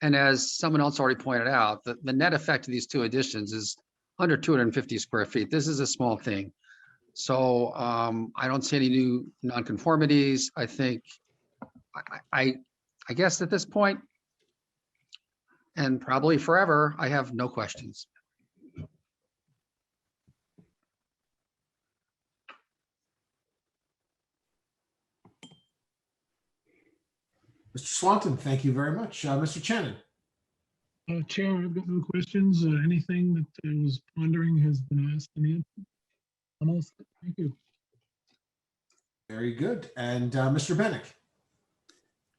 Speaker 3: And as someone else already pointed out, the net effect of these 2 additions is under 250 square feet. This is a small thing. So I don't see any new nonconformities. I think, I guess at this point, and probably forever, I have no questions.
Speaker 1: Mr. Swanton, thank you very much. Mr. Shannon.
Speaker 8: Chair, I've got no questions. Anything that I was pondering has been asked and answered. I'm all set. Thank you.
Speaker 1: Very good. And Mr. Bennett?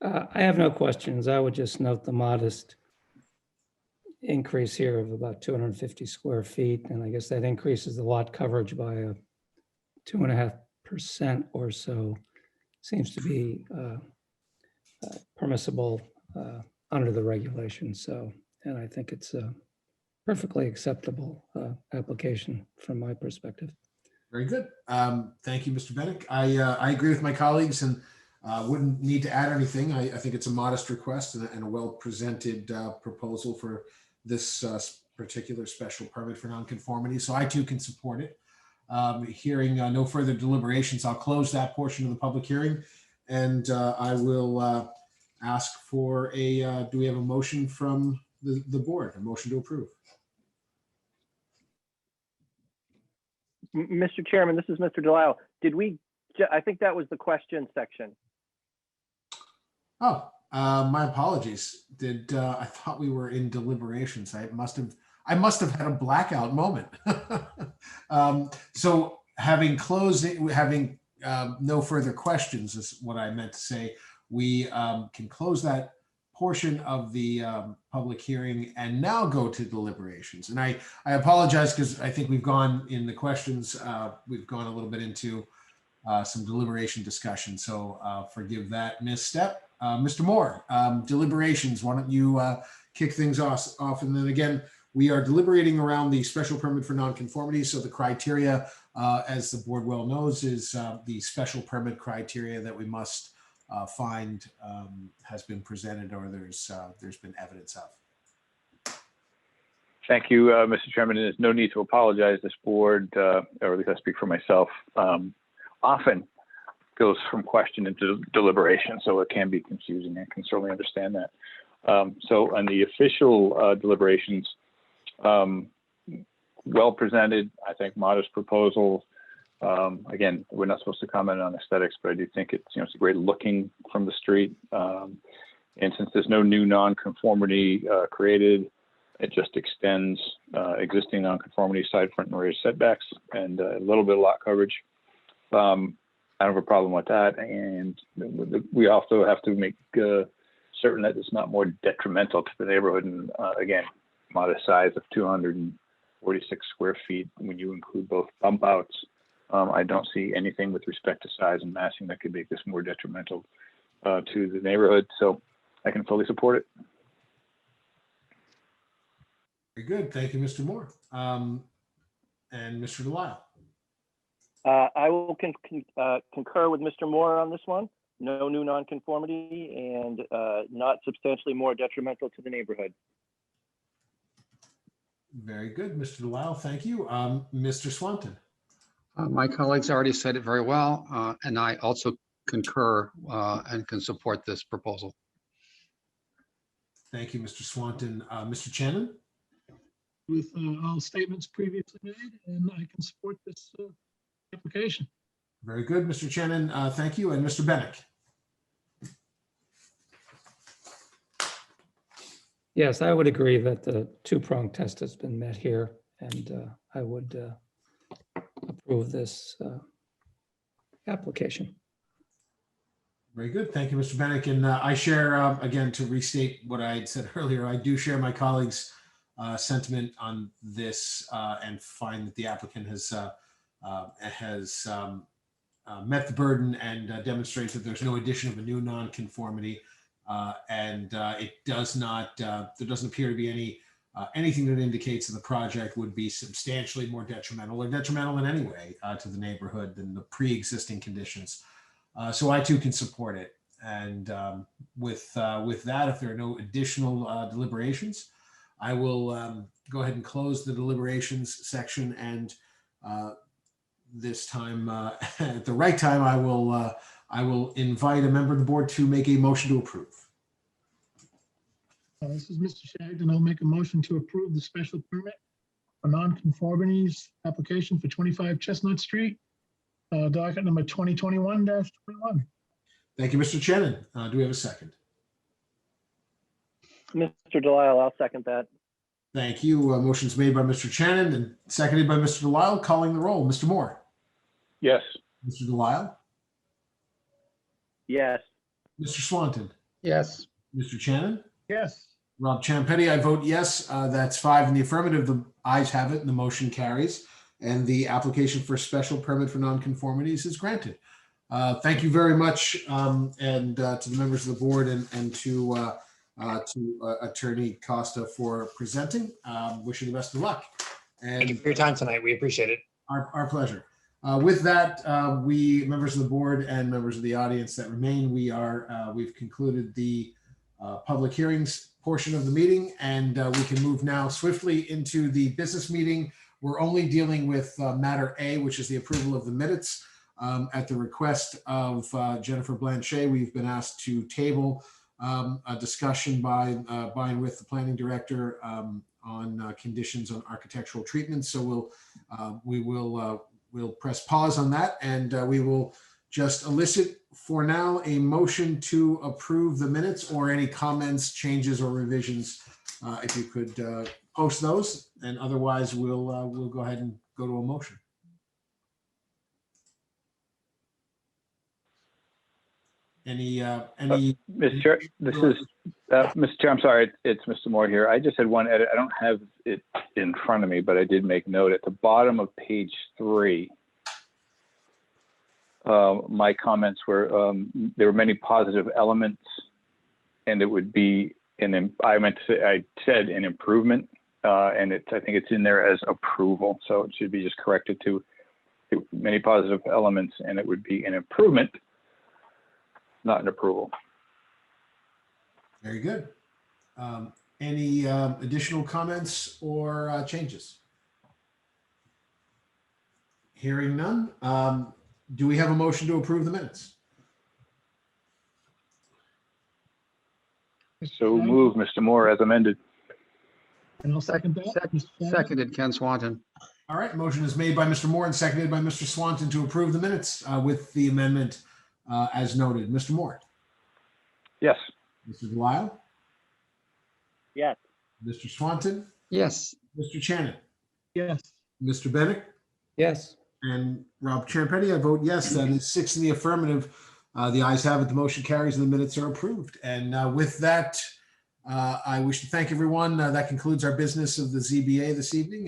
Speaker 13: I have no questions. I would just note the modest increase here of about 250 square feet. And I guess that increases the lot coverage by a 2.5% or so. Seems to be permissible under the regulations. So, and I think it's a perfectly acceptable application from my perspective.
Speaker 1: Very good. Thank you, Mr. Bennett. I agree with my colleagues and wouldn't need to add anything. I think it's a modest request and a well-presented proposal for this particular special permit for nonconformity. So I too can support it. Hearing no further deliberations, I'll close that portion of the public hearing, and I will ask for a, do we have a motion from the board, a motion to approve?
Speaker 4: Mr. Chairman, this is Mr. Delisle. I think that was the question section.
Speaker 1: Oh, my apologies. I thought we were in deliberations. I must have had a blackout moment. So having closed it, having no further questions is what I meant to say. We can close that portion of the public hearing and now go to deliberations. And I apologize because I think we've gone in the questions, we've gone a little bit into some deliberation discussion. So forgive that misstep. Mr. Moore, deliberations, why don't you kick things off? And then again, we are deliberating around the special permit for nonconformity. So the criteria, as the board well knows, is the special permit criteria that we must find has been presented or there's been evidence of.
Speaker 5: Thank you, Mr. Chairman. There's no need to apologize. This board, or at least I speak for myself, often goes from question into deliberation, so it can be confusing. I can certainly understand that. So on the official deliberations, well presented, I think modest proposal. Again, we're not supposed to comment on aesthetics, but I do think it's, it's great looking from the street. And since there's no new nonconformity created, it just extends existing nonconformity side, front, and rear setbacks and a little bit of lot coverage. I don't have a problem with that. And we also have to make certain that it's not more detrimental to the neighborhood. And again, modest size of 246 square feet when you include both bump outs. I don't see anything with respect to size and massing that could make this more detrimental to the neighborhood. So I can fully support it.
Speaker 1: Very good. Thank you, Mr. Moore. And Mr. Delisle.
Speaker 4: I will concur with Mr. Moore on this one. No new nonconformity and not substantially more detrimental to the neighborhood.
Speaker 1: Very good, Mr. Delisle. Thank you. Mr. Swanton.
Speaker 3: My colleagues already said it very well, and I also concur and can support this proposal.
Speaker 1: Thank you, Mr. Swanton. Mr. Shannon?
Speaker 8: With all statements previously made, and I can support this application.
Speaker 1: Very good, Mr. Shannon. Thank you. And Mr. Bennett?
Speaker 13: Yes, I would agree that the two-pronged test has been met here, and I would approve this application.
Speaker 1: Very good. Thank you, Mr. Bennett. And I share, again, to restate what I had said earlier, I do share my colleagues' sentiment on this and find that the applicant has met the burden and demonstrates that there's no addition of a new nonconformity. And it does not, there doesn't appear to be anything that indicates that the project would be substantially more detrimental or detrimental in any way to the neighborhood than the pre-existing conditions. So I too can support it. And with that, if there are no additional deliberations, I will go ahead and close the deliberations section. And this time, at the right time, I will invite a member of the board to make a motion to approve.
Speaker 8: This is Mr. Shagden. I'll make a motion to approve the special permit for nonconformities application for 25 Chestnut Street, docket number 2021-21.
Speaker 1: Thank you, Mr. Shannon. Do we have a second?
Speaker 4: Mr. Delisle, I'll second that.
Speaker 1: Thank you. Motion's made by Mr. Shannon and seconded by Mr. Delisle. Calling the roll. Mr. Moore.
Speaker 5: Yes.
Speaker 1: Mr. Delisle,
Speaker 4: Yes.
Speaker 1: Mr. Swanton,
Speaker 3: Yes.
Speaker 1: Mr. Shannon,
Speaker 8: Yes.
Speaker 1: Rob Champetti, I vote yes. That's 5 in the affirmative. The ayes have it and the motion carries. And the application for special permit for nonconformities is granted. Thank you very much, and to the members of the board and to Attorney Costa for presenting. Wish you the best of luck.
Speaker 6: Thank you
Speaker 1: And
Speaker 6: for your time tonight. We appreciate it.
Speaker 1: our pleasure. With that, we, members of the board and members of the audience that remain, we've concluded the public hearings portion of the meeting, and we can move now swiftly into the business meeting. We're only dealing with matter A, which is the approval of the minutes. At the request of Jennifer Blanchet, we've been asked to table a discussion by and with the planning director on conditions on architectural treatments. So we'll press pause on that, and we will just elicit for now a motion to approve the minutes, or any comments, changes, or revisions. If you could post those, and otherwise we'll go ahead and go to a motion.
Speaker 5: Mr. Chair, this is Mr. Chair. I'm sorry, it's Mr. Moore here. I just had one edit. I don't have it in front of me, but I did make note at the bottom of page 3. My comments were there were many positive elements, and it would be I said an improvement, and I think it's in there as approval, so it should be just corrected to many positive elements, and it would be an improvement, not an approval.
Speaker 1: Very good. Any additional comments or changes? Hearing none. Do we have a motion to approve the minutes?
Speaker 5: So move, Mr. Moore, as amended.
Speaker 8: And I'll second that.
Speaker 3: Seconded, Ken Swanton.
Speaker 1: All right, motion is made by Mr. Moore and seconded by Mr. Swanton to approve the minutes with the amendment as noted. Mr. Moore?
Speaker 5: Yes.
Speaker 1: Mr. Delisle?
Speaker 4: Yes.
Speaker 1: Mr. Swanton?
Speaker 3: Yes.
Speaker 1: Mr. Shannon?
Speaker 8: Yes.
Speaker 1: Mr. Bennett?
Speaker 13: Yes.
Speaker 1: And Rob Champetti, I vote yes. That is 6 in the affirmative. The ayes have it. The motion carries and the minutes are approved. And with that, I wish to thank everyone. That concludes our business of the ZBA this evening.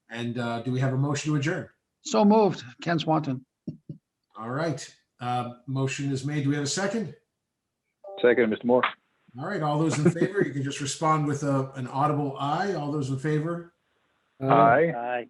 Speaker 1: And do we have a motion to adjourn?
Speaker 3: So moved, Ken Swanton.
Speaker 1: All right. Motion is made. Do we have a second?
Speaker 5: Second, Mr. Moore.
Speaker 1: All right. All those in favor, you can just respond with an audible aye. All those in favor?
Speaker 5: Aye.
Speaker 4: Aye.